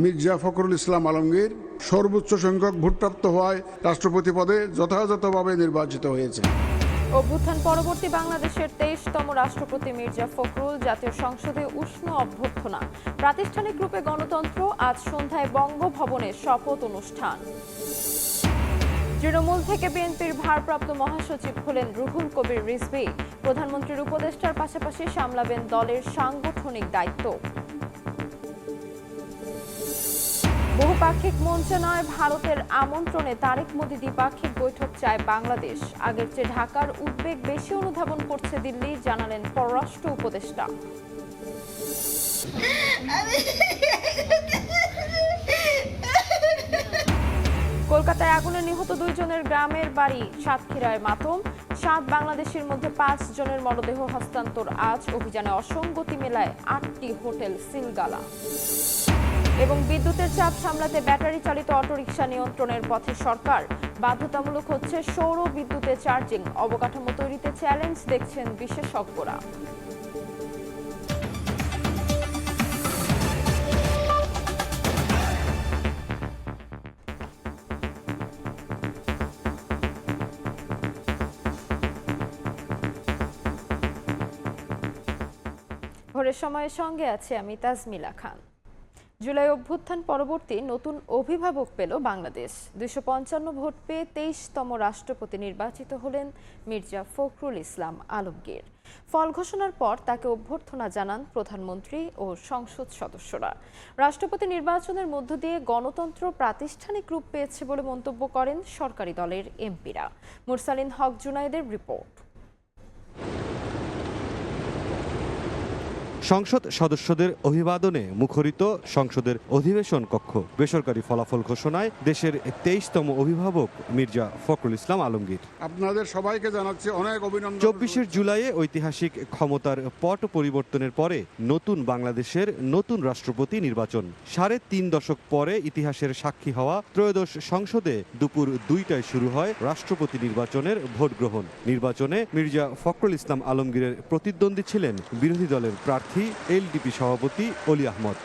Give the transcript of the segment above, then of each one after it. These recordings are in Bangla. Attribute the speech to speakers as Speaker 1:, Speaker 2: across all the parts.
Speaker 1: মির্জা ফখরুল ইসলাম আলমগীর সর্বোচ্চ সংখ্যক ভোটপ্রাপ্ত হওয়ায় রাষ্ট্রপতি পদে যথাযথভাবে নির্বাচিত হয়েছে।
Speaker 2: অভ্যুত্থান পরবর্তী বাংলাদেশের 23তম রাষ্ট্রপতি মির্জা ফখরুল জাতীয় সংসদে উষ্ণ অভ্যর্থনা। প্রাতিষ্ঠানিক রূপে গণতন্ত্র, আজ সন্ধ্যায় বঙ্গভবনে শপথ অনুষ্ঠান। তৃণমূল থেকে বিএনপির ভারপ্রাপ্ত মহাসচিব হলেন রুহুল কবির রিজভী। প্রধানমন্ত্রীর উপদেষ্টার পাশাপাশি সামলাবেন দলের সাংগঠনিক দায়িত্ব। বহুপাক্ষিক মঞ্চে নয়, ভারতের আমন্ত্রণে তারেক মোদি দ্বিপাক্ষিক বৈঠক চায় বাংলাদেশ। আগের চেয়ে ঢাকার উদ্বেগ বেশি অনুধাবন করছে দিল্লি, জানালেন পররাষ্ট্র উপদেষ্টা। কলকাতায় আগুনে নিহত 2 জনের গ্রামের বাড়ি সাতক্ষীরায় মাতম। 7 বাংলাদেশের মধ্যে 5 জনের মরদেহ হস্তান্তর আজ। অভিযানে অসঙ্গতি মেলায় 8টি হোটেল সিলগালা। এবং বিদ্যুতের চাপ সামলাতে ব্যাটারি চালিত অটোরিকশা নিয়ন্ত্রণের পথে সরকার। বাধ্যতামূলক হচ্ছে সৌর বিদ্যুতে চার্জিং। অবকাঠামো তৈরিতে চ্যালেঞ্জ দেখছেন বিশেষজ্ঞরা। ভোরের সময়ের সঙ্গে আছে আমি তাজমিলা খান। জুলাই অভ্যুত্থান পরবর্তী নতুন অভিভাবক পেল বাংলাদেশ। 255 ভোট পেয়ে 23তম রাষ্ট্রপতি নির্বাচিত হলেন মির্জা ফখরুল ইসলাম আলমগীর। ফল ঘোষণার পর তাকে অভ্যর্থনা জানান প্রধানমন্ত্রী ও সংসদ সদস্যরা। রাষ্ট্রপতি নির্বাচনের মধ্য দিয়ে গণতন্ত্র প্রাতিষ্ঠানিক রূপ পেয়েছে বলে মন্তব্য করেন সরকারি দলের এমপিরা। মুরসালিন হক জুনায়েদের রিপোর্ট।
Speaker 3: সংসদ সদস্যদের অভিবাদনে মুখরিত সংসদের অধিবেশন কক্ষ। বেসরকারি ফলাফল ঘোষণায় দেশের 23তম অভিভাবক মির্জা ফখরুল ইসলাম আলমগীর।
Speaker 1: আপনাদের সবাইকে জানাচ্ছি অনেক অভিনন্দন।
Speaker 3: 24 জুলাইয়ে ঐতিহাসিক ক্ষমতার পট পরিবর্তনের পরে নতুন বাংলাদেশের নতুন রাষ্ট্রপতি নির্বাচন। 3.5 দশক পরে ইতিহাসের সাক্ষী হওয়া ত্রয়োদশ সংসদে দুপুর 2টায় শুরু হয় রাষ্ট্রপতি নির্বাচনের ভোট গ্রহণ। নির্বাচনে মির্জা ফখরুল ইসলাম আলমগীরের প্রতিদ্বন্দ্বী ছিলেন বিরোধী দলের প্রার্থী এলডিপি সভাপতি অলি আহমদ।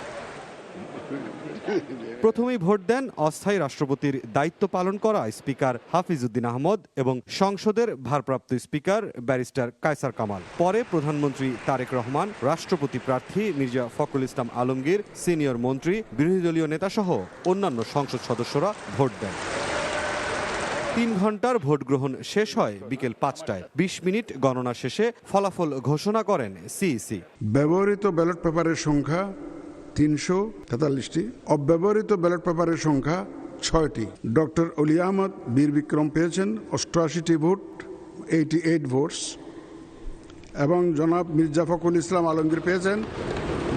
Speaker 3: প্রথমেই ভোট দেন অস্থায়ী রাষ্ট্রপতির দায়িত্ব পালন করা স্পিকার হাফিজ উদ্দিন আহমদ এবং সংসদের ভারপ্রাপ্ত স্পিকার ব্যারিস্টার কায়সার কামাল। পরে প্রধানমন্ত্রী তারেক রহমান, রাষ্ট্রপতি প্রার্থী মির্জা ফখরুল ইসলাম আলমগীর, সিনিয়র মন্ত্রী, বিরোধী দলীয় নেতাসহ অন্যান্য সংসদ সদস্যরা ভোট দেন। 3 ঘন্টার ভোট গ্রহণ শেষ হয় বিকেল 5টায়। 20 মিনিট গণনা শেষে ফলাফল ঘোষণা করেন সিইসি।
Speaker 1: ব্যবহৃত ব্যালট পেপারের সংখ্যা 343টি, অব্যবহৃত ব্যালট পেপারের সংখ্যা 6টি। ডক্টর অলি আহমদ বীর বিক্রম পেয়েছেন 88টি ভোট, 88 ভোটস, এবং জনাব মির্জা ফখরুল ইসলাম আলমগীর পেয়েছেন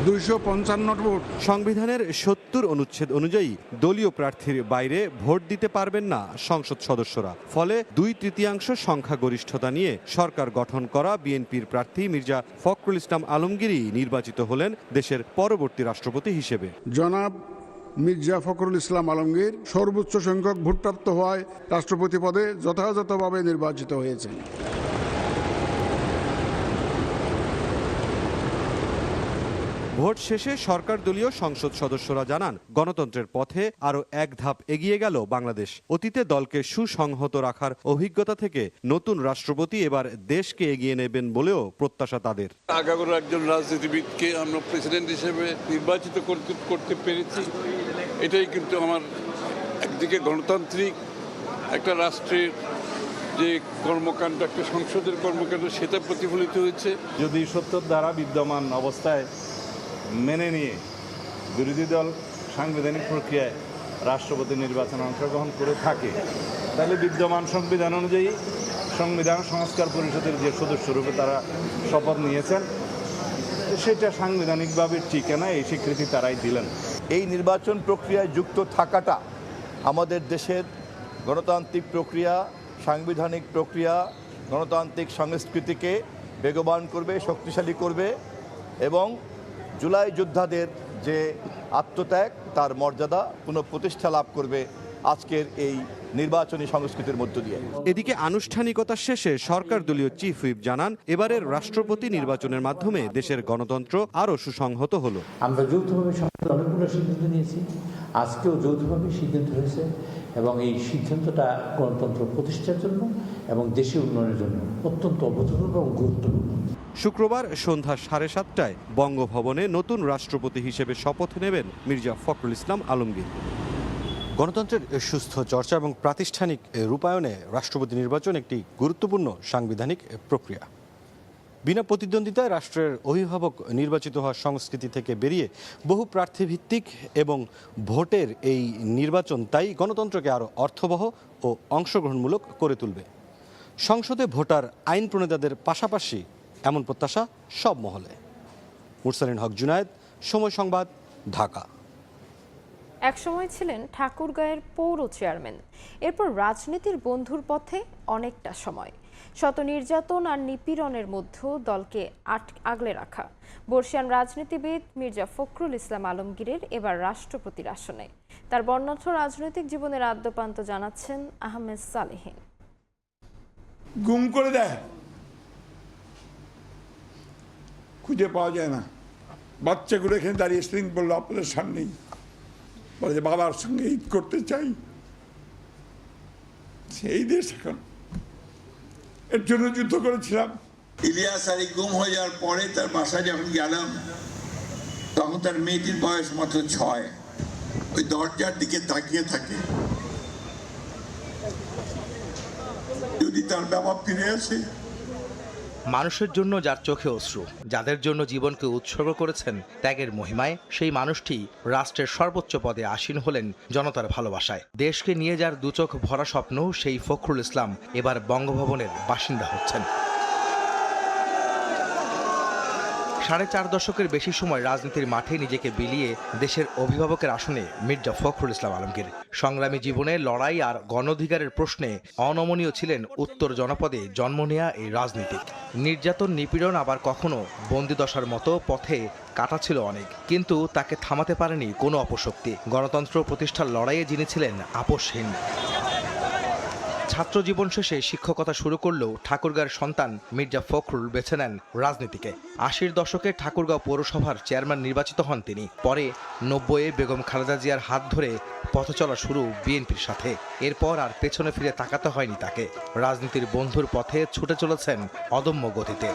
Speaker 1: 255 ভোট।
Speaker 3: সংবিধানের 70 অনুচ্ছেদ অনুযায়ী দলীয় প্রার্থীর বাইরে ভোট দিতে পারবেন না সংসদ সদস্যরা। ফলে 2/3 সংখ্যাগরিষ্ঠতা নিয়ে সরকার গঠন করা বিএনপির প্রার্থী মির্জা ফখরুল ইসলাম আলমগীরই নির্বাচিত হলেন দেশের পরবর্তী রাষ্ট্রপতি হিসেবে।
Speaker 1: জনাব মির্জা ফখরুল ইসলাম আলমগীর সর্বোচ্চ সংখ্যক ভোটপ্রাপ্ত হওয়ায় রাষ্ট্রপতি পদে যথাযথভাবে নির্বাচিত হয়েছেন।
Speaker 3: ভোট শেষে সরকার দলীয় সংসদ সদস্যরা জানান, গণতন্ত্রের পথে আরও এক ধাপ এগিয়ে গেল বাংলাদেশ। অতীতে দলকে সুসংহত রাখার অভিজ্ঞতা থেকে নতুন রাষ্ট্রপতি এবার দেশকে এগিয়ে নেবেন বলেও প্রত্যাশা তাদের।
Speaker 4: আগাগোড় একজন রাজনীতিবিদকে আমরা প্রেসিডেন্ট হিসেবে নির্বাচিত করতে পেরেছি। এটাই কিন্তু আমার একদিকে গণতান্ত্রিক একটা রাষ্ট্রের যে কর্মকাণ্ড, একটা সংসদের কর্মকাণ্ড, সেটা প্রতিফলিত হয়েছে।
Speaker 5: যদি 70 ধারা বিদ্যমান অবস্থায় মেনে নিয়ে বিরোধী দল সাংবিধানিক প্রক্রিয়ায় রাষ্ট্রপতি নির্বাচনে অংশগ্রহণ করে থাকে, তাহলে বিদ্যমান সংবিধান অনুযায়ী সংবিধান সংস্কার পরিষদের যে সদস্যরূপে তারা শপথ নিয়েছেন, সেটা সাংবিধানিকভাবে টিকে না, এই স্বীকৃতি তারাই দিলেন।
Speaker 6: এই নির্বাচন প্রক্রিয়ায় যুক্ত থাকাটা আমাদের দেশের গণতান্ত্রিক প্রক্রিয়া, সাংবিধানিক প্রক্রিয়া, গণতান্ত্রিক সংস্কৃতিকে বেগবান করবে, শক্তিশালী করবে এবং জুলাই যোদ্ধাদের যে আত্মত্যাগ, তার মর্যাদা পুনঃপ্রতিষ্ঠা লাভ করবে আজকের এই নির্বাচনী সংস্কৃতির মধ্য দিয়ে।
Speaker 3: এদিকে আনুষ্ঠানিকতা শেষে সরকার দলীয় চিফ হুইপ জানান, এবারের রাষ্ট্রপতি নির্বাচনের মাধ্যমে দেশের গণতন্ত্র আরও সুসংহত হলো।
Speaker 7: আমরা যৌথভাবে সংসদে অনেকগুলো সিদ্ধান্ত নিয়েছি, আজকেও যৌথভাবে সিদ্ধান্ত হয়েছে এবং এই সিদ্ধান্তটা গণতন্ত্র প্রতিষ্ঠার জন্য এবং দেশের উন্নয়নের জন্য অত্যন্ত অভূতপূর্ব এবং গুরুত্বপূর্ণ।
Speaker 3: শুক্রবার সন্ধ্যা 7:30টায় বঙ্গভবনে নতুন রাষ্ট্রপতি হিসেবে শপথ নেবেন মির্জা ফখরুল ইসলাম আলমগীর।
Speaker 8: গণতন্ত্রের সুস্থ চর্চা এবং প্রাতিষ্ঠানিক রূপায়ণে রাষ্ট্রপতি নির্বাচন একটি গুরুত্বপূর্ণ সাংবিধানিক প্রক্রিয়া। বিনা প্রতিদ্বন্দ্বিতায় রাষ্ট্রের অভিভাবক নির্বাচিত হওয়ার সংস্কৃতি থেকে বেরিয়ে বহু প্রার্থীভিত্তিক এবং ভোটের এই নির্বাচন তাই গণতন্ত্রকে আরও অর্থবহ ও অংশগ্রহণমূলক করে তুলবে। সংসদে ভোটার আইন প্রণেতাদের পাশাপাশি এমন প্রত্যাশা সব মহলে। মুরসালিন হক জুনায়েদ, সময় সংবাদ, ঢাকা।
Speaker 2: একসময় ছিলেন ঠাকুরগাঁয়ের পৌর চেয়ারম্যান, এরপর রাজনীতির বন্ধুর পথে অনেকটা সময় শত নির্যাতন আর নিপীড়নের মধ্যেও দলকে আগলে রাখা বর্ষিয়ান রাজনীতিবিদ মির্জা ফখরুল ইসলাম আলমগীরের এবার রাষ্ট্রপতির আসনে। তার বর্ণাঢ্য রাজনৈতিক জীবনের আদ্যপান্ত জানাচ্ছেন আহমেদ সালেহীন।
Speaker 9: গুম করে দেয়, খুঁজে পাওয়া যায় না। বাচ্চাগুলো এখানে দাঁড়িয়ে স্প্রিং বললো আপনাদের সামনেই, বলে যে বাবার সঙ্গে ঈদ করতে চাই। সেই দেশ এখন, এর জন্য যুদ্ধ করেছিলাম।
Speaker 10: ইলিয়াস আলী গুম হয়ে যাওয়ার পরে তার বাসায় যখন গেলাম, তখন তার মেয়েটির বয়স মাত্র 6। ওই দরজার দিকে তাকিয়ে থাকে, যদি তার বাবা ফিরে আসে।
Speaker 11: মানুষের জন্য যার চোখে অশ্রু, যাদের জন্য জীবনকে উৎসর্গ করেছেন ত্যাগের মহিমায়, সেই মানুষটি রাষ্ট্রের সর্বোচ্চ পদে আসীন হলেন জনতার ভালোবাসায়। দেশকে নিয়ে যার দুচোখ ভরা স্বপ্ন, সেই ফখরুল ইসলাম এবার বঙ্গভবনের বাসিন্দা হচ্ছেন। 4.5 দশকের বেশি সময় রাজনীতির মাঠে নিজেকে বিলিয়ে দেশের অভিভাবকের আসনে মির্জা ফখরুল ইসলাম আলমগীর। সংগ্রামী জীবনে লড়াই আর গণঅধিকারের প্রশ্নে অনমনীয় ছিলেন উত্তর জনপদে জন্ম নেয়া এই রাজনীতিক। নির্যাতন, নিপীড়ন, আবার কখনো বন্দিদশার মতো পথে কাটা ছিল অনেক, কিন্তু তাকে থামাতে পারেনি কোনো অপশক্তি। গণতন্ত্র প্রতিষ্ঠার লড়াইয়ে যিনি ছিলেন আপোষহীন। ছাত্র জীবন শেষে শিক্ষকতা শুরু করলেও ঠাকুরগাঁর সন্তান মির্জা ফখরুল বেছে নেন রাজনীতিকে। 80-র দশকে ঠাকুরগাঁও পৌরসভার চেয়ারম্যান নির্বাচিত হন তিনি। পরে 90-এ বেগম খালেদা জিয়ার হাত ধরে পথ চলা শুরু বিএনপির সাথে। এরপর আর পেছনে ফিরে তাকাতে হয়নি তাকে। রাজনীতির বন্ধুর পথে ছুটে চলেছেন অদম্য গতিতে।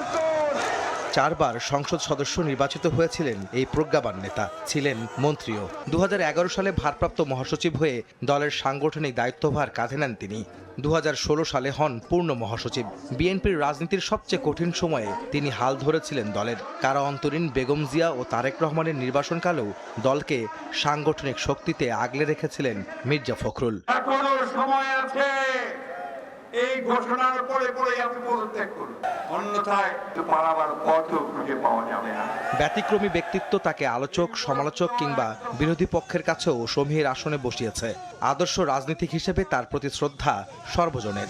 Speaker 11: 4 বার সংসদ সদস্য নির্বাচিত হয়েছিলেন এই প্রজ্ঞাবান নেতা, ছিলেন মন্ত্রীও। 2011 সালে ভারপ্রাপ্ত মহাসচিব হয়ে দলের সাংগঠনিক দায়িত্বভার কাঁধে নেন তিনি। 2016 সালে হন পূর্ণ মহাসচিব। বিএনপির রাজনীতির সবচেয়ে কঠিন সময়ে তিনি হাল ধরেছিলেন দলের। কারা অন্তরীণ বেগম জিয়া ও তারেক রহমানের নির্বাসনকালেও দলকে সাংগঠনিক শক্তিতে আগলে রেখেছিলেন মির্জা ফখরুল।
Speaker 9: এখনো সময় আছে, এই ঘোষণার পরে পরে আপনি পদত্যাগ করুন, অন্যথায় পালাবার পথও খুঁজে পাওয়া যাবে না।
Speaker 11: ব্যতিক্রমী ব্যক্তিত্ব তাকে আলোচক, সমালোচক কিংবা বিরোধী পক্ষের কাছেও সমীহের আসনে বসিয়েছে। আদর্শ রাজনীতিক হিসেবে তার প্রতি শ্রদ্ধা সর্বজনের।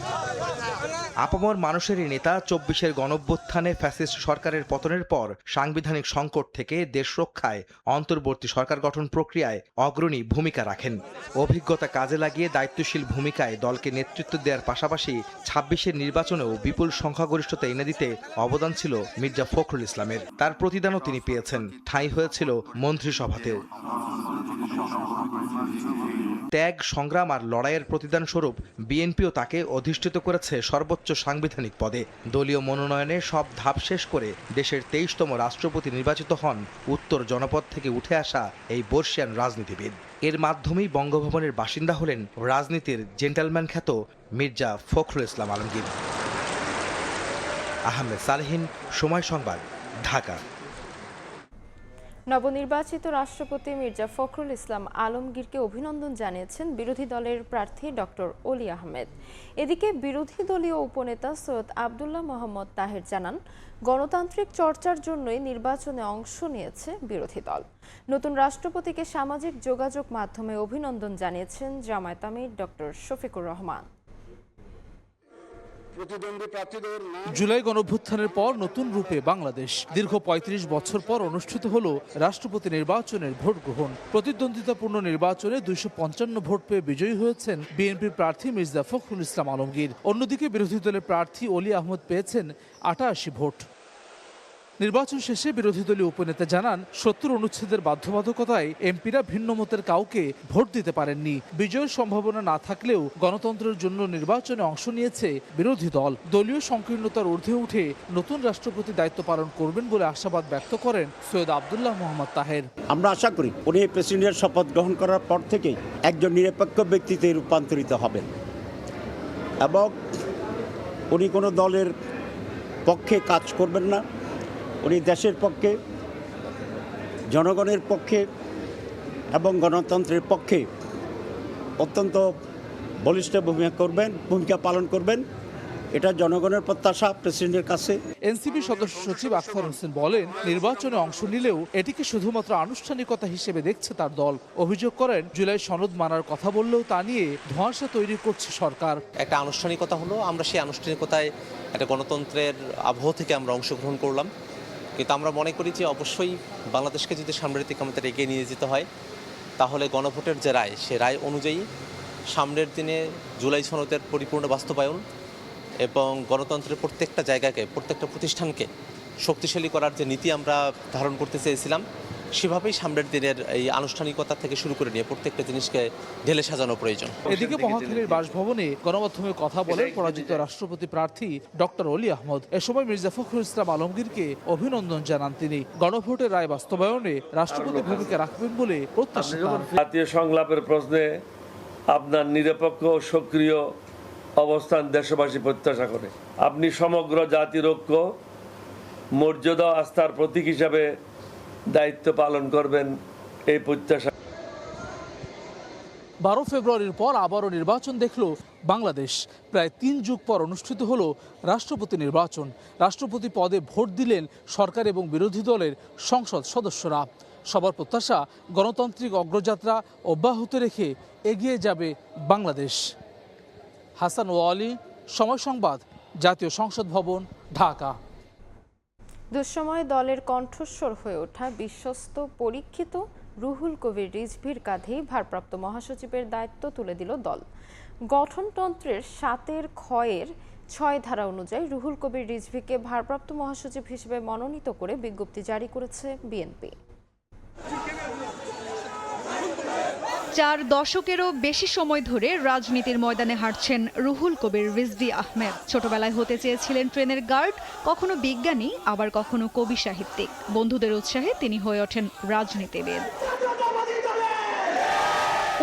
Speaker 11: আপামর মানুষেরই নেতা, 24-এর গণঅভ্যুত্থানে ফ্যাসিস্ট সরকারের পতনের পর সাংবিধানিক সংকট থেকে দেশ রক্ষায় অন্তর্বর্তী সরকার গঠন প্রক্রিয়ায় অগ্রণী ভূমিকা রাখেন। অভিজ্ঞতা কাজে লাগিয়ে দায়িত্বশীল ভূমিকায় দলকে নেতৃত্ব দেওয়ার পাশাপাশি 26-এর নির্বাচনেও বিপুল সংখ্যাগরিষ্ঠতা এনে দিতে অবদান ছিল মির্জা ফখরুল ইসলামের। তার প্রতিদানও তিনি পেয়েছেন, ঠাঁই হয়েছিল মন্ত্রিসভাতেও। ত্যাগ, সংগ্রাম আর লড়াইয়ের প্রতিদান স্বরূপ বিএনপিও তাকে অধিষ্ঠিত করেছে সর্বোচ্চ সাংবিধানিক পদে। দলীয় মনোনয়নে সব ধাপ শেষ করে দেশের 23তম রাষ্ট্রপতি নির্বাচিত হন উত্তর জনপদ থেকে উঠে আসা এই বর্ষিয়ান রাজনীতিবিদ। এর মাধ্যমেই বঙ্গভবনের বাসিন্দা হলেন রাজনীতির জেন্টলম্যান খ্যাত মির্জা ফখরুল ইসলাম আলমগীর। আহমেদ সালেহীন, সময় সংবাদ, ঢাকা।
Speaker 2: নবনির্বাচিত রাষ্ট্রপতি মির্জা ফখরুল ইসলাম আলমগীরকে অভিনন্দন জানিয়েছেন বিরোধী দলের প্রার্থী ডক্টর অলি আহমেদ। এদিকে বিরোধী দলীয় উপনেতা সৈয়দ আবদুল্লাহ মোহাম্মদ তাহের জানান, গণতান্ত্রিক চর্চার জন্যই নির্বাচনে অংশ নিয়েছে বিরোধী দল। নতুন রাষ্ট্রপতিকে সামাজিক যোগাযোগ মাধ্যমে অভিনন্দন জানিয়েছেন জামায়াত আমির ডক্টর শফিকুর রহমান।
Speaker 1: প্রতিদ্বন্দ্বী প্রার্থীদের
Speaker 12: জুলাই গণঅভ্যুত্থানের পর নতুন রূপে বাংলাদেশ। দীর্ঘ ৩৫ বছর পর অনুষ্ঠিত হলো রাষ্ট্রপতি নির্বাচনের ভোট গ্রহণ। প্রতিদ্বন্দ্বিতাপূর্ণ নির্বাচনে ২৫৫ ভোট পেয়ে বিজয়ী হয়েছেন বিএনপির প্রার্থী মির্জা ফখরুল ইসলাম আলমগীর। অন্যদিকে বিরোধী দলের প্রার্থী অলি আহমদ পেয়েছেন ৮৮ ভোট। নির্বাচন শেষে বিরোধী দলীয় উপনেতা জানান ৭০ অনুচ্ছেদের বাধ্যবাধকতায় এমপিরা ভিন্ন মতের কাউকে ভোট দিতে পারেননি। বিজয়ের সম্ভাবনা না থাকলেও গণতন্ত্রের জন্য নির্বাচনে অংশ নিয়েছে বিরোধী দল। দলীয় সংকীর্ণতার ঊর্ধ্বে উঠে নতুন রাষ্ট্রপতি দায়িত্ব পালন করবেন বলে আশাবাদ ব্যক্ত করেন সৈয়দ আব্দুল্লাহ মোহাম্মদ তাহের।
Speaker 13: আমরা আশা করি উনি প্রেসিডেন্টের শপথ গ্রহণ করার পর থেকেই একজন নিরপেক্ষ ব্যক্তিতে রূপান্তরিত হবেন এবং উনি কোনো দলের পক্ষে কাজ করবেন না। উনি দেশের পক্ষে, জনগণের পক্ষে এবং গণতন্ত্রের পক্ষে অত্যন্ত বলিষ্ঠ ভূমিকা পালন করবেন। এটা জনগণের প্রত্যাশা প্রেসিডেন্টের কাছে।
Speaker 12: এনসিপি সদস্য সচিব আখতার হোসেন বলেন, নির্বাচনে অংশ নিলেও এটিকে শুধুমাত্র আনুষ্ঠানিকতা হিসেবে দেখছে তার দল। অভিযোগ করেন, জুলাই সনদ মানার কথা বললেও তা নিয়ে ধোঁয়াশা তৈরি করছে সরকার।
Speaker 14: একটা আনুষ্ঠানিকতা হলো, আমরা সেই আনুষ্ঠানিকতায় একটা গণতন্ত্রের আবহ থেকে আমরা অংশগ্রহণ করলাম, কিন্তু আমরা মনে করি যে অবশ্যই বাংলাদেশকে যদি সামনের দিকে আমাদের এগিয়ে নিয়ে যেতে হয়, তাহলে গণভোটের যে রায়, সে রায় অনুযায়ী সামনের দিনে জুলাই সনদের পরিপূর্ণ বাস্তবায়ন এবং গণতন্ত্রের প্রত্যেকটা জায়গাকে, প্রত্যেকটা প্রতিষ্ঠানকে শক্তিশালী করার যে নীতি আমরা ধারণ করতে চেয়েছিলাম, সেভাবেই সামনের দিনের এই আনুষ্ঠানিকতা থেকে শুরু করে নিয়ে প্রত্যেকটা জিনিসকে ঢেলে সাজানো প্রয়োজন।
Speaker 12: এদিকে মহাখালীর বাসভবনে গণমাধ্যমে কথা বলেন পরাজিত রাষ্ট্রপতি প্রার্থী ডক্টর অলি আহমদ। এ সময় মির্জা ফখরুল ইসলাম আলমগীরকে অভিনন্দন জানান তিনি। গণভোটের রায় বাস্তবায়নে রাষ্ট্রপতি ভূমিকা রাখবেন বলে প্রত্যাশা তার।
Speaker 15: জাতীয় সংলাপের প্রশ্নে আপনার নিরপেক্ষ ও সক্রিয় অবস্থান দেশবাসী প্রত্যাশা করে। আপনি সমগ্র জাতির ঐক্য, মর্যাদা, আস্থার প্রতীক হিসাবে দায়িত্ব পালন করবেন, এই প্রত্যাশা।
Speaker 12: 12 ফেব্রুয়ারির পর আবারও নির্বাচন দেখল বাংলাদেশ। প্রায় 3 যুগ পর অনুষ্ঠিত হলো রাষ্ট্রপতি নির্বাচন। রাষ্ট্রপতি পদে ভোট দিলেন সরকার এবং বিরোধী দলের সংসদ সদস্যরা। সবার প্রত্যাশা, গণতান্ত্রিক অগ্রযাত্রা অব্যাহত রেখে এগিয়ে যাবে বাংলাদেশ। হাসান ওয়ালি, সময় সংবাদ, জাতীয় সংসদ ভবন, ঢাকা।
Speaker 2: দুঃসময়ে দলের কণ্ঠস্বর হয়ে ওঠা বিশ্বস্ত পরীক্ষিত রুহুল কবির রিজভির কাঁধেই ভারপ্রাপ্ত মহাসচিবের দায়িত্ব তুলে দিল দল। গঠনতন্ত্রের 7-এর ক্ষয়ের 6 ধারা অনুযায়ী রুহুল কবির রিজভিকে ভারপ্রাপ্ত মহাসচিব হিসেবে মনোনীত করে বিজ্ঞপ্তি জারি করেছে বিএনপি।
Speaker 16: 4 দশকেরও বেশি সময় ধরে রাজনীতির ময়দানে হাঁটছেন রুহুল কবির রিজভী আহমেদ। ছোটবেলায় হতে চেয়েছিলেন ট্রেনের গার্ড, কখনো বিজ্ঞানী, আবার কখনো কবি সাহিত্যিক। বন্ধুদের উৎসাহে তিনি হয়ে ওঠেন রাজনীতিবিদ।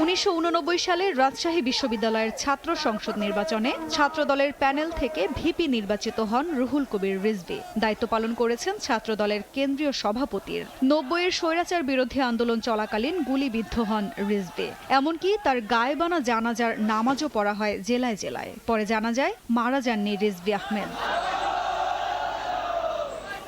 Speaker 16: 1989 সালে রাজশাহী বিশ্ববিদ্যালয়ের ছাত্র সংসদ নির্বাচনে ছাত্রদলের প্যানেল থেকে ভিপি নির্বাচিত হন রুহুল কবির রিজভী। দায়িত্ব পালন করেছেন ছাত্রদলের কেন্দ্রীয় সভাপতির। 90-এর স্বৈরাচার বিরোধী আন্দোলন চলাকালীন গুলিবিদ্ধ হন রিজভী। এমনকি তার গায়েবানা জানাজার নামাজও পড়া হয় জেলায় জেলায়। পরে জানা যায় মারা যাননি রিজভী আহমেদ।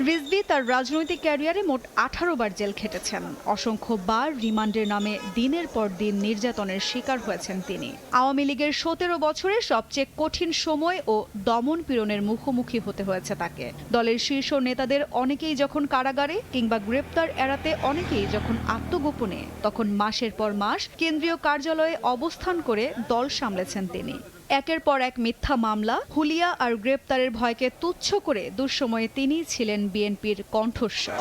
Speaker 16: রিজভী তার রাজনৈতিক ক্যারিয়ারে মোট 18 বার জেল খেটেছেন। অসংখ্য বার রিমান্ডের নামে দিনের পর দিন নির্যাতনের শিকার হয়েছেন তিনি। আওয়ামী লীগের 17 বছরের সবচেয়ে কঠিন সময় ও দমন পীড়নের মুখোমুখি হতে হয়েছে তাকে। দলের শীর্ষ নেতাদের অনেকেই যখন কারাগারে কিংবা গ্রেপ্তার এড়াতে অনেকেই যখন আত্মগোপনে, তখন মাসের পর মাস কেন্দ্রীয় কার্যালয়ে অবস্থান করে দল সামলেছেন তিনি। একের পর এক মিথ্যা মামলা, হুলিয়া আর গ্রেপ্তারের ভয়কে তুচ্ছ করে দুঃসময়ে তিনিই ছিলেন বিএনপির কণ্ঠস্বর।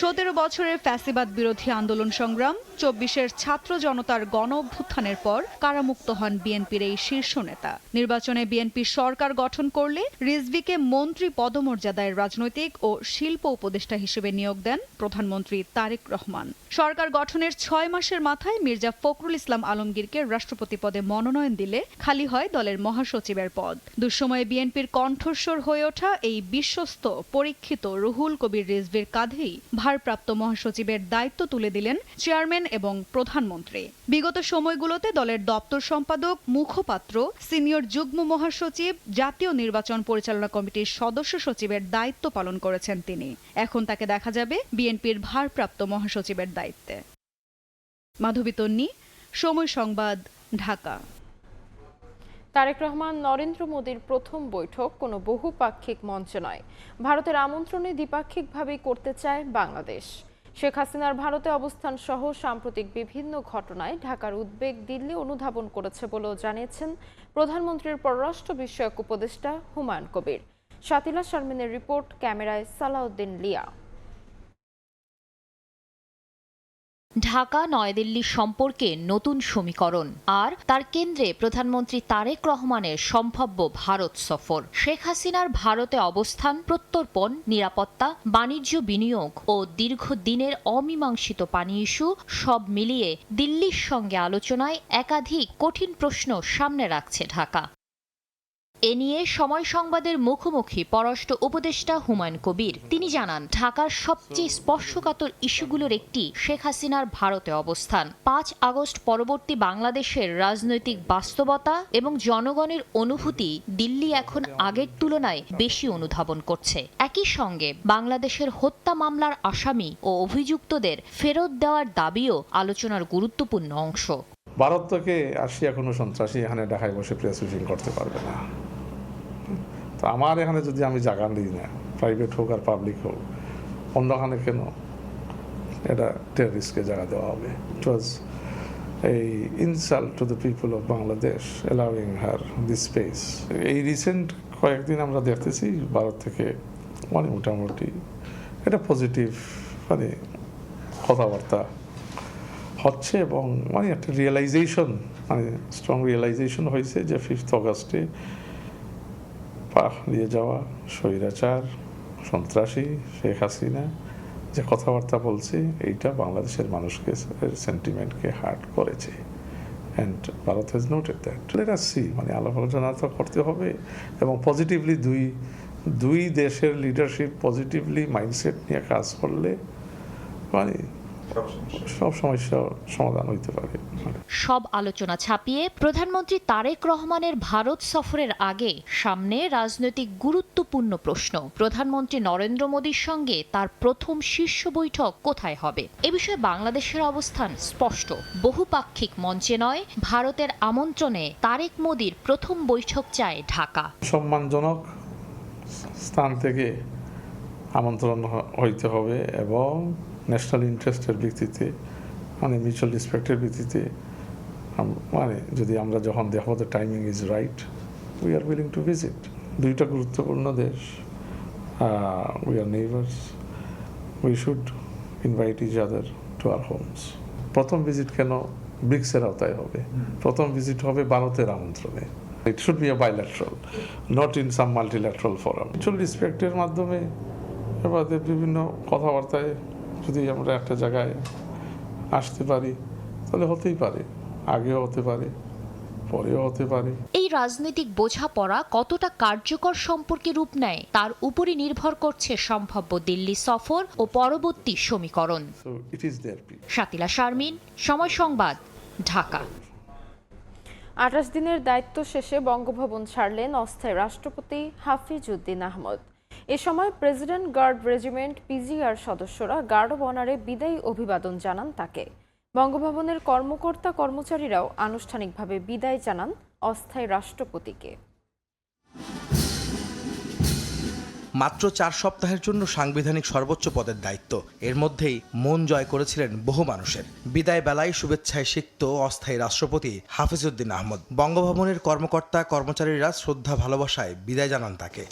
Speaker 16: 17 বছরের ফ্যাসিবাদ বিরোধী আন্দোলন সংগ্রাম, 24-এর ছাত্র জনতার গণ অভ্যুত্থানের পর কারামুক্ত হন বিএনপির এই শীর্ষ নেতা। নির্বাচনে বিএনপি সরকার গঠন করলে রিজভীকে মন্ত্রী পদমর্যাদায় রাজনৈতিক ও শিল্প উপদেষ্টা হিসেবে নিয়োগ দেন প্রধানমন্ত্রী তারেক রহমান। সরকার গঠনের 6 মাসের মাথায় মির্জা ফখরুল ইসলাম আলমগীরকে রাষ্ট্রপতি পদে মনোনয়ন দিলে খালি হয় দলের মহাসচিবের পদ। দুঃসময়ে বিএনপির কণ্ঠস্বর হয়ে ওঠা এই বিশ্বস্ত পরীক্ষিত রুহুল কবির রিজভীর কাঁধেই ভারপ্রাপ্ত মহাসচিবের দায়িত্ব তুলে দিলেন চেয়ারম্যান এবং প্রধানমন্ত্রী। বিগত সময়গুলোতে দলের দপ্তর সম্পাদক, মুখপাত্র, সিনিয়র যুগ্ম মহাসচিব, জাতীয় নির্বাচন পরিচালনা কমিটির সদস্য সচিবের দায়িত্ব পালন করেছেন তিনি। এখন তাকে দেখা যাবে বিএনপির ভারপ্রাপ্ত মহাসচিবের দায়িত্বে। মাধবী তন্নি, সময় সংবাদ, ঢাকা।
Speaker 2: তারেক রহমান নরেন্দ্র মোদীর প্রথম বৈঠক কোনো বহুপাক্ষিক মঞ্চে নয়, ভারতের আমন্ত্রণে দ্বিপাক্ষিকভাবেই করতে চায় বাংলাদেশ। শেখ হাসিনার ভারতে অবস্থান সহ সাম্প্রতিক বিভিন্ন ঘটনায় ঢাকার উদ্বেগ দিল্লি অনুধাবন করেছে বলেও জানিয়েছেন প্রধানমন্ত্রীর পররাষ্ট্র বিষয়ক উপদেষ্টা হুমায়ুন কবির। শাতিলা শারমিনের রিপোর্ট, ক্যামেরায় সালাউদ্দিন লিয়া।
Speaker 17: ঢাকা নয়াদিল্লি সম্পর্কে নতুন সমীকরণ, আর তার কেন্দ্রে প্রধানমন্ত্রী তারেক রহমানের সম্ভাব্য ভারত সফর। শেখ হাসিনার ভারতে অবস্থান, প্রত্যর্পণ, নিরাপত্তা, বাণিজ্য, বিনিয়োগ ও দীর্ঘদিনের অমীমাংসিত পানি ইস্যু সব মিলিয়ে দিল্লির সঙ্গে আলোচনায় একাধিক কঠিন প্রশ্ন সামনে রাখছে ঢাকা। এ নিয়ে সময় সংবাদের মুখোমুখি পররাষ্ট্র উপদেষ্টা হুমায়ুন কবির। তিনি জানান, ঢাকার সবচেয়ে স্পর্শকাতর ইস্যুগুলোর একটি শেখ হাসিনার ভারতে অবস্থান। 5 আগস্ট পরবর্তী বাংলাদেশের রাজনৈতিক বাস্তবতা এবং জনগণের অনুভূতি দিল্লি এখন আগের তুলনায় বেশি অনুধাবন করছে। একই সঙ্গে বাংলাদেশের হত্যা মামলার আসামি ও অভিযুক্তদের ফেরত দেওয়ার দাবিও আলোচনার গুরুত্বপূর্ণ অংশ।
Speaker 18: ভারত থেকে আসিয়া কোনো সন্ত্রাসী এখানে ঢাকায় বসে প্রেস ব্রিফিং করতে পারবে না। তো আমার এখানে যদি আমি জায়গা দিই না, প্রাইভেট হোক আর পাবলিক হোক, অন্যখানে কেন এটা টেররিস্টকে জায়গা দেওয়া হবে? ইট ওয়াজ এই insult to the people of Bangladesh allowing her this space. এই রিসেন্ট কয়েকদিন আমরা দেখতেছি ভারত থেকে মোটামুটি এটা পজিটিভ কথাবার্তা হচ্ছে এবং একটা রিয়েলাইজেশন, স্ট্রং রিয়েলাইজেশন হয়েছে যে 5 অগাস্টে পালিয়ে যাওয়া স্বৈরাচার সন্ত্রাসী শেখ হাসিনা যে কথাবার্তা বলছে, এইটা বাংলাদেশের মানুষকে সেন্টিমেন্টকে হার্ট করেছে। And Bharat has noted that. Let us see, আলাপ আলোচনা তো করতে হবে এবং পজিটিভলি দুই দেশের লিডারশিপ পজিটিভলি মাইন্ডসেট নিয়ে কাজ করলে সব সমস্যার সমাধান হইতে পারে।
Speaker 17: সব আলোচনা ছাপিয়ে প্রধানমন্ত্রী তারেক রহমানের ভারত সফরের আগে সামনে রাজনৈতিক গুরুত্বপূর্ণ প্রশ্ন। প্রধানমন্ত্রী নরেন্দ্র মোদীর সঙ্গে তার প্রথম শীর্ষ বৈঠক কোথায় হবে? এ বিষয়ে বাংলাদেশের অবস্থান স্পষ্ট। বহুপাক্ষিক মঞ্চে নয়, ভারতের আমন্ত্রণে তারেক মোদীর প্রথম বৈঠক চায় ঢাকা।
Speaker 18: সম্মানজনক স্থান থেকে আমন্ত্রণ হইতে হবে এবং ন্যাশনাল ইন্টারেস্টের ভিত্তিতে, মিউচুয়াল রেসপেক্টের ভিত্তিতে, যদি আমরা যখন দেখো the timing is right, we are willing to visit. দুইটা গুরুত্বপূর্ণ দেশ, we are neighbours, we should invite each other to our homes. প্রথম ভিজিট কেন ব্রিক্সের আওতায় হবে? প্রথম ভিজিট হবে ভারতের আমন্ত্রণে। It should be a bilateral, not in some multilateral forum. Mutual রেসপেক্টের মাধ্যমে এবার বিভিন্ন কথাবার্তায় যদি আমরা একটা জায়গায় আসতে পারি, তাহলে হতেই পারে, আগেও হতে পারে, পরেও হতে পারে।
Speaker 17: এই রাজনৈতিক বোঝাপড়া কতটা কার্যকর সম্পর্কে রূপ নেয় তার উপরই নির্ভর করছে সম্ভাব্য দিল্লি সফর ও পরবর্তী সমীকরণ। শাতিলা শারমিন, সময় সংবাদ, ঢাকা।
Speaker 2: 28 দিনের দায়িত্ব শেষে বঙ্গভবন ছাড়লেন অস্থায়ী রাষ্ট্রপতি হাফিজ উদ্দিন আহমদ। এ সময় প্রেসিডেন্ট গার্ড রেজিমেন্ট পিজিআর সদস্যরা গার্ড অব অনারে বিদায়ী অভিবাদন জানান তাকে। বঙ্গভবনের কর্মকর্তা কর্মচারীরাও আনুষ্ঠানিকভাবে বিদায় জানান অস্থায়ী রাষ্ট্রপতিকে।
Speaker 11: মাত্র 4 সপ্তাহের জন্য সাংবিধানিক সর্বোচ্চ পদের দায়িত্ব, এর মধ্যেই মন জয় করেছিলেন বহু মানুষের। বিদায় বেলায় শুভেচ্ছায় সিক্ত অস্থায়ী রাষ্ট্রপতি হাফিজ উদ্দিন আহমদ। বঙ্গভবনের কর্মকর্তা কর্মচারীরা শ্রদ্ধা ভালোবাসায় বিদায় জানান তাকে।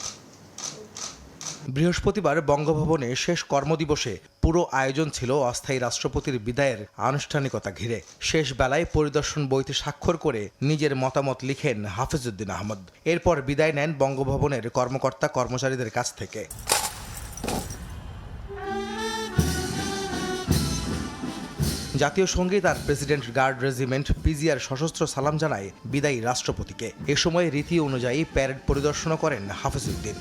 Speaker 11: বৃহস্পতিবার বঙ্গভবনে শেষ কর্মদিবসে পুরো আয়োজন ছিল অস্থায়ী রাষ্ট্রপতির বিদায়ের আনুষ্ঠানিকতা ঘিরে। শেষ বেলায় পরিদর্শন বইতে স্বাক্ষর করে নিজের মতামত লিখেন হাফিজ উদ্দিন আহমদ। এরপর বিদায় নেন বঙ্গভবনের কর্মকর্তা কর্মচারীদের কাছ থেকে। জাতীয় সঙ্গীত আর প্রেসিডেন্ট গার্ড রেজিমেন্ট পিজিআর সশস্ত্র সালাম জানায় বিদায়ী রাষ্ট্রপতিকে। এ সময় রীতি অনুযায়ী প্যারেড পরিদর্শন করেন হাফিজ উদ্দিন।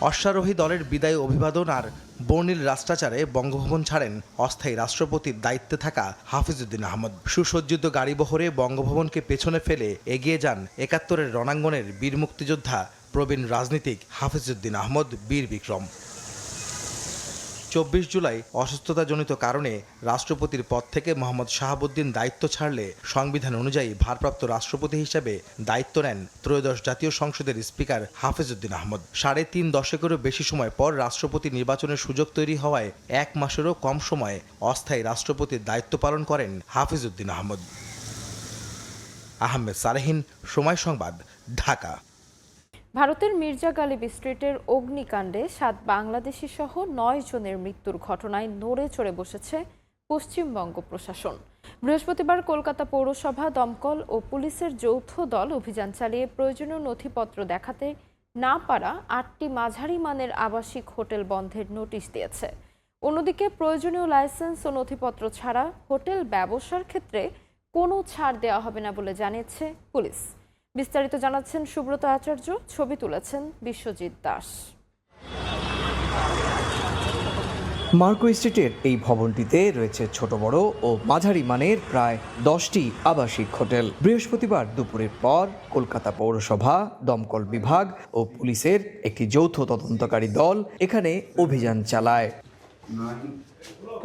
Speaker 11: অশ্বারোহী দলের বিদায় অভিবাদন আর বর্ণিল রাষ্ট্রাচারে বঙ্গভবন ছাড়েন অস্থায়ী রাষ্ট্রপতির দায়িত্বে থাকা হাফিজ উদ্দিন আহমদ। সুসজ্জিত গাড়িবহরে বঙ্গভবনকে পেছনে ফেলে এগিয়ে যান 71-এর রণাঙ্গনের বীর মুক্তিযোদ্ধা প্রবীণ রাজনীতিক হাফিজ উদ্দিন আহমদ বীর বিক্রম। 24 জুলাই অসুস্থতাজনিত কারণে রাষ্ট্রপতির পদ থেকে মোহাম্মদ শাহাবুদ্দিন দায়িত্ব ছাড়লে সংবিধান অনুযায়ী ভারপ্রাপ্ত রাষ্ট্রপতি হিসেবে দায়িত্ব নেন ত্রয়োদশ জাতীয় সংসদের স্পিকার হাফিজউদ্দিন আহমদ। 3.5 দশকেরও বেশি সময় পর রাষ্ট্রপতি নির্বাচনের সুযোগ তৈরি হওয়ায় 1 মাসেরও কম সময়ে অস্থায়ী রাষ্ট্রপতির দায়িত্ব পালন করেন হাফিজউদ্দিন আহমদ। আহমেদ সালেহিন, সময় সংবাদ, ঢাকা।
Speaker 2: ভারতের মির্জা গালিব স্ট্রিটের অগ্নিকাণ্ডে 7 বাংলাদেশি সহ 9 জনের মৃত্যুর ঘটনায় নড়ে চড়ে বসেছে পশ্চিমবঙ্গ প্রশাসন। বৃহস্পতিবার কলকাতা পৌরসভা, দমকল ও পুলিশের যৌথ দল অভিযান চালিয়ে প্রয়োজনীয় নথিপত্র দেখাতে না পারা 8টি মাঝারি মানের আবাসিক হোটেল বন্ধের নোটিশ দিয়েছে। অন্যদিকে প্রয়োজনীয় লাইসেন্স ও নথিপত্র ছাড়া হোটেল ব্যবসার ক্ষেত্রে কোনো ছাড় দেওয়া হবে না বলে জানিয়েছে পুলিশ। বিস্তারিত জানাচ্ছেন সুব্রত আচার্য, ছবি তুলেছেন বিশ্বজিৎ দাস।
Speaker 19: মার্কো স্ট্রিটের এই ভবনটিতে রয়েছে ছোট বড় ও মাঝারি মানের প্রায় 10টি আবাসিক হোটেল। বৃহস্পতিবার দুপুরের পর কলকাতা পৌরসভা, দমকল বিভাগ ও পুলিশের একটি যৌথ তদন্তকারী দল এখানে অভিযান চালায়।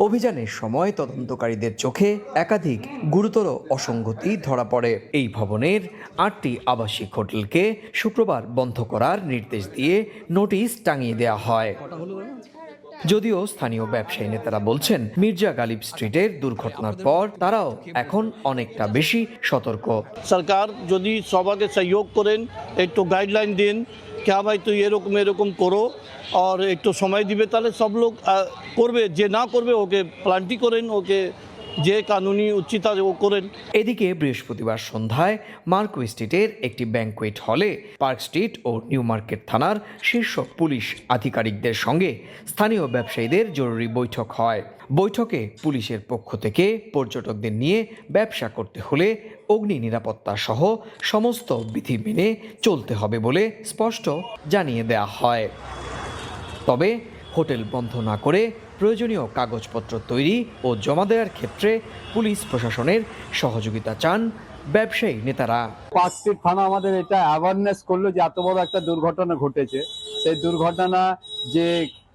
Speaker 19: অভিযানের সময় তদন্তকারীদের চোখে একাধিক গুরুতর অসঙ্গতি ধরা পড়ে। এই ভবনের 8টি আবাসিক হোটেলকে শুক্রবার বন্ধ করার নির্দেশ দিয়ে নোটিশ টাঙিয়ে দেওয়া হয়। যদিও স্থানীয় ব্যবসায়ী নেতারা বলছেন, মির্জা গালিব স্ট্রিটের দুর্ঘটনার পর তারাও এখন অনেকটা বেশি সতর্ক।
Speaker 20: সরকার যদি সবাইকে সহযোগ করেন, একটু গাইডলাইন দিন, क्या भाई तो এরকম করো আর একটু সময় দিবে, তাহলে সব লোক করবে। যে না করবে ওকে প্লান্টি করেন, ওকে যে কানুনি উচিত আছে ও করেন।
Speaker 19: এদিকে বৃহস্পতিবার সন্ধ্যায় মার্কো স্ট্রিটের একটি ব্যাংকোয়েট হলে পার্ক স্ট্রিট ও নিউ মার্কেট থানার শীর্ষ পুলিশ আধিকারিকদের সঙ্গে স্থানীয় ব্যবসায়ীদের জরুরি বৈঠক হয়। বৈঠকে পুলিশের পক্ষ থেকে পর্যটকদের নিয়ে ব্যবসা করতে হলে অগ্নি নিরাপত্তা সহ সমস্ত বিধি মেনে চলতে হবে বলে স্পষ্ট জানিয়ে দেওয়া হয়। তবে হোটেল বন্ধ না করে প্রয়োজনীয় কাগজপত্র তৈরি ও জমা দেওয়ার ক্ষেত্রে পুলিশ প্রশাসনের সহযোগিতা চান ব্যবসায়ী নেতারা।
Speaker 21: পার্ক স্ট্রিট থানা আমাদের এটা অ্যাওয়ারনেস করলো যে এত বড় একটা দুর্ঘটনা ঘটেছে, সেই দুর্ঘটনা যে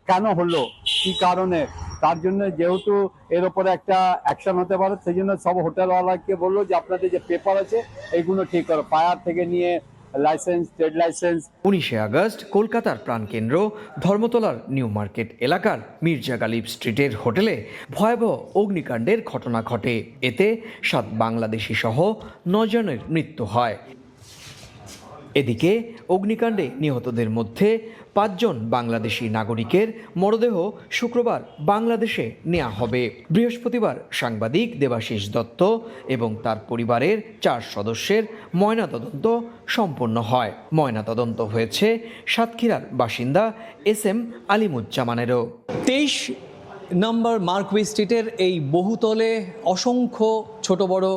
Speaker 21: কেন হলো, কি কারণে, তার জন্য যেহেতু এর উপরে একটা অ্যাকশন হতে পারে, সেই জন্য সব হোটেলওয়ালাকে বললো যে আপনাদের যে পেপার আছে এইগুলো ঠিক করো, ফায়ার থেকে নিয়ে লাইসেন্স, ট্রেড লাইসেন্স।
Speaker 19: 19 আগস্ট কলকাতার প্রাণকেন্দ্র ধর্মতলার নিউ মার্কেট এলাকার মির্জা গালিব স্ট্রিটের হোটেলে ভয়াবহ অগ্নিকাণ্ডের ঘটনা ঘটে। এতে 7 বাংলাদেশি সহ 9 জনের মৃত্যু হয়। এদিকে অগ্নিকাণ্ডে নিহতদের মধ্যে 5 জন বাংলাদেশি নাগরিকের মরদেহ শুক্রবার বাংলাদেশে নেওয়া হবে। বৃহস্পতিবার সাংবাদিক দেবাশিস দত্ত এবং তার পরিবারের 4 সদস্যের ময়নাতদন্ত সম্পন্ন হয়। ময়নাতদন্ত হয়েছে সাতক্ষীরার বাসিন্দা SM আলিমুজ্জামানেরও।
Speaker 22: 23 নম্বর মার্কো স্ট্রিটের এই বহুতলে অসংখ্য ছোট বড়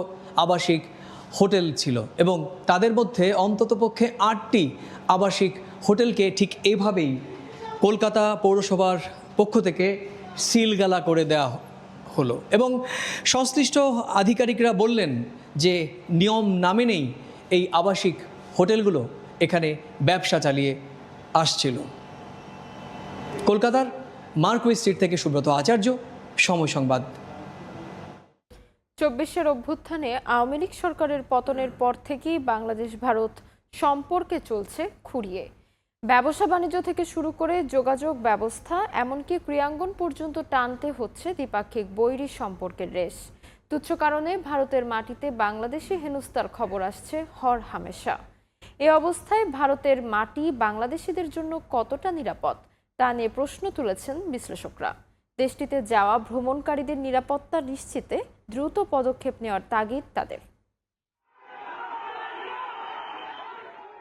Speaker 22: আবাসিক হোটেল ছিল এবং তাদের মধ্যে অন্ততপক্ষে 8টি আবাসিক হোটেলকে ঠিক এভাবেই কলকাতা পৌরসভার পক্ষ থেকে সিলগালা করে দেওয়া হলো এবং সংশ্লিষ্ট আধিকারিকরা বললেন যে নিয়ম না মেনেই এই আবাসিক হোটেলগুলো এখানে ব্যবসা চালিয়ে আসছিল। কলকাতার মার্কো স্ট্রিট থেকে সুব্রত আচার্য, সময় সংবাদ।
Speaker 2: 24-এর অভ্যুত্থানে আওয়ামী লীগ সরকারের পতনের পর থেকেই বাংলাদেশ ভারত সম্পর্কে চলছে খুঁড়িয়ে। ব্যবসা বাণিজ্য থেকে শুরু করে যোগাযোগ ব্যবস্থা, এমনকি ক্রীড়াঙ্গন পর্যন্ত টানতে হচ্ছে দ্বিপাক্ষিক বৈরী সম্পর্কের রেশ। তুচ্ছ কারণে ভারতের মাটিতে বাংলাদেশি হেনস্থার খবর আসছে হর হামেশা। এ অবস্থায় ভারতের মাটি বাংলাদেশিদের জন্য কতটা নিরাপদ তা নিয়ে প্রশ্ন তুলেছেন বিশ্লেষকরা। দেশটিতে যাওয়া ভ্রমণকারীদের নিরাপত্তা নিশ্চিতে দ্রুত পদক্ষেপ নেওয়ার তাগিদ তাদের।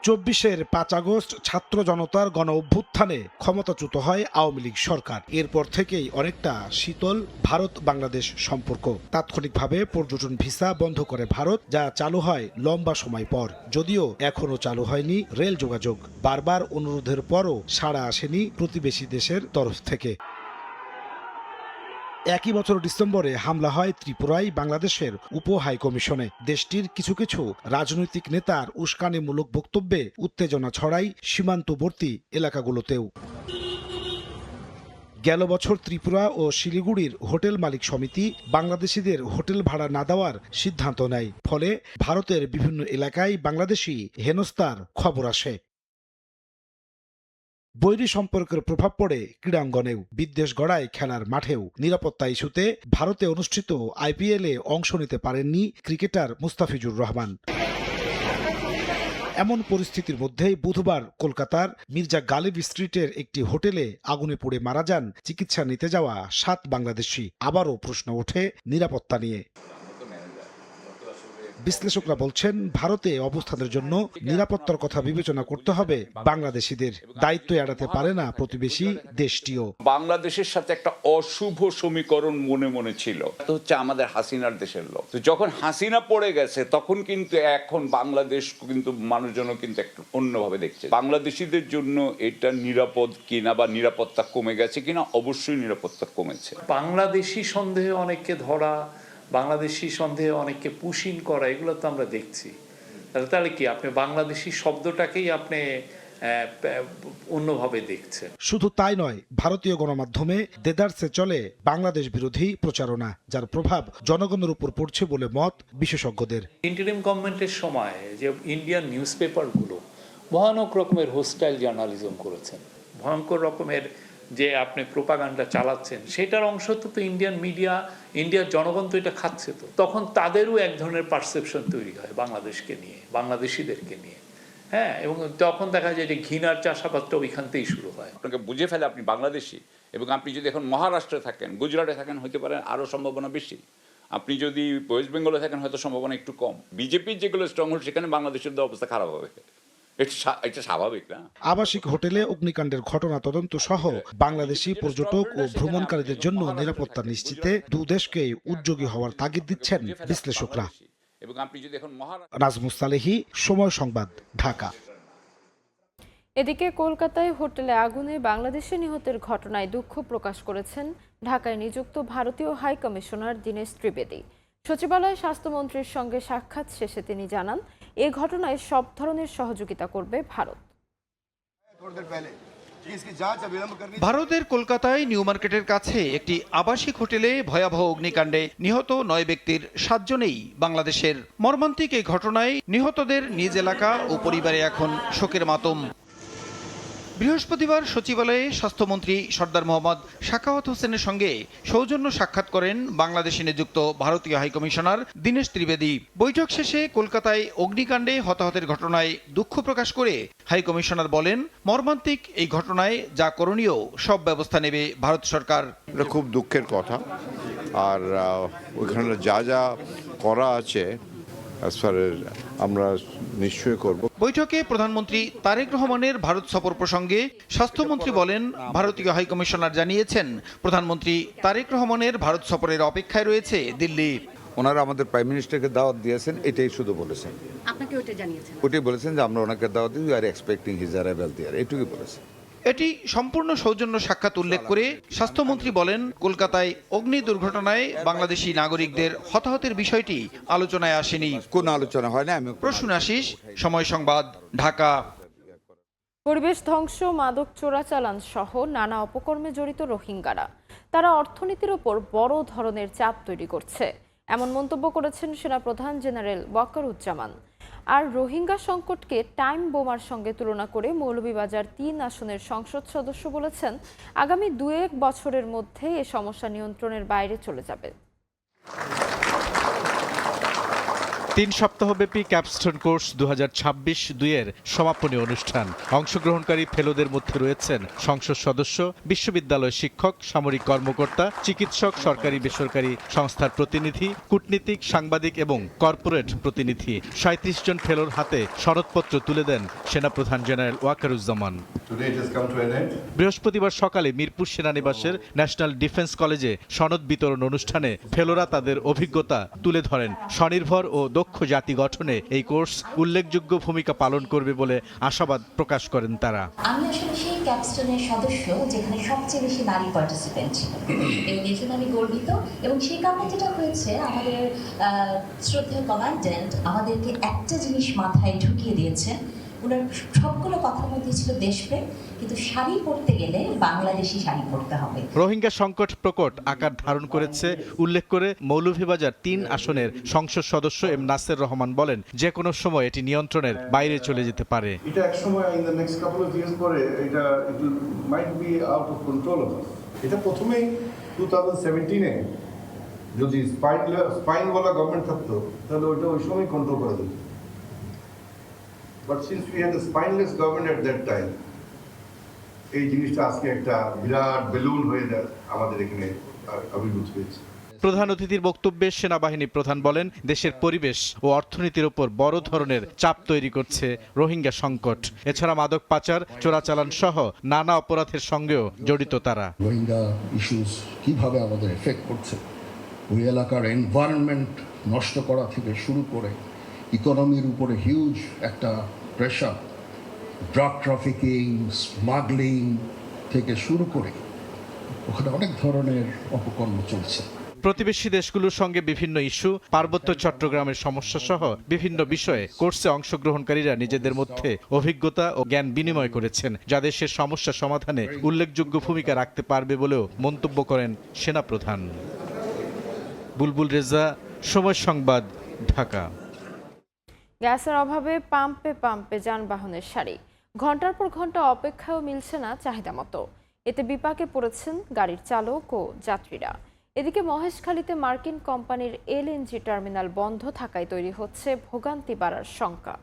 Speaker 23: 24-এর 5 আগস্ট ছাত্র জনতার গণ অভ্যুত্থানে ক্ষমতাচ্যুত হয় আওয়ামী লীগ সরকার। এরপর থেকেই অনেকটা শীতল ভারত বাংলাদেশ সম্পর্ক। তাৎক্ষণিকভাবে পর্যটন ভিসা বন্ধ করে ভারত, যা চালু হয় লম্বা সময় পর। যদিও এখনো চালু হয়নি রেল যোগাযোগ। বারবার অনুরোধের পরও সাড়া আসেনি প্রতিবেশী দেশের তরফ থেকে। একই বছর ডিসেম্বরে হামলা হয় ত্রিপুরায় বাংলাদেশের উপ হাইকমিশনে। দেশটির কিছু কিছু রাজনৈতিক নেতার উস্কানিমূলক বক্তব্যে উত্তেজনা ছড়ায় সীমান্তবর্তী এলাকাগুলোতেও। গেল বছর ত্রিপুরা ও শিলিগুড়ির হোটেল মালিক সমিতি বাংলাদেশিদের হোটেল ভাড়া না দেওয়ার সিদ্ধান্ত নেয়। ফলে ভারতের বিভিন্ন এলাকায় বাংলাদেশি হেনস্থার খবর আসে। বৈরী সম্পর্কের প্রভাব পড়ে ক্রীড়াঙ্গনেও, বিদ্বেষ গড়ায় খেলার মাঠেও। নিরাপত্তা ইস্যুতে ভারতে অনুষ্ঠিত আইপিএলে অংশ নিতে পারেননি ক্রিকেটার মুস্তাফিজুর রহমান। এমন পরিস্থিতির মধ্যেই বুধবার কলকাতার মির্জা গালিব স্ট্রিটের একটি হোটেলে আগুনে পুড়ে মারা যান চিকিৎসা নিতে যাওয়া 7 বাংলাদেশি। আবারও প্রশ্ন ওঠে নিরাপত্তা নিয়ে। বিশ্লেষকরা বলছেন, ভারতে অবস্থানের জন্য নিরাপত্তার কথা বিবেচনা করতে হবে বাংলাদেশিদের। দায়িত্ব এড়াতে পারে না প্রতিবেশী দেশটিও।
Speaker 4: বাংলাদেশের সাথে একটা অশুভ সমীকরণ মনে মনে ছিল, তো হচ্ছে আমাদের হাসিনার দেশের লোক। তো যখন হাসিনা পড়ে গেছে তখন কিন্তু এখন বাংলাদেশ কিন্তু মানুষজন কিন্তু একটু অন্যভাবে দেখছে। বাংলাদেশিদের জন্য এটা নিরাপদ কিনা বা নিরাপত্তা কমে গেছে কিনা, অবশ্যই নিরাপত্তা কমেছে।
Speaker 5: বাংলাদেশি সন্দেহে অনেককে ধরা, বাংলাদেশি সন্দেহে অনেককে পুশিং করা, এগুলো তো আমরা দেখছি। তাহলে কি আপনি বাংলাদেশি শব্দটাকেই আপনি অন্যভাবে দেখছেন?
Speaker 23: শুধু তাই নয়, ভারতীয় গণমাধ্যমে দেদারসে চলে বাংলাদেশ বিরোধী প্রচারণা, যার প্রভাব জনগণের উপর পড়ছে বলে মত বিশেষজ্ঞদের।
Speaker 5: ইন্টারিম গভর্নমেন্টের সময় যে ইন্ডিয়ান নিউজ পেপারগুলো ভয়ানক রকমের হোস্টাইল জার্নালিজম করেছেন, ভয়ঙ্কর রকমের যে আপনি প্রোপাগান্ডা চালাচ্ছেন, সেটার অংশ তো ইন্ডিয়ান মিডিয়া, ইন্ডিয়ার জনগণ তো এটা খাচ্ছে। তো তখন তাদেরও এক ধরনের পারসেপশন তৈরি হয় বাংলাদেশকে নিয়ে, বাংলাদেশিদেরকে নিয়ে। হ্যাঁ, এবং তখন দেখা যায় যে ঘৃণার চাষাবাদটা ওইখান থেকেই শুরু হয়।
Speaker 4: আপনাকে বুঝে ফেলে আপনি বাংলাদেশি, এবং আপনি যদি এখন মহারাষ্ট্রে থাকেন, গুজরাটে থাকেন, হতে পারে আরও সম্ভাবনা বেশি। আপনি যদি ওয়েস্ট বেঙ্গলে থাকেন, হয়তো সম্ভাবনা একটু কম। বিজেপির যেগুলো স্ট্রং হোল্ড, সেখানে বাংলাদেশের অবস্থা খারাপ হবে, এটা স্বাভাবিক না?
Speaker 23: আবাসিক হোটেলে অগ্নিকাণ্ডের ঘটনা তদন্ত সহ বাংলাদেশি পর্যটক ও ভ্রমণকারীদের জন্য নিরাপত্তা নিশ্চিতে দুদেশকে উদ্যোগী হওয়ার তাগিদ দিচ্ছেন বিশ্লেষকরা। নাজমুস সালেহী, সময় সংবাদ, ঢাকা।
Speaker 2: এদিকে কলকাতায় হোটেলে আগুনে বাংলাদেশি নিহতের ঘটনায় দুঃখ প্রকাশ করেছেন ঢাকায় নিযুক্ত ভারতীয় হাই কমিশনার দীনেশ ত্রিবেদী। সচিবালয়ে স্বাস্থ্যমন্ত্রীর সঙ্গে সাক্ষাৎ শেষে তিনি জানান, এ ঘটনায় সব ধরনের সহযোগিতা করবে ভারত।
Speaker 6: ভারতের কলকাতায় নিউ মার্কেটের কাছে একটি আবাসিক হোটেলে ভয়াবহ অগ্নিকাণ্ডে নিহত 9 ব্যক্তির 7 জনেই বাংলাদেশের। মর্মান্তিক এই ঘটনায় নিহতদের নিজ এলাকা ও পরিবারে এখন শোকের মাতম। বৃহস্পতিবার সচিবালয়ে স্বাস্থ্যমন্ত্রী সর্দার মোহাম্মদ সাখাওয়াত হোসেনের সঙ্গে সৌজন্য সাক্ষাৎ করেন বাংলাদেশে নিযুক্ত ভারতীয় হাইকমিশনার দীনেশ ত্রিবেদী। বৈঠক শেষে কলকাতায় অগ্নিকাণ্ডে হতাহতের ঘটনায় দুঃখ প্রকাশ করে হাইকমিশনার বলেন, মর্মান্তিক এই ঘটনায় যা করণীয় সব ব্যবস্থা নেবে ভারত সরকার।
Speaker 24: এটা খুব দুঃখের কথা, আর ওইখানে যা যা করা আছে আমরা নিশ্চয়ই করব।
Speaker 6: বৈঠকে প্রধানমন্ত্রী তারেক রহমানের ভারত সফর প্রসঙ্গে স্বাস্থ্যমন্ত্রী বলেন, ভারতীয় হাইকমিশনার জানিয়েছেন প্রধানমন্ত্রী তারেক রহমানের ভারত সফরের অপেক্ষায় রয়েছে দিল্লি।
Speaker 24: ওনারা আমাদের প্রাইম মিনিস্টারকে দাওয়াত দিয়েছেন, এটাই শুধু বলেছেন।
Speaker 25: আপনাকে ওটা জানিয়েছেন?
Speaker 24: ওটাই বলেছেন যে আমরা ওনাকে দাওয়াত দিই, we are expecting his arrival there, এটুকুই বলেছেন।
Speaker 6: এটি সম্পূর্ণ সৌজন্য সাক্ষাৎ উল্লেখ করে স্বাস্থ্যমন্ত্রী বলেন, কলকাতায় অগ্নি দুর্ঘটনায় বাংলাদেশি নাগরিকদের হতাহতের বিষয়টি আলোচনায় আসেনি।
Speaker 24: কোন আলোচনা হয় না।
Speaker 6: প্রসূন আশিস, সময় সংবাদ, ঢাকা।
Speaker 2: পরিবেশ ধ্বংস, মাদক চোরাচালান সহ নানা অপকর্মে জড়িত রোহিঙ্গারা তারা অর্থনীতির ওপর বড় ধরনের চাপ তৈরি করছে, এমন মন্তব্য করেছেন সেনাপ্রধান জেনারেল ওয়াকারুজ্জামান। আর রোহিঙ্গা সংকটকে টাইম বোমার সঙ্গে তুলনা করে মৌলভীবাজার 3 আসনের সংসদ সদস্য বলেছেন, আগামী 2-1 বছরের মধ্যে এ সমস্যা নিয়ন্ত্রণের বাইরে চলে যাবে।
Speaker 26: 3 সপ্তাহব্যাপী ক্যাপস্টোন কোর্স 2026-2 সমাপনী অনুষ্ঠান। অংশগ্রহণকারী ফেলোদের মধ্যে রয়েছেন সংসদ সদস্য, বিশ্ববিদ্যালয় শিক্ষক, সামরিক কর্মকর্তা, চিকিৎসক, সরকারি বেসরকারি সংস্থার প্রতিনিধি, কূটনীতিক, সাংবাদিক এবং কর্পোরেট প্রতিনিধি। 37 জন ফেলোর হাতে সনদপত্র তুলে দেন সেনাপ্রধান জেনারেল ওয়াকারুজ্জামান। বৃহস্পতিবার সকালে মিরপুর সেনানিবাসের ন্যাশনাল ডিফেন্স কলেজে সনদ বিতরণ অনুষ্ঠানে ফেলোরা তাদের অভিজ্ঞতা তুলে ধরেন। স্বনির্ভর ও দক্ষ জাতি গঠনে এই কোর্স উল্লেখযোগ্য ভূমিকা পালন করবে বলে আশাবাদ প্রকাশ করেন তারা।
Speaker 25: আমি আসলে সেই ক্যাপস্টোনের সদস্য যেখানে সবচেয়ে বেশি নারী পার্টিসিপেন্ট ছিল, এবং এই জন্য আমি গর্বিত। এবং সেই কারণে যেটা হয়েছে, আমাদের শ্রদ্ধেয় কমান্ড্যান্ট আমাদেরকে একটা জিনিস মাথায় ঢুকিয়ে দিয়েছেন, ওনার সবগুলো কথার মধ্যে ছিল দেশপ্রেম, কিন্তু শাড়ি পরতে গেলে বাংলাদেশি শাড়ি পরতে হবে।
Speaker 26: রোহিঙ্গা সংকট প্রকট আকার ধারণ করেছে উল্লেখ করে মৌলভীবাজার ৩ আসনের সংসদ সদস্য এম নাসের রহমান বলেন, যে কোনো সময় এটি নিয়ন্ত্রণের বাইরে চলে যেতে পারে।
Speaker 1: এটা এক সময় in the next couple of years পরে এটা it might be out of control of us. এটা প্রথমেই 2017-এ যদি স্পাইনওয়ালা গভর্নমেন্ট থাকতো তাহলে ওইটা ওই সময় কন্ট্রোল করা যেত। But since we had a spineless government at that time, এই জিনিসটা আজকে একটা বিরাট বেলুন হয়ে যায় আমাদের এখানে আবির্ভূত হয়েছে।
Speaker 26: প্রধান অতিথির বক্তব্যে সেনাবাহিনী প্রধান বলেন, দেশের পরিবেশ ও অর্থনীতির উপর বড় ধরনের চাপ তৈরি করছে রোহিঙ্গা সংকট। এছাড়া মাদক পাচার, চোরাচালান সহ নানা অপরাধের সঙ্গেও জড়িত তারা।
Speaker 3: রোহিঙ্গা ইস্যুস কিভাবে আমাদের এফেক্ট করছে, ওই এলাকার এনভায়রনমেন্ট নষ্ট করা থেকে শুরু করে ইকোনমির উপরে হিউজ একটা প্রেশার, ড্রাগ ট্রাফিকিং, স্মাগলিং থেকে শুরু করে ওখানে অনেক ধরনের অপকর্ম চলছে।
Speaker 26: প্রতিবেশী দেশগুলোর সঙ্গে বিভিন্ন ইস্যু, পার্বত্য চট্টগ্রামের সমস্যা সহ বিভিন্ন বিষয়ে কোর্সে অংশগ্রহণকারীরা নিজেদের মধ্যে অভিজ্ঞতা ও জ্ঞান বিনিময় করেছেন, যা দেশের সমস্যা সমাধানে উল্লেখযোগ্য ভূমিকা রাখতে পারবে বলেও মন্তব্য করেন সেনাপ্রধান। বুলবুল রেজা, সময় সংবাদ, ঢাকা।
Speaker 2: গ্যাসের অভাবে পাম্পে পাম্পে যানবাহনের সারি, ঘন্টার পর ঘন্টা অপেক্ষাও মিলছে না চাহিদা মতো। এতে বিপাকে পড়েছেন গাড়ির চালক ও যাত্রীরা। এদিকে মহেশখালীতে মার্কিন কোম্পানির এলএনজি টার্মিনাল বন্ধ থাকায় তৈরি হচ্ছে ভোগান্তি বাড়ার শঙ্কা।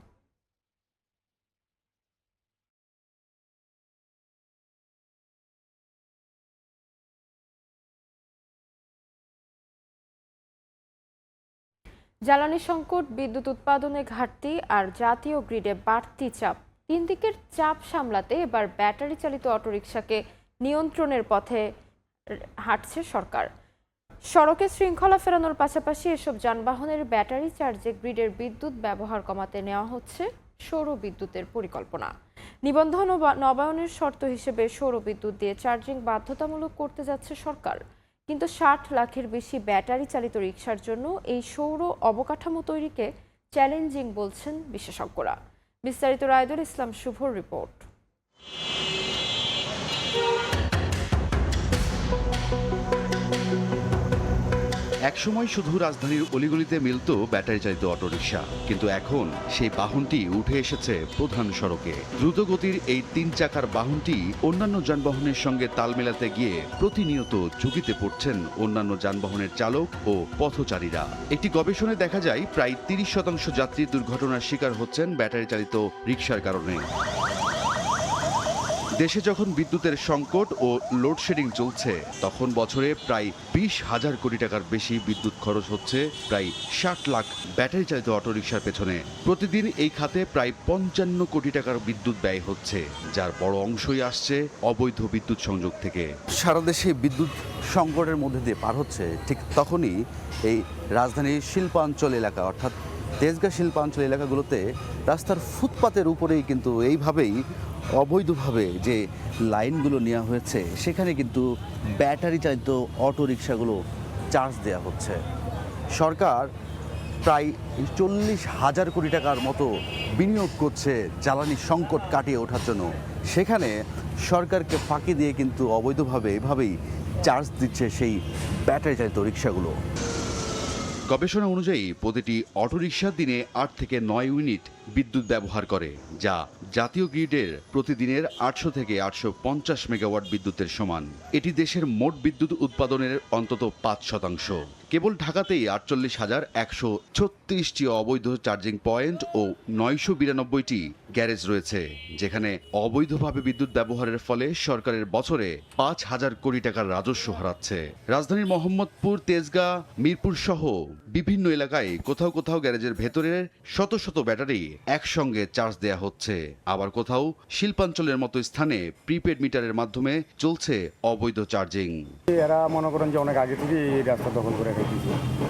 Speaker 2: জ্বালানি সংকট, বিদ্যুৎ উৎপাদনে ঘাটতি আর জাতীয় গ্রিডে বাড়তি চাপ, তিন দিকের চাপ সামলাতে এবার ব্যাটারি চালিত অটোরিকশাকে নিয়ন্ত্রণের পথে হাঁটছে সরকার। সড়কে শৃঙ্খলা ফেরানোর পাশাপাশি এসব যানবাহনের ব্যাটারি চার্জে গ্রিডের বিদ্যুৎ ব্যবহার কমাতে নেওয়া হচ্ছে সৌর বিদ্যুতের পরিকল্পনা। নিবন্ধন ও নবায়নের শর্ত হিসেবে সৌর বিদ্যুৎ দিয়ে চার্জিং বাধ্যতামূলক করতে যাচ্ছে সরকার। কিন্তু 60 লাখের বেশি ব্যাটারি চালিত রিকশার জন্য এই সৌর অবকাঠামো তৈরিকে চ্যালেঞ্জিং বলছেন বিশেষজ্ঞরা। বিস্তারিত রায়দুল ইসলাম শুভর রিপোর্ট।
Speaker 7: একসময় শুধু রাজধানীর অলিগলিতে মিলত ব্যাটারি চালিত অটোরিকশা, কিন্তু এখন সেই বাহনটি উঠে এসেছে প্রধান সড়কে। দ্রুতগতির এই 3 চাকার বাহনটি অন্যান্য যানবাহনের সঙ্গে তাল মেলাতে গিয়ে প্রতিনিয়ত ঝুঁকিতে পড়ছেন অন্যান্য যানবাহনের চালক ও পথচারীরা। একটি গবেষণায় দেখা যায় প্রায় 30% যাত্রী দুর্ঘটনার শিকার হচ্ছেন ব্যাটারি চালিত রিকশার কারণে। দেশে যখন বিদ্যুতের সংকট ও লোডশেডিং চলছে, তখন বছরে প্রায় 20,000 কোটি টাকার বেশি বিদ্যুৎ খরচ হচ্ছে প্রায় 60 লাখ ব্যাটারি চালিত অটোরিকশার পেছনে। প্রতিদিন এই খাতে প্রায় 55 কোটি টাকার বিদ্যুৎ ব্যয় হচ্ছে, যার বড় অংশই আসছে অবৈধ বিদ্যুৎ সংযোগ থেকে।
Speaker 8: সারা দেশে বিদ্যুৎ সংকটের মধ্যে দিয়ে পার হচ্ছে, ঠিক তখনই এই রাজধানীর শিল্পাঞ্চল এলাকা অর্থাৎ তেজগাঁ শিল্পাঞ্চল এলাকাগুলোতে রাস্তার ফুটপাতের উপরেই কিন্তু এইভাবেই অবৈধভাবে যে লাইনগুলো নেওয়া হয়েছে, সেখানে কিন্তু ব্যাটারি চালিত অটোরিকশাগুলো চার্জ দেওয়া হচ্ছে। সরকার প্রায় 40,000 কোটি টাকার মতো বিনিয়োগ করছে জ্বালানি সংকট কাটিয়ে ওঠার জন্য, সেখানে সরকারকে ফাঁকি দিয়ে কিন্তু অবৈধভাবে এভাবেই চার্জ দিচ্ছে সেই ব্যাটারি চালিত রিকশাগুলো।
Speaker 7: গবেষণা অনুযায়ী প্রতিটি অটোরিকশা দিনে 8 থেকে 9 ইউনিট বিদ্যুৎ ব্যবহার করে, যা জাতীয় গ্রিডের প্রতিদিনের 800 থেকে 850 মেগাওয়াট বিদ্যুতের সমান। এটি দেশের মোট বিদ্যুৎ উৎপাদনের অন্তত 5%। কেবল ঢাকাতেই 48,136টি অবৈধ চার্জিং পয়েন্ট ও 992টি গ্যারেজ রয়েছে, যেখানে অবৈধভাবে বিদ্যুৎ ব্যবহারের ফলে সরকারের বছরে 5,000 কোটি টাকার রাজস্ব হারাচ্ছে। রাজধানীর মোহাম্মদপুর, তেজগাঁ, মিরপুর সহ বিভিন্ন এলাকায় কোথাও কোথাও গ্যারেজের ভেতরে শত শত ব্যাটারি একসঙ্গে চার্জ দেয়া হচ্ছে, আবার কোথাও শিল্পাঞ্চলের মতো স্থানে প্রিপেড মিটারের মাধ্যমে চলছে অবৈধ চার্জিং।
Speaker 9: এরা মনে করেন যে অনেক আগে থেকে এই রাস্তা দখল করে রেখেছে।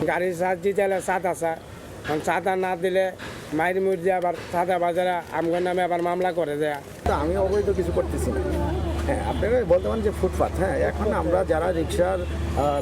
Speaker 9: গাড়ির চার্জ দিতে হলে সাদা সাদা না দিলে মায়ের মুরজি আবার সাদা বাজারে আমগর নামে আবার মামলা করে দেয়।
Speaker 10: তো আমি অবৈধ কিছু করতেছি না। হ্যাঁ, আপনারা বলতে পারেন যে ফুটপাথ। হ্যাঁ, এখন আমরা যারা রিক্সার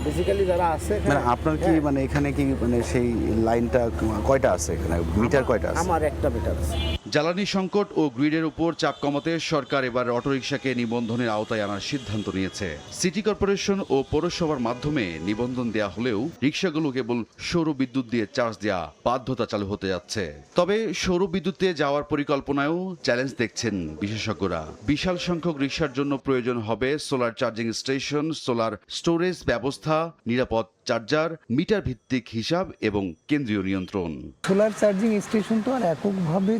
Speaker 10: বেসিক্যালি যারা আছে,
Speaker 8: মানে আপনার কি মানে এখানে কি মানে সেই লাইনটা কয়টা আছে, এখানে মিটার কয়টা আছে?
Speaker 10: আমার একটা মিটার আছে।
Speaker 7: জ্বালানি সংকট ও গ্রিডের উপর চাপ কমাতে সরকার এবার অটোরিকশাকে নিবন্ধনের আওতায় আনার সিদ্ধান্ত নিয়েছে। সিটি কর্পোরেশন ও পৌরসভার মাধ্যমে নিবন্ধন দেয়া হলেও রিকশাগুলো কেবল সৌর বিদ্যুৎ দিয়ে চার্জ দেওয়া বাধ্যতা চালু হতে যাচ্ছে। তবে সৌর বিদ্যুতে যাওয়ার পরিকল্পনায়ও চ্যালেঞ্জ দেখছেন বিশেষজ্ঞরা। বিশাল সংখ্যক রিকশার জন্য প্রয়োজন হবে solar charging station, solar storage ব্যবস্থা, নিরাপদ চার্জার, মিটার ভিত্তিক হিসাব এবং কেন্দ্রীয় নিয়ন্ত্রণ।
Speaker 12: সোলার চার্জিং স্টেশন তো আর এককভাবে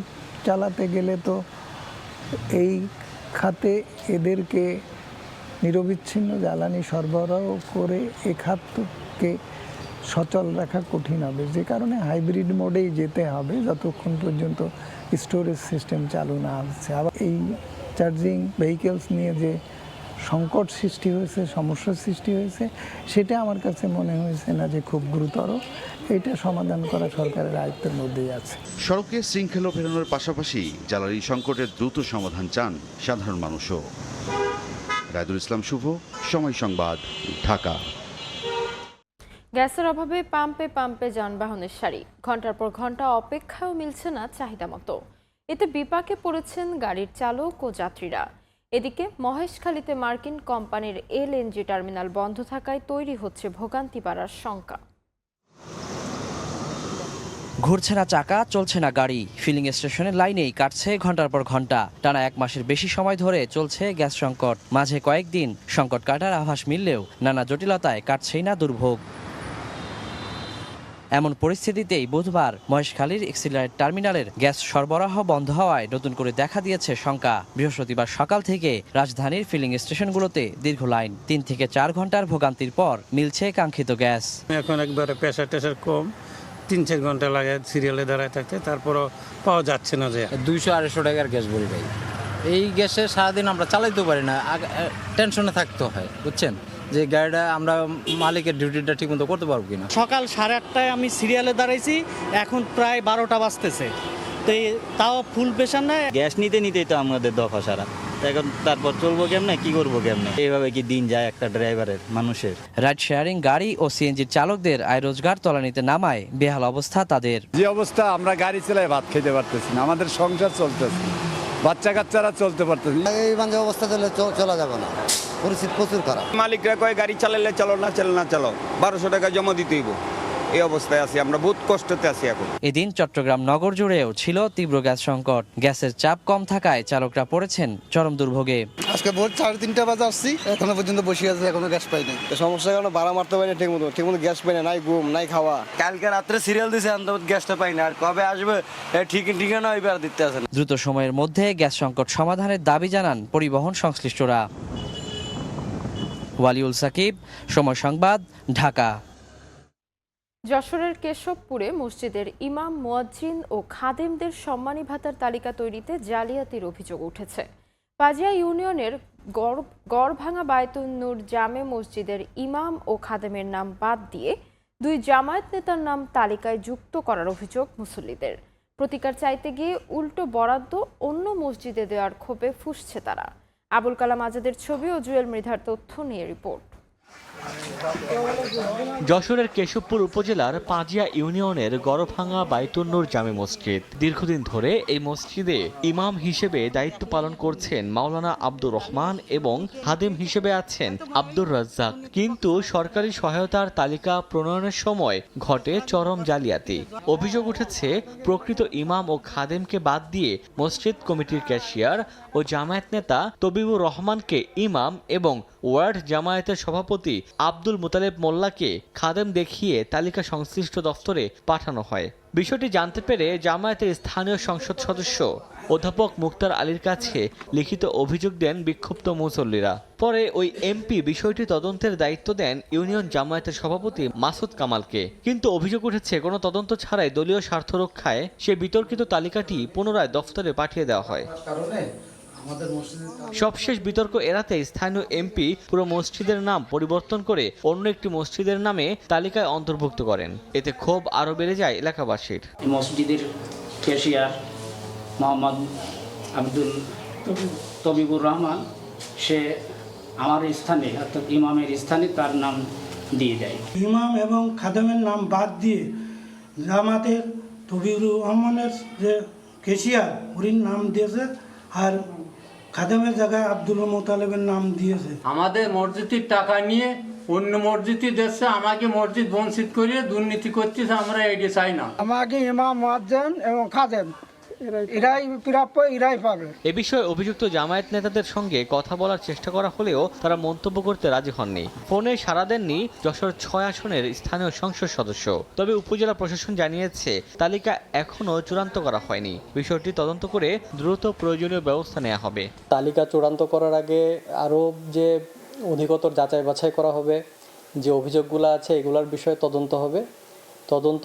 Speaker 12: চালাতে গেলে তো এই খাতে এদেরকে নিরবিচ্ছিন্ন জ্বালানি সরবরাহ করে এই খাতকে সচল রাখা কঠিন হবে, যে কারণে হাইব্রিড মোডেই যেতে হবে যতক্ষণ পর্যন্ত স্টোরেজ সিস্টেম চালু না হচ্ছে। আবার এই চার্জিং ভেহিকেলস নিয়ে যে সংকট সৃষ্টি হয়েছে, সমস্যার সৃষ্টি হয়েছে, সেটা আমার কাছে মনে হয়েছে না যে খুব গুরুতর। এটা সমাধান করা সরকারের আয়ত্তের মধ্যেই আছে।
Speaker 7: সড়কে শৃঙ্খলা ফেরানোর পাশাপাশি জ্বালানি সংকটের দ্রুত সমাধান চান সাধারণ মানুষও। রায়দুল ইসলাম শুভ, সময় সংবাদ, ঢাকা।
Speaker 2: গ্যাসের অভাবে পাম্পে পাম্পে যানবাহনের সারি, ঘন্টার পর ঘন্টা অপেক্ষাও মিলছে না চাহিদা মতো। এতে বিপাকে পড়েছেন গাড়ির চালক ও যাত্রীরা। এদিকে মহেশখালীতে মার্কিন কোম্পানির এলএনজি টার্মিনাল বন্ধ থাকায় তৈরি হচ্ছে ভোগান্তি বাড়ার শঙ্কা।
Speaker 19: ঘুরছে না চাকা, চলছে না গাড়ি, ফিলিং স্টেশনের লাইনেই কাটছে ঘন্টার পর ঘন্টা। টানা 1 মাসের বেশি সময় ধরে চলছে গ্যাস সংকট। মাঝে কয়েকদিন সংকট কাটার আভাস মিললেও নানা জটিলতায় কাটছেই না দুর্ভোগ। এমন পরিস্থিতিতেই বুধবার মহেশখালীর এক্সিলারেট টার্মিনালের গ্যাস সরবরাহ বন্ধ হওয়ায় নতুন করে দেখা দিয়েছে শঙ্কা। বৃহস্পতিবার সকাল থেকে রাজধানীর ফিলিং স্টেশনগুলোতে দীর্ঘ লাইন, 3 থেকে 4 ঘন্টার ভোগান্তির পর মিলছে কাঙ্ক্ষিত গ্যাস।
Speaker 13: এখন একবারে প্রেসার টেসার কম, 3-4 ঘন্টা লাগে সিরিয়ালে দাঁড়ায় থাকতে, তারপরও পাওয়া যাচ্ছে না। যে
Speaker 14: 200-250 টাকার গ্যাস বলি ভাই, এই গ্যাসে সারাদিন আমরা চালাইতে পারি না, টেনশনে থাকতে হয়, বুঝছেন, যে গাড়িটা আমরা মালিকের ডিউটিটা ঠিক মতো করতে পারবো কিনা।
Speaker 15: সকাল 8:30টায় আমি সিরিয়ালে দাঁড়াইছি, এখন প্রায় 12টা বাজতেছে, তো তাও ফুল প্রেশার নাই।
Speaker 16: গ্যাস নিতে নিতেই তো আমাদের দফা সারা, এখন তারপর চলবো কেমনে, কি করবো কেমনে, এইভাবে কি দিন যায় একটা ড্রাইভারের, মানুষের।
Speaker 19: রাইড শেয়ারিং গাড়ি ও সিএনজির চালকদের আয় রোজগার তলানিতে নামায় বেহাল অবস্থা তাদের।
Speaker 21: যে অবস্থা, আমরা গাড়ি চালাই ভাত খেতে পারতেছি না, আমাদের সংসার চলতেছে, বাচ্চা কাচ্চারা চলতে পারতেছে না।
Speaker 18: এই মানে অবস্থা চলা যাবে না, পরিস্থিতি প্রচুর খারাপ।
Speaker 16: মালিকরা কয় গাড়ি চালালে চলো, না চালে না চলো, 1200 টাকা জমা দিতে হইব। এই অবস্থায় আছি আমরা, বহুত কষ্টতে আছি এখন।
Speaker 19: এদিন চট্টগ্রাম নগর জুড়েও ছিল তীব্র গ্যাস সংকট। গ্যাসের চাপ কম থাকায় চালকরা পড়েছেন চরম দুর্ভোগে।
Speaker 18: আজকে ভোর 3:30 বাজে আসছি, এখনো পর্যন্ত বসে আছে, এখনো গ্যাস পাই নাই। সমস্যা কারণে ভাড়া মারতে পারি না ঠিকমতো গ্যাস পাই না, নাই ঘুম নাই খাওয়া। কালকে রাত্রে সিরিয়াল দিয়েছে, গ্যাসটা পাই না, আর কবে আসবে ঠিকানা এবার দিতে আসে না।
Speaker 19: দ্রুত সময়ের মধ্যে গ্যাস সংকট সমাধানের দাবি জানান পরিবহন সংশ্লিষ্টরা। ওয়ালিউল সাকিব, সময় সংবাদ, ঢাকা।
Speaker 2: যশোরের কেশবপুরে মসজিদের ইমাম, মুয়াজ্জিন ও খাদেমদের সম্মানী ভাতার তালিকা তৈরিতে জালিয়াতির অভিযোগ উঠেছে। পাজিয়া ইউনিয়নের গড়ভাঙা বায়তুন নূর জামে মসজিদের ইমাম ও খাদেমের নাম বাদ দিয়ে 2 জামায়াত নেতার নাম তালিকায় যুক্ত করার অভিযোগ মুসল্লিদের। প্রতিকার চাইতে গিয়ে উল্টো বরাদ্দ অন্য মসজিদে দেওয়ার ক্ষোভে ফুঁসছে তারা। আবুল কালাম আজাদের ছবি ও জুয়েল মৃধার তথ্য নিয়ে রিপোর্ট।
Speaker 27: যশোরের কেশবপুর উপজেলার পাজিয়া ইউনিয়নের গড়ভাঙা বায়তুন নূর জামে মসজিদ। দীর্ঘদিন ধরে এই মসজিদে ইমাম হিসেবে দায়িত্ব পালন করছেন মাওলানা আব্দুর রহমান এবং হাদেম হিসেবে আছেন আব্দুর রাজ্জাক। কিন্তু সরকারি সহায়তার তালিকা প্রণয়নের সময় ঘটে চরম জালিয়াতি। অভিযোগ উঠেছে প্রকৃত ইমাম ও খাদেমকে বাদ দিয়ে মসজিদ কমিটির ক্যাশিয়ার ও জামায়াত নেতা তবিবুর রহমানকে ইমাম এবং ওয়ার্ড জামায়াতের সভাপতি আব্দুল মুতালেব মোল্লাকে খাদেম দেখিয়ে তালিকা সংশ্লিষ্ট দফতরে পাঠানো হয়। বিষয়টি জানতে পেরে জামায়াতের স্থানীয় সংসদ সদস্য অধ্যাপক মুক্তার আলীর কাছে লিখিত অভিযোগ দেন বিক্ষুব্ধ মুসল্লিরা। পরে ওই এমপি বিষয়টি তদন্তের দায়িত্ব দেন ইউনিয়ন জামায়াতের সভাপতি মাসুদ কামালকে। কিন্তু অভিযোগ উঠেছে কোনো তদন্ত ছাড়াই দলীয় স্বার্থ রক্ষায় সে বিতর্কিত তালিকাটি পুনরায় দফতরে পাঠিয়ে দেওয়া হয়। সবশেষ বিতর্ক এড়াতে স্থানীয় এমপি পুরো মসজিদের নাম পরিবর্তন করে অন্য একটি মসজিদের নামে তালিকায় অন্তর্ভুক্ত করেন। এতে ক্ষোভ আরো বেড়ে যায় এলাকাবাসীর।
Speaker 28: মসজিদের ক্যাশিয়ার মোহাম্মদ আব্দুল তবিবুর রহমান সে আমার স্থানে অর্থাৎ ইমামের স্থানে তার নাম দিয়ে দেয়।
Speaker 15: ইমাম এবং খাদেমের নাম বাদ দিয়ে জামাতের তবিবুর রহমানের যে
Speaker 9: কেশিয়ার উরির নাম দিয়েছে, আর খাদেমের জায়গায় আব্দুল মোতালেবের নাম দিয়েছে।
Speaker 4: আমাদের মসজিদের টাকা নিয়ে অন্য মসজিদে দিচ্ছে, আমাকে মসজিদ বঞ্চিত করিয়ে দুর্নীতি করতেছে, আমরা এটি চাই না।
Speaker 9: আমাকে ইমাম মুয়াজ্জিন এবং খাদেম এরাই প্রাপ্য, এরাই পাবে।
Speaker 27: এ বিষয়ে অভিযুক্ত জামায়াত নেতাদের সঙ্গে কথা বলার চেষ্টা করা হলেও তারা মন্তব্য করতে রাজি হননি। ফোনে সাড়া দেননি যশোর 6 আসনের স্থানীয় সংসদ সদস্য। তবে উপজেলা প্রশাসন জানিয়েছে তালিকা এখনও চূড়ান্ত করা হয়নি। বিষয়টি তদন্ত করে দ্রুত প্রয়োজনীয় ব্যবস্থা নেওয়া হবে।
Speaker 5: তালিকা চূড়ান্ত করার আগে আরও যে অধিকতর যাচাই বাছাই করা হবে, যে অভিযোগগুলো আছে এগুলোর বিষয়ে তদন্ত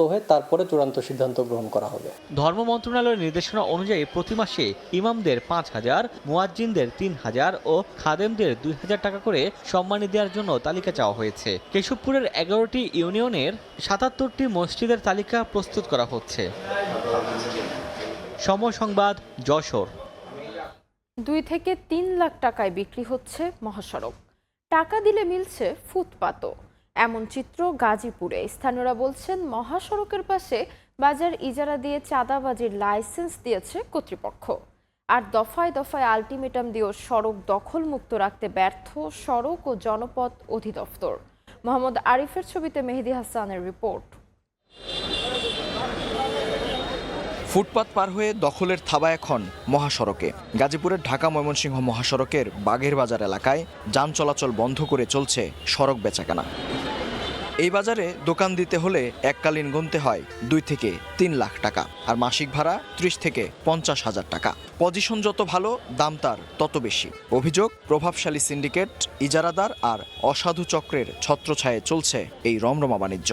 Speaker 5: হয়ে তারপরে চূড়ান্ত সিদ্ধান্ত গ্রহণ করা হবে।
Speaker 27: ধর্ম মন্ত্রণালয়ের নির্দেশনা অনুযায়ী প্রতি মাসে ইমামদের 5,000, মুয়াজ্জিনদের 3,000 ও খাদেমদের 2,000 টাকা করে সম্মানী দেওয়ার জন্য তালিকা চাওয়া হয়েছে। কেশবপুরের 11টি ইউনিয়নের 77টি মসজিদের তালিকা প্রস্তুত করা হচ্ছে। সময় সংবাদ, যশোর।
Speaker 2: 2 থেকে 3 লাখ টাকায় বিক্রি হচ্ছে মহাসড়ক, টাকা দিলে মিলছে ফুটপাতও। এমন চিত্র গাজীপুরে। স্থানীয়রা বলছেন মহাসড়কের পাশে বাজার ইজারা দিয়ে চাঁদাবাজির লাইসেন্স দিয়েছে কর্তৃপক্ষ। আর দফায় দফায় আলটিমেটাম দিয়েও সড়ক দখলমুক্ত রাখতে ব্যর্থ সড়ক ও জনপথ অধিদপ্তর। মোহাম্মদ আরিফের ছবিতে মেহেদি হাসানের রিপোর্ট।
Speaker 19: ফুটপাত পার হয়ে দখলের থাবা এখন মহাসড়কে। গাজীপুরের ঢাকা ময়মনসিংহ মহাসড়কের বাগের বাজার এলাকায় যান চলাচল বন্ধ করে চলছে সড়ক বেচাকেনা। এই বাজারে দোকান দিতে হলে এককালীন গুনতে হয় 2 থেকে 3 লাখ টাকা, আর মাসিক ভাড়া 30 থেকে 50,000 টাকা। পজিশন যত ভালো, দাম তার তত বেশি। অভিযোগ, প্রভাবশালী সিন্ডিকেট, ইজারাদার আর অসাধু চক্রের ছত্রছায়ায় চলছে এই রমরমা বাণিজ্য।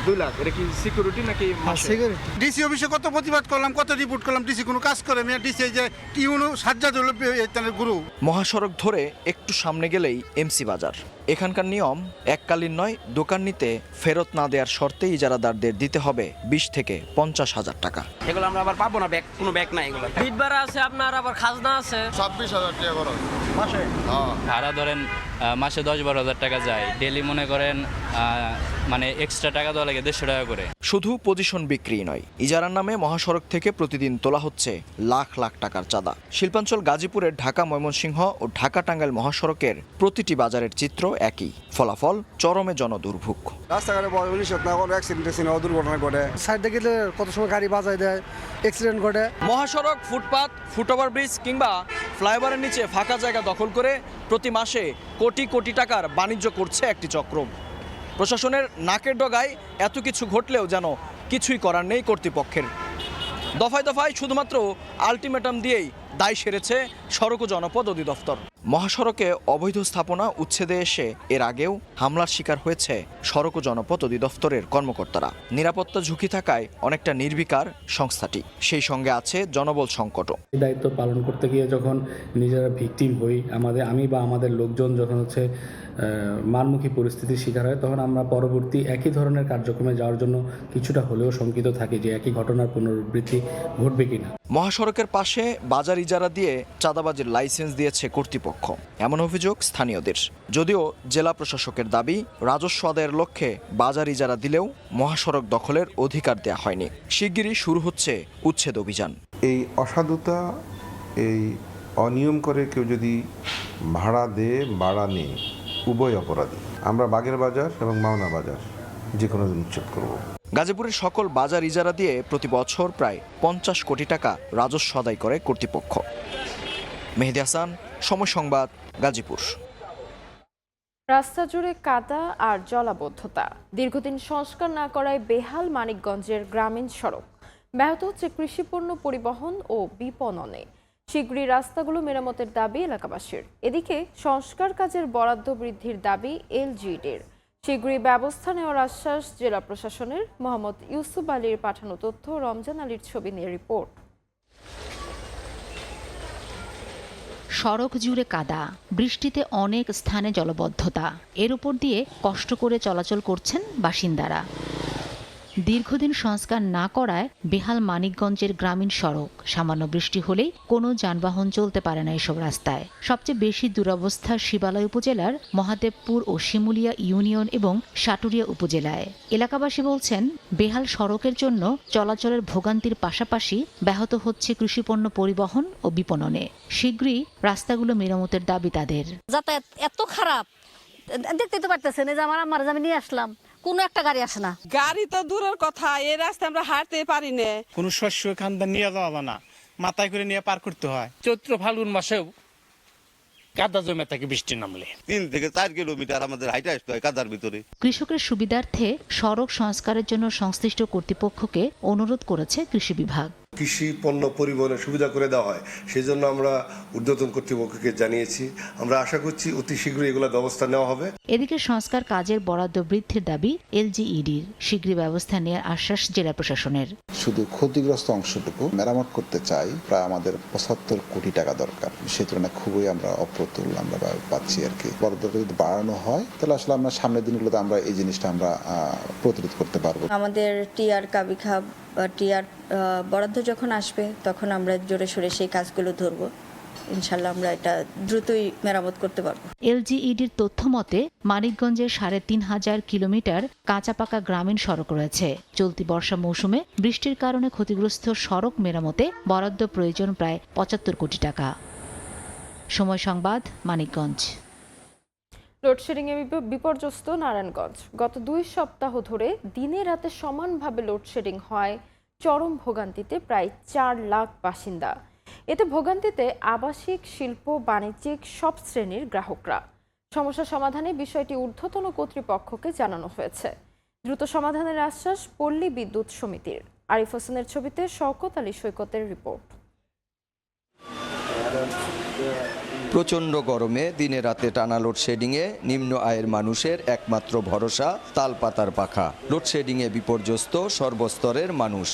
Speaker 11: 2 লাখ, এটা কি সিকিউরিটি নাকি সিকিউরিটি? ডিসি অফিসে কত প্রতিবাদ করলাম, কত রিপোর্ট করলাম, ডিসি কোনো কাজ করে না। ডিসি যে টিউনো সাজ্জাদ হলো গুরু।
Speaker 19: মহাসড়ক ধরে একটু সামনে গেলেই এমসি বাজার। এখানকার নিয়ম, এককালীন নয়, দোকান নিতে ফেরত না দেওয়ার শর্তে ইজারাদারদের দিতে হবে 20 থেকে 50,000 টাকা।
Speaker 17: এগুলো আমরা আবার পাবো না, ব্যাগ কোনো ব্যাগ নাই। এগুলো বিট ভাড়া আছে, আপনার আবার খাজনা আছে।
Speaker 11: 26,000 টাকা খরচ মাসে।
Speaker 20: ভাড়া ধরেন মাসে 10-12,000 টাকা যায়। ডেলি মনে করেন মানে এক্সট্রা টাকা দেওয়া লাগে 150 টাকা করে।
Speaker 19: শুধু পজিশন বিক্রি নয়, ইজারার নামে মহাসড়ক থেকে প্রতিদিন তোলা হচ্ছে লাখ লাখ টাকার চাঁদা। শিল্পাঞ্চল গাজীপুরের ঢাকা ময়মনসিংহ ও ঢাকা টাঙ্গাইল মহাসড়কের প্রতিটি বাজারের চিত্র একই। ফলাফল চরমে জনদুর্ভোগ।
Speaker 11: রাস্তাঘাটে অ্যাক্সিডেন্ট দুর্ঘটনা ঘটে, সাইড থেকে কত সময় গাড়ি বাজায় দেয়, অ্যাক্সিডেন্ট ঘটে।
Speaker 19: মহাসড়ক, ফুটপাত, ফুটওভার ব্রিজ কিংবা ফ্লাইওভারের নিচে ফাঁকা জায়গা দখল করে প্রতি মাসে কোটি কোটি টাকার বাণিজ্য করছে একটি চক্র। প্রশাসনের নাকের ডগায় এত কিছু ঘটলেও যেন কিছুই করার নেই কর্তৃপক্ষের। দফায় দফায় শুধুমাত্র আলটিমেটাম দিয়েই দায় সেরেছে সড়ক ও জনপথ অধিদপ্তর। মহাসড়কে অবৈধ স্থাপনা উচ্ছেদে এসে এর আগেও হামলার শিকার হয়েছে সড়ক ও জনপথ অধিদপ্তরের কর্মকর্তারা। নিরাপত্তা ঝুঁকি থাকায় অনেকটা নির্বিকার সংস্থাটি, সেই সঙ্গে আছে জনবল সংকটও।
Speaker 22: দায়িত্ব পালন করতে গিয়ে যখন নিজেরা ভিকটিম হই, আমি বা আমাদের লোকজন যখন মারমুখী পরিস্থিতির শিকার হয়, তখন আমরা পরবর্তী একই ধরনের কার্যক্রমে যাওয়ার জন্য কিছুটা হলেও শঙ্কিত থাকি যে একই ঘটনার পুনরাবৃত্তি ঘটবে কিনা।
Speaker 19: মহাসড়কের পাশে বাজার ইজারা দিয়ে চাঁদাবাজির লাইসেন্স দিয়েছে কর্তৃপক্ষ, এমন অভিযোগ স্থানীয়দের। যদিও জেলা প্রশাসকের দাবি, রাজস্ব আদায়ের লক্ষ্যে বাজার ইজারা দিলেও মহাসড়ক দখলের অধিকার দেয়া হয়নি। শিগগিরই শুরু হচ্ছে উচ্ছেদ অভিযান।
Speaker 23: এই অসাধুতা, এই অনিয়ম করে কেউ যদি ভাড়া দেয়, ভাড়া নেয়, উভয় অপরাধী। আমরা বাগের বাজার এবং মাওনা বাজার যে কোনো দিন উচ্ছেদ করব।
Speaker 19: গাজীপুরের সকল বাজার ইজারা দিয়ে প্রতি বছর প্রায় 50 কোটি টাকা রাজস্ব আদায় করে কর্তৃপক্ষ। মেহেদি হাসান, সময় সংবাদ, গাজীপুর।
Speaker 2: রাস্তা জুড়ে কাদা আর জলাবদ্ধতা, দীর্ঘদিন সংস্কার না করায় বেহাল মানিকগঞ্জের গ্রামীণ সড়ক। ব্যাহত হচ্ছে কৃষিপণ্য পরিবহন ও বিপণনে। শীঘ্রই রাস্তাগুলো মেরামতের দাবি এলাকাবাসীর। এদিকে সংস্কার কাজের বরাদ্দ বৃদ্ধির দাবি এলজিইডির। শীঘ্রই ব্যবস্থা নেওয়ার আশ্বাস জেলা প্রশাসনের। মোহাম্মদ ইউসুফ আলীর পাঠানো তথ্য, রমজান আলীর ছবি নিয়ে রিপোর্ট।
Speaker 24: সড়ক জুড়ে কাদা, বৃষ্টিতে অনেক স্থানে জলবদ্ধতা, এর উপর দিয়ে কষ্ট করে চলাচল করছেন বাসিন্দারা। দীর্ঘদিন সংস্কার না করায় বেহাল মানিকগঞ্জের গ্রামীণ সড়ক। সামান্য বৃষ্টি হলেই কোনো যানবাহন চলতে পারে না এসব রাস্তায়। সবচেয়ে বেশি দুরবস্থা শিবালয় উপজেলার মহাদেবপুর ও শিমুলিয়া ইউনিয়ন এবং সাটুরিয়া উপজেলায়। এলাকাবাসী বলছেন, বেহাল সড়কের জন্য চলাচলের ভোগান্তির পাশাপাশি ব্যাহত হচ্ছে কৃষিপণ্য পরিবহন ও বিপণনে। শীঘ্রই রাস্তাগুলো মেরামতের দাবি তাদের।
Speaker 1: যাতায়াত এত খারাপ, দেখতে তো পারতেছেন যে আমার আমি নিয়ে আসলাম, কোনো একটা গাড়ি আসে না।
Speaker 3: গাড়ি তো দূরের কথা, এই রাস্তায় আমরা হাঁটতে পারি না।
Speaker 6: কোনো শস্য খান্দা নিয়ে যাওয়া না, মাথায় করে নিয়ে পার করতে হয়। চৈত্র ফাল্গুন মাসেও কাদা জমে থাকে বৃষ্টি নামলে।
Speaker 8: 3 থেকে 4 কিলোমিটার আমাদের হাইটে আসতে হয় কাদার ভিতরে।
Speaker 24: কৃষকের সুবিধার্থে সড়ক সংস্কারের জন্য সংশ্লিষ্ট কর্তৃপক্ষকে অনুরোধ করেছে কৃষি বিভাগ।
Speaker 10: কৃষি পণ্য পরিবহনের সুবিধা করে দেওয়া হয়, সেই জন্য আমরা ঊর্ধ্বতন কর্তৃপক্ষকে জানিয়েছি। আমরা আশা করছি অতি শীঘ্রই এগুলো ব্যবস্থা নেওয়া হবে।
Speaker 24: এদিকে সংস্কার কাজের বরাদ্দ বৃদ্ধির দাবি এলজিইডির। শীঘ্রই ব্যবস্থা নেওয়ার আশ্বাস জেলা প্রশাসনের।
Speaker 12: শুধু ক্ষতিগ্রস্ত অংশটুকু মেরামত করতে চাই, প্রায় আমাদের 75 কোটি টাকা দরকার। সেই তুলনায় খুবই আমরা অপ্রতুল আমরা পাচ্ছি আর কি। বরাদ্দটা যদি বাড়ানো হয় তাহলে আসলে আমরা সামনের দিনগুলোতে আমরা এই জিনিসটা আমরা প্রতিরোধ করতে পারবো।
Speaker 1: আমাদের টিআর কাবিখাব বা টিআর বরাদ্দ যখন আসবে তখন আমরা জোরে সোরে সেই কাজগুলো ধরবো। ইনশাল্লাহ আমরা এটা দ্রুতই মেরামত করতে পারবো।
Speaker 24: এলজিইডির তথ্য মতে মানিকগঞ্জের 3,500 কিলোমিটার কাঁচা পাকা গ্রামীণ সড়ক রয়েছে। চলতি বর্ষা মৌসুমে বৃষ্টির কারণে ক্ষতিগ্রস্ত সড়ক মেরামতে বরাদ্দ প্রয়োজন প্রায় 75 কোটি টাকা। সময় সংবাদ, মানিকগঞ্জ।
Speaker 2: লোডশেডিংয়ে বিপর্যস্ত নারায়ণগঞ্জ। গত 2 সপ্তাহ ধরে দিনে রাতে সমানভাবে লোডশেডিং হয় চরম ভোগান্তিতে প্রায় 4 লাখ বাসিন্দা। এতে ভোগান্তিতে আবাসিক, শিল্প, বাণিজ্যিক সব শ্রেণীর গ্রাহকরা। সমস্যা সমাধানে বিষয়টি ঊর্ধ্বতন কর্তৃপক্ষকে জানানো হয়েছে। দ্রুত সমাধানের আশ্বাস পল্লী বিদ্যুৎ সমিতির। আরিফ হোসেনের ছবিতে শওকত আলী সৈকতের রিপোর্ট।
Speaker 25: প্রচণ্ড গরমে দিনে রাতে টানা লোডশেডিংয়ে নিম্ন আয়ের মানুষের একমাত্র ভরসা তালপাতার পাখা। লোডশেডিংয়ে বিপর্যস্ত সর্বস্তরের মানুষ।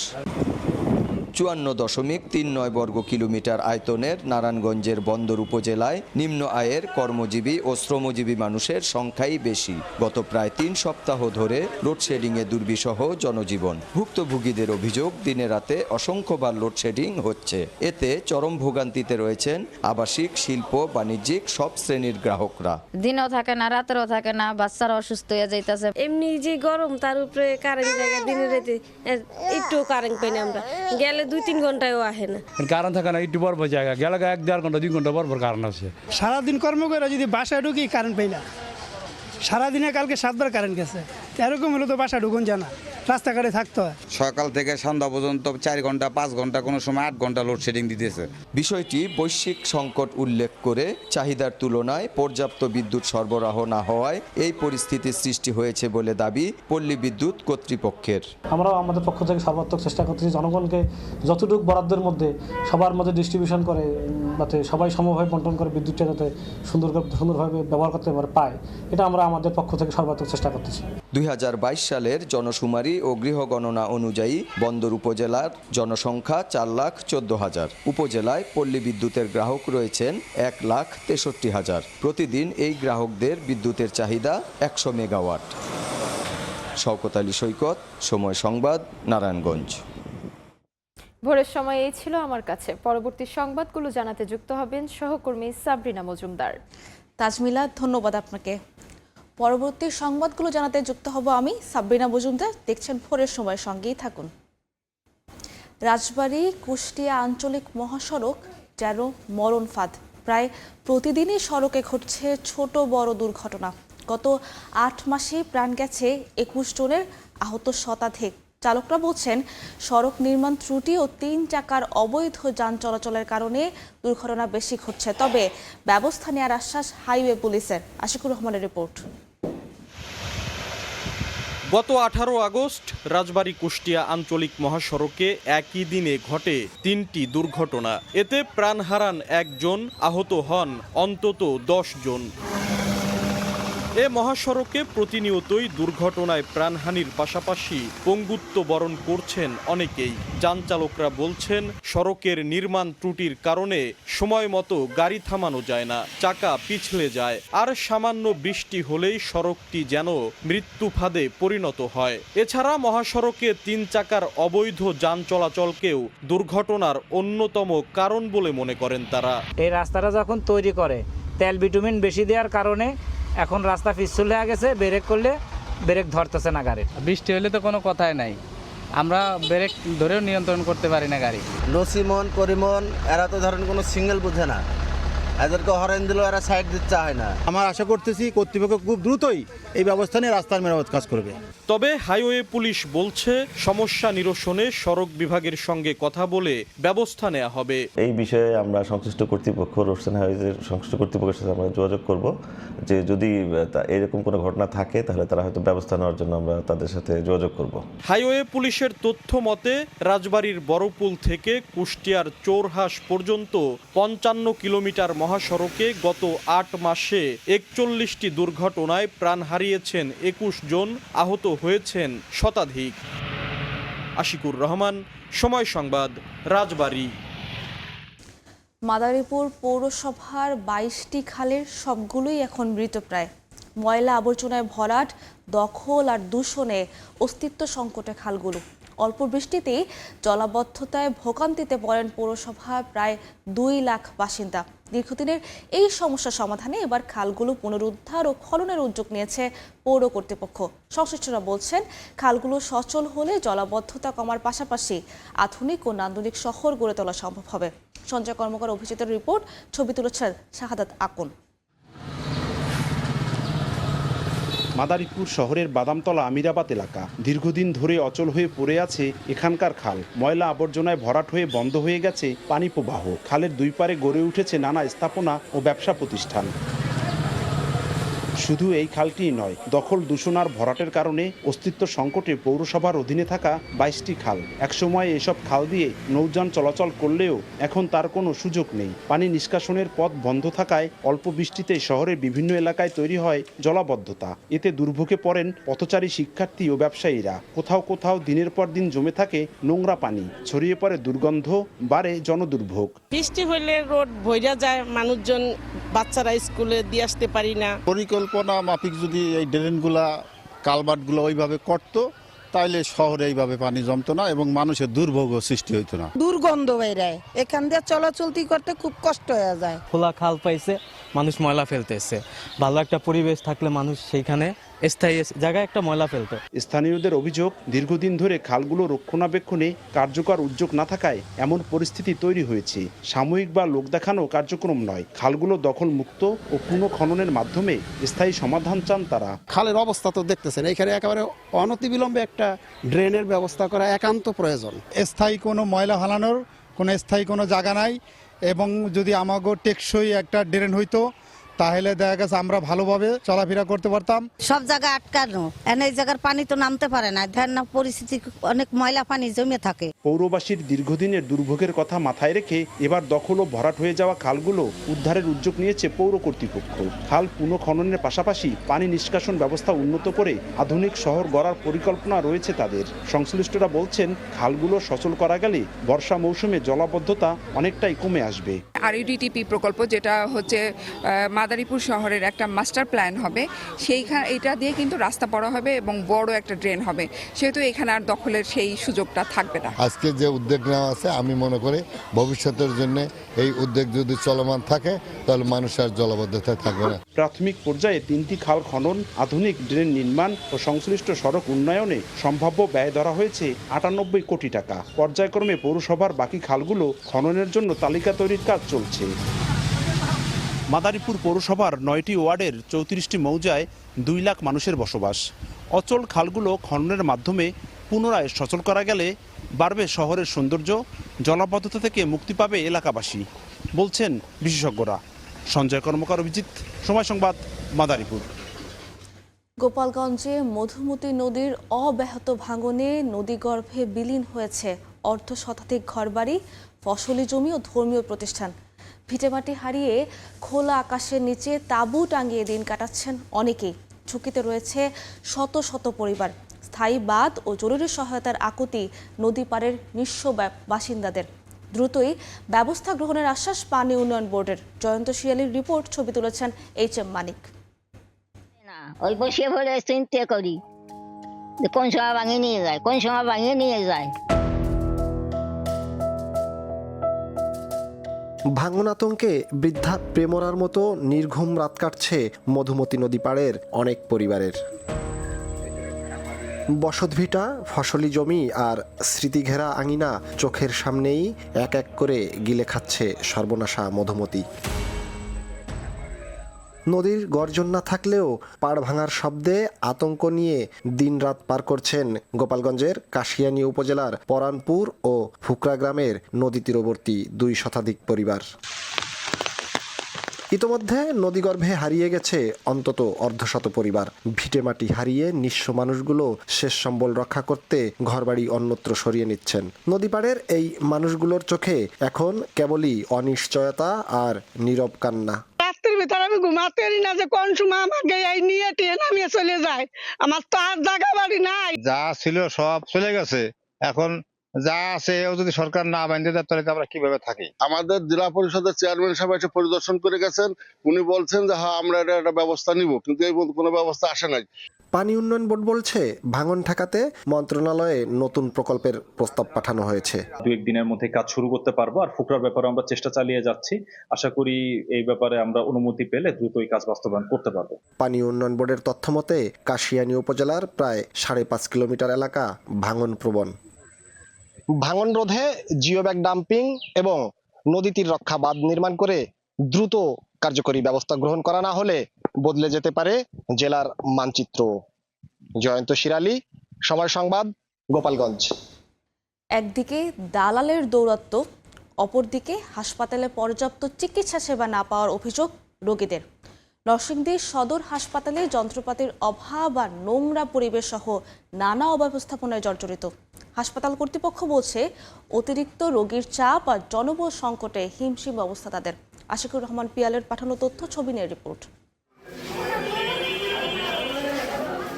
Speaker 25: 54.39 বর্গ কিলোমিটার আয়তনের নারায়ণগঞ্জের বন্দর উপজেলায় নিম্ন আয়ের কর্মজীবী ও শ্রমজীবী মানুষের সংখ্যাই বেশি। গত প্রায় 3 সপ্তাহ ধরে লোডশেডিংয়ে দুর্বিষহ জনজীবন। ভুক্তভোগীদের অভিযোগ, দিনে রাতে অসংখ্যবার লোডশেডিং হচ্ছে। এতে চরম ভোগান্তিতে রয়েছেন আবাসিক, শিল্প, বাণিজ্যিক সব শ্রেণীর গ্রাহকরা।
Speaker 1: দিনও থাকে না, রাতেরও থাকে না, বাচ্চারা অসুস্থ হয়ে যাইতেছে। এমনি যে গরম, তার উপরে কারেন্ট জায়গা দিনে রাতে একটু কারেন্ট পাই না, আমরা গেলে 2-3 ঘন্টায়ও আসে না।
Speaker 6: কারণ থাকে না, একটু বরফ জায়গা গেলে 1-1.5 ঘন্টা 2 ঘন্টা বরফ কারণ আছে।
Speaker 26: সারাদিন কর্ম করে যদি বাসায় ঢুকি কারেন্ট পাই না। সারাদিনে কালকে 7 বার কারেন্ট গেছে। এরকম হলে তো বাসা ঢুকুন জানা, রাস্তাঘাটে থাকতে হয়।
Speaker 29: সকাল থেকে সন্ধ্যা পর্যন্ত 4 ঘন্টা 5 ঘন্টা, কোনো সময় 8 ঘন্টা লোডশেডিং দিতেছে।
Speaker 25: বিষয়টি বৈশ্বিক সংকট উল্লেখ করে চাহিদার তুলনায় পর্যাপ্ত বিদ্যুৎ সরবরাহ না হওয়ায় এই পরিস্থিতির সৃষ্টি হয়েছে বলে দাবি পল্লী বিদ্যুৎ কর্তৃপক্ষের।
Speaker 30: আমরা আমাদের পক্ষ থেকে সর্বাত্মক চেষ্টা করতেছি জনগণকে যতটুকু বরাদ্দের মধ্যে সবার মধ্যে ডিস্ট্রিবিউশন করে, যাতে সবাই সমভাবে বন্টন করে বিদ্যুৎটা যাতে সুন্দরভাবে ব্যবহার করতে পায়, এটা আমরা আমাদের পক্ষ থেকে সর্বাত্মক চেষ্টা করতেছি।
Speaker 25: 2022 সালের জনশুমারি ও গৃহগণনা অনুযায়ী বন্দর উপজেলার জনসংখ্যা 4,14,000। উপজেলায় পল্লী বিদ্যুতের গ্রাহক রয়েছেন 1,63,000। প্রতিদিন এই গ্রাহকদের বিদ্যুতের চাহিদা 100 মেগাওয়াট। শওকত আলী সৈকত, সময় সংবাদ, নারায়ণগঞ্জ।
Speaker 2: ভোরের সময় এই ছিল আমার কাছে। পরবর্তী সংবাদগুলো জানাতে যুক্ত হবেন সহকর্মী সাবরিনা মজুমদার।
Speaker 31: তাজমিলা, ধন্যবাদ আপনাকে। পরবর্তী সংবাদগুলো জানাতে যুক্ত হব আমি সাবরিনা মজুমদার। দেখছেন ভোরের সময়, সঙ্গেই থাকুন। রাজবাড়ী কুষ্টিয়া আঞ্চলিক মহাসড়ক যেন মরণ ফাঁদ। প্রায় প্রতিদিনই সড়কে ঘটছে ছোট বড় দুর্ঘটনা। গত 8 মাসে প্রাণ গেছে 21 জনের, আহত শতাধিক। চালকরা বলছেন সড়ক নির্মাণ ত্রুটি ও 3 চাকার অবৈধ যান চলাচলের কারণে দুর্ঘটনা বেশি ঘটছে। তবে ব্যবস্থা নেওয়ার আশ্বাস হাইওয়ে পুলিশের। আশিকুর রহমানের রিপোর্ট।
Speaker 32: গত 18 আগস্ট রাজবাড়ী কুষ্টিয়া আঞ্চলিক মহাসড়কে একই দিনে ঘটে 3টি দুর্ঘটনা। এতে প্রাণ হারান 1 জন, আহত হন অন্তত 10 জন। এ মহাসড়কে প্রতিনিয়তই দুর্ঘটনায় প্রাণহানির পাশাপাশি পঙ্গুত্ব বরণ করছেন অনেকেই। যান চালকরা বলছেন, সড়কের নির্মাণ ত্রুটির কারণে সময় মতো গাড়ি থামানো যায় না, চাকা পিছলে যায়, আর সামান্য বৃষ্টি হলেই সড়কটি যেন মৃত্যু ফাঁদে পরিণত হয়। এছাড়া মহাসড়কে 3 চাকার অবৈধ যান চলাচলকেও দুর্ঘটনার অন্যতম কারণ বলে মনে করেন তারা।
Speaker 4: এই রাস্তাটা যখন তৈরি করে তেল বিটুমিন বেশি দেওয়ার কারণে এখন রাস্তা পিছল হয়ে গেছে, ব্রেক করলে ব্রেক ধরতেছে না গাড়ি।
Speaker 20: বৃষ্টি হলে তো কোনো কথাই নাই, আমরা ব্রেক ধরেও নিয়ন্ত্রণ করতে পারি না গাড়ি।
Speaker 5: নসিমন করিমন এরা তো ধরেন কোনো সিঙ্গেল বুঝে না, এদেরকে হরেন দিলেও এরা সাইড দিতে হয় না।
Speaker 11: আমার আশা করতেছি কর্তৃপক্ষ খুব দ্রুতই এই ব্যবস্থা নিয়ে রাস্তার মেরামত কাজ করবে।
Speaker 32: তবে হাইওয়ে পুলিশ বলছে, সমস্যা নিরসনে সড়ক বিভাগের সঙ্গে কথা বলে ব্যবস্থা নেওয়া হবে।
Speaker 7: এই বিষয়ে আমরা সংশ্লিষ্ট কর্তৃপক্ষ, রোডসেন হাইওয়েজের সংশ্লিষ্ট কর্তৃপক্ষের সাথে আমরা যোগাযোগ করব, যে যদি এরকম কোনো ঘটনা থাকে তাহলে তারা হয়তো ব্যবস্থা নেওয়ার জন্য আমরা তাদের সাথে যোগাযোগ করব।
Speaker 32: হাইওয়ে পুলিশের তথ্য মতে রাজবাড়ীর বড়পুল থেকে কুষ্টিয়ার চোরহাস পর্যন্ত 55 কিলোমিটার মহাসড়কে গত 8 মাসে 41টি দুর্ঘটনায় প্রাণ হারিয়েছেন 21 জন, আহত হয়েছেন শতাধিক। আশিকুর রহমান, সময় সংবাদ, রাজবাড়ী।
Speaker 31: মাদারীপুর পৌরসভার 22টি খালের সবগুলোই এখন মৃতপ্রায়। ময়লা আবর্জনায় ভরাট, দখল আর দূষণে অস্তিত্ব সংকটে খালগুলো। অল্প বৃষ্টিতেই জলাবদ্ধতায় ভোগান্তিতে পড়েন পৌরসভার প্রায় 2 লাখ বাসিন্দা। দীর্ঘদিনের এই সমস্যা সমাধানে এবার খালগুলো পুনরুদ্ধার ও খননের উদ্যোগ নিয়েছে পৌর কর্তৃপক্ষ। সংশ্লিষ্টরা বলছেন, খালগুলো সচল হলে জলাবদ্ধতা কমার পাশাপাশি আধুনিক ও নান্দনিক শহর গড়ে তোলা সম্ভব হবে। সঞ্জয় কর্মকার অভিজিতের রিপোর্ট, ছবি তুলেছেন শাহাদাত আকন।
Speaker 9: মাদারীপুর শহরের বাদামতলা আমিরাবাদ এলাকা দীর্ঘদিন ধরে অচল হয়ে পড়ে আছে এখানকার খাল। ময়লা আবর্জনায় ভরাট হয়ে বন্ধ হয়ে গেছে পানি প্রবাহ। খালের 2 পারে গড়ে উঠেছে নানা স্থাপনা ও ব্যবসা প্রতিষ্ঠান। শুধু এই খালটিই নয়, দখল, দূষণ আর ভরাটের কারণে অস্তিত্ব সংকটে পৌরসভার অধীনে থাকা 22টি খাল। একসময় এসব খাল দিয়ে নৌযান চলাচল করলেও এখন তার কোনো সুযোগ নেই। পানি নিষ্কাশনের পথ বন্ধ থাকায় অল্প বৃষ্টিতে শহরের বিভিন্ন এলাকায় তৈরি হয় জলাবদ্ধতা। এতে দুর্ভোগে পড়েন পথচারী, শিক্ষার্থী ও ব্যবসায়ীরা। কোথাও কোথাও দিনের পর দিন জমে থাকে নোংরা পানি, ছড়িয়ে পড়ে দুর্গন্ধ, বাড়ে জনদুর্ভোগ।
Speaker 3: বৃষ্টি হলে রোড ভইরা যায়, মানুষজন, বাচ্চারা স্কুলে দিয়ে আসতে পারি না।
Speaker 11: পরিকল্পনা মাফিক যদি এই ড্রেনগুলা, কালভার্টগুলো ওইভাবে করতো তাইলে শহরে এইভাবে পানি জমতো না এবং মানুষের দুর্ভোগ সৃষ্টি হইতো না।
Speaker 13: দুর্গন্ধ বেরায়, এখান দিয়ে চলাচলতি করতে খুব কষ্ট হয়ে যায়।
Speaker 17: খোলা খাল পাইছে, মানুষ ময়লা ফেলতেছে। ভালো একটা পরিবেশ থাকলে মানুষ সেইখানে স্থায়ী জায়গায় একটা ময়লা ফেলতো।
Speaker 9: স্থানীয়দের অভিযোগ, দীর্ঘদিন ধরে খালগুলো রক্ষণাবেক্ষণে কার্যকর উদ্যোগ না থাকায় এমন পরিস্থিতি তৈরি হয়েছে। সাময়িক বা লোক দেখানো কার্যক্রম নয়, খালগুলো দখল মুক্ত ও পুনঃখননের মাধ্যমে স্থায়ী সমাধান চান তারা।
Speaker 11: খালের অবস্থা তো দেখতেছেন, এখানে একেবারে অনতিবিলম্বে একটা ড্রেনের ব্যবস্থা করা একান্ত প্রয়োজন। স্থায়ী কোনো ময়লা ফালানোর কোনো স্থায়ী কোনো জায়গা নাই এবং যদি আমাগো টেকসই একটা ড্রেন হইতো তাহলে দেখা গেছে আমরা ভালোভাবে চলাফেরা করতে পারতাম।
Speaker 13: সব জায়গা আটকানো, এই জায়গার পানি তো নামতে পারে না, ধ্যান না, পরিস্থিতি অনেক ময়লা পানি জমে থাকে।
Speaker 9: পৌরবাসীর দীর্ঘদিনের দুর্ভোগের কথা মাথায় রেখে এবার দখল ও ভরাট হয়ে যাওয়া খালগুলো উদ্ধারের উদ্যোগ নিয়েছে পৌর কর্তৃপক্ষ। খাল পুনঃখননের পাশাপাশি পানি নিষ্কাশন ব্যবস্থা উন্নত করে আধুনিক শহর গড়ার পরিকল্পনা রয়েছে তাদের। সংশ্লিষ্টরা বলছেন, খালগুলো সচল করা গেলে বর্ষা মৌসুমে জলাবদ্ধতা অনেকটাই কমে আসবে।
Speaker 14: RUDTP প্রকল্প, যেটা হচ্ছে মাদারীপুর শহরের একটা মাস্টার প্ল্যান হবে, এইটা দিয়ে কিন্তু রাস্তা বড় হবে এবং বড় একটা ড্রেন হবে, সেহেতু এখানে আর দখলের সেই সুযোগটা থাকবে না।
Speaker 15: আজকে যে উদ্যোগ নেওয়া আছে, আমি মনে করি ভবিষ্যতের জন্য এই উদ্যোগ যদি চলমান থাকে তাহলে মানুষ আর জলাবদ্ধতায় থাকবে না।
Speaker 9: প্রাথমিক পর্যায়ে 3টি খাল খনন, আধুনিক ড্রেন নির্মাণ ও সংশ্লিষ্ট সড়ক উন্নয়নে সম্ভাব্য ব্যয় ধরা হয়েছে 98 কোটি টাকা। পর্যায়ক্রমে পৌরসভার বাকি খালগুলো খননের জন্য তালিকা তৈরির কাজ চলছে। মাদারীপুর পৌরসভার 9টি ওয়ার্ডের 34টি মৌজায় 2 লাখ মানুষের বসবাস। অচল খালগুলো খননের মাধ্যমে পুনরায় সচল করা গেলে বাড়বে শহরের সৌন্দর্য, জলাবদ্ধতা থেকে মুক্তি পাবে এলাকাবাসী, বলছেন বিশেষজ্ঞরা। সঞ্জয় কর্মকার, অভিজিৎ, সময় সংবাদ, মাদারীপুর।
Speaker 31: গোপালগঞ্জে মধুমতি নদীর অব্যাহত ভাঙনে নদীগর্ভে বিলীন হয়েছে অর্ধশতাধিক ঘরবাড়ি, ফসলি জমি ও ধর্মীয় প্রতিষ্ঠান। ভিটেমাটি হারিয়ে খোলা আকাশের নিচে তাঁবু টাঙিয়ে দিন কাটাচ্ছেন অনেকেই। ঝুঁকিতে রয়েছে শত শত পরিবার। স্থায়ী বাঁধ ও জরুরি সহায়তার আকুতি নদী পাড়ের নিঃস্ব বাসিন্দাদের। দ্রুতই ব্যবস্থা গ্রহণের আশ্বাস পানি উন্নয়ন বোর্ডের। জয়ন্ত শিয়ালির রিপোর্ট, ছবি তুলেছেন HM মানিক।
Speaker 8: ওই বসে বলে চিন্তা করি কোন সময় ভাঙিয়ে নিয়ে যায়, কোন সময় ভাঙিয়ে নিয়ে যায়।
Speaker 10: ভাঙন আতঙ্কে বৃদ্ধা প্রেমরার মতো নির্ঘুম রাত কাটছে মধুমতি নদী পাড়ের অনেক পরিবারের। বসতভিটা, ফসলি জমি আর স্মৃতিঘেরা আঙিনা চোখের সামনেই এক এক করে গিলে খাচ্ছে সর্বনাশা মধুমতি। নদীর গর্জন না থাকলেও পাড় ভাঙার শব্দে আতঙ্ক নিয়ে দিনরাত পার করছেন গোপালগঞ্জের কাশিয়ানী উপজেলার পরানপুর ও ফুকরা গ্রামের নদী তীরবর্তী 2 শতাধিক পরিবার। ইতোমধ্যে নদীগর্ভে হারিয়ে গেছে অন্তত অর্ধশত পরিবার। ভিটেমাটি হারিয়ে নিঃস্ব মানুষগুলো শেষ সম্বল রক্ষা করতে ঘরবাড়ি অন্যত্র সরিয়ে নিচ্ছেন। নদীপাড়ের এই মানুষগুলোর চোখে এখন কেবলই অনিশ্চয়তা আর নীরব কান্না।
Speaker 12: রাত্রির ভিতরে আমি ঘুমাতে পারি না যে কোন সময় আমাকে এই নিয়ে টেনে নামিয়ে চলে যায়। আমার তো আর জায়গা বাড়ি নাই,
Speaker 16: যা ছিল সব চলে গেছে। এখন যা আছে এও যদি সরকার না বাঁধে দেয় তাহলে আমরা কিভাবে থাকি?
Speaker 18: আমাদের জেলা পরিষদের চেয়ারম্যান সাহেব এসে পরিদর্শন করে গেছেন। উনি বলছেন যে হ্যাঁ আমরা এটা একটা ব্যবস্থা নিব, কিন্তু এই কোনো ব্যবস্থা আসে নাই।
Speaker 10: পানি উন্নয়ন বোর্ড বলছে ভাঙন ঠেকাতে মন্ত্রণালয়ে নতুন প্রকল্পের প্রস্তাব পাঠানো হয়েছে।
Speaker 19: 2-1 দিনের মধ্যে কাজ শুরু করতে পারবো। আর ফুকরার ব্যাপারে আমরা চেষ্টা চালিয়ে যাচ্ছি। আশা করি এই ব্যাপারে আমরা অনুমতি পেলে দ্রুতই কাজ বাস্তবায়ন করতে পারবো।
Speaker 10: পানি উন্নয়ন বোর্ডের তথ্য মতে কাশিয়ানী উপজেলার প্রায় 5.5 কিলোমিটার এলাকা ভাঙন প্রবণ। ভাঙন রোধে জিও ব্যাগ ডাম্পিং এবং নদী তীর রক্ষা বাঁধ নির্মাণ করে দ্রুত কার্যকরী ব্যবস্থা গ্রহণ করা না হলে বদলে যেতে পারে জেলার মানচিত্র। জয়ন্ত শিরালি, সময় সংবাদ, গোপালগঞ্জ।
Speaker 31: একদিকে দালালের দৌরাত্ম্য, অপরদিকে হাসপাতালে পর্যাপ্ত চিকিৎসা সেবা না পাওয়ার অভিযোগ রোগীদের। নরসিংদী সদর হাসপাতালে যন্ত্রপাতির অভাব আর নোংরা পরিবেশ সহ নানা অব্যবস্থাপনায় জর্জরিত। হাসপাতাল কর্তৃপক্ষ বলছে অতিরিক্ত রোগীর চাপ আর জনবল সংকটে হিমশিম অবস্থা তাদের। আশিকুর রহমান পিয়ালের পাঠানো তথ্য, ছবি নিয়ে রিপোর্ট।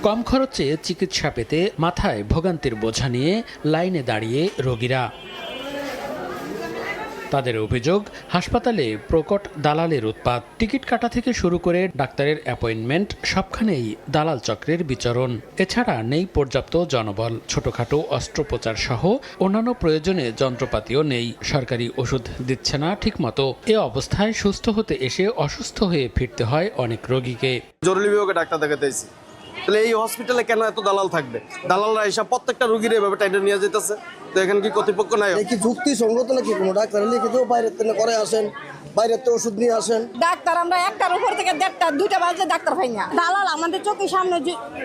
Speaker 21: কম খরচে চিকিৎসা পেতে মাথায় ভোগান্তির বোঝা নিয়ে লাইনে দাঁড়িয়ে রোগীরা। তাদের অভিযোগ, হাসপাতালে প্রকট দালালের উৎপাত। টিকিট কাটা থেকে শুরু করে ডাক্তারের অ্যাপয়েন্টমেন্ট সবখানেই দালাল চক্রের বিচরণ। এছাড়া নেই পর্যাপ্ত জনবল, ছোটখাটো অস্ত্রোপচার সহ অন্যান্য প্রয়োজনে যন্ত্রপাতিও নেই। সরকারি ওষুধ দিচ্ছে না ঠিকমতো। এ অবস্থায় সুস্থ হতে এসে অসুস্থ হয়ে ফিরতে হয় অনেক রোগীকে।
Speaker 22: জরুরি বিভাগে ডাক্তার দেখাতেছি, তাহলে এই হসপিটালে কেন এত দালাল থাকবে? দালালরা এসব প্রত্যেকটা রোগীর এভাবে টাইটে নিয়ে যেতেছে। তো এখানে কি কর্তৃপক্ষ নাই?
Speaker 23: কি যুক্তি সঙ্গত নাকি? কোনো ডাক্তার লিখে দিও বাইরের থেকে করে আসেন, বাইরের তো ওষুধ নিয়ে আসেন।
Speaker 24: ডাক্তার আমরা 1টার উপর থেকে 1:30 2টা বাজে ডাক্তার পাই না। দালাল আমাদের চোখের সামনে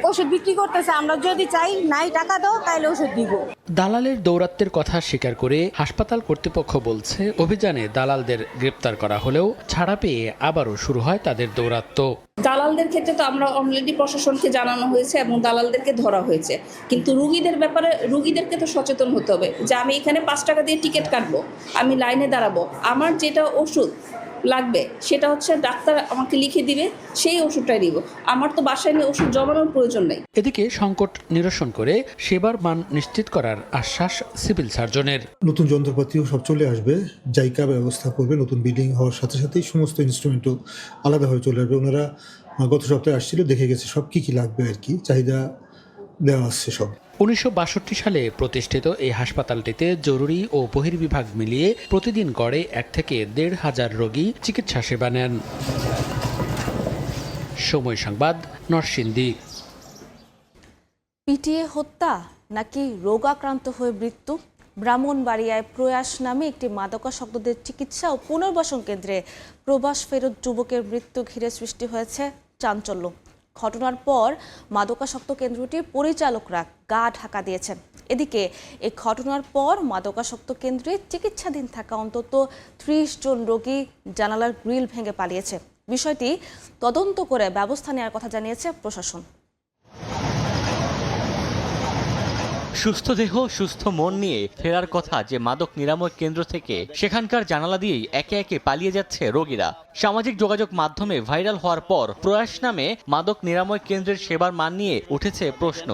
Speaker 24: ওষুধ বিক্রি করতেছে, আমরা যদি চাই নাই টাকা দাও তাইলে ওষুধ দিব।
Speaker 21: দালালের দৌরাত্মের কথা স্বীকার করে হাসপাতাল কর্তৃপক্ষ বলছে অভিযানে দালালদের গ্রেপ্তার করা হলেও ছাড়া পেয়ে আবারও শুরু হয় তাদের দৌরাত্ম্য।
Speaker 27: দালালদের ক্ষেত্রে তো আমরা অলরেডি প্রশাসনকে জানানো হয়েছে এবং দালালদেরকে ধরা হয়েছে, কিন্তু রুগীদের ব্যাপারে রুগীদেরকে তো সচেতন হতে হবে যে আমি এখানে 5 টাকা দিয়ে টিকিট কাটবো, আমি লাইনে দাঁড়াবো, আমার যেটা ওষুধ লাগবে সেটা হচ্ছে ডাক্তার আমাকে লিখে দিবে, সেই ওষুধটাই দিব। আমার তো বাসায় নিয়ে ওষুধ জমানোর প্রয়োজন নেই।
Speaker 21: এদিকে সংকট নিরসন করে সেবার মান নিশ্চিত করার আশ্বাস সিভিল সার্জনের।
Speaker 28: নতুন যন্ত্রপাতিও সব চলে আসবে, জায়গা ব্যবস্থা করবে, নতুন বিল্ডিং হওয়ার সাথে সাথেই সমস্ত ইনস্ট্রুমেন্টও আলাদাভাবে চলে আসবে। ওনারা গত সপ্তাহে আসছিল, দেখে গেছে সব কি লাগবে আর কি, চাহিদা দেওয়া আসছে সব।
Speaker 21: 1962 সালে প্রতিষ্ঠিত এই হাসপাতালটিতে জরুরি ও বহির্বিভাগ মিলিয়ে প্রতিদিন গড়ে 1 থেকে 1,500 রোগী চিকিৎসা সেবা নেন। সময় সংবাদ, নরসিংদী।
Speaker 31: পিটিয়ে হত্যা নাকি রোগাক্রান্ত হয়ে মৃত্যু? ব্রাহ্মণবাড়িয়ায় প্রয়াস নামে একটি মাদকাসক্তদের চিকিৎসা ও পুনর্বাসন কেন্দ্রে প্রবাস ফেরত যুবকের মৃত্যু ঘিরে সৃষ্টি হয়েছে চাঞ্চল্য। ঘটনার পর মাদকাসক্ত কেন্দ্রটির পরিচালকরা গা ঢাকা দিয়েছেন। এদিকে এই ঘটনার পর মাদকাসক্ত কেন্দ্রে চিকিৎসাধীন থাকা অন্তত 30 জন রোগী জানালার গ্রিল ভেঙে পালিয়েছে। বিষয়টি তদন্ত করে ব্যবস্থা নেওয়ার কথা জানিয়েছে প্রশাসন।
Speaker 1: সুস্থ দেহ সুস্থ মন নিয়ে ফেরার কথা যে মাদক নিরাময় কেন্দ্র থেকে সেখানকার জানালা দিয়েই একে একে পালিয়ে যাচ্ছে রোগীরা। সামাজিক যোগাযোগ মাধ্যমে ভাইরাল হওয়ার পর প্রয়াস নামে মাদক নিরাময় কেন্দ্রের সেবার মান নিয়ে উঠেছে প্রশ্ন।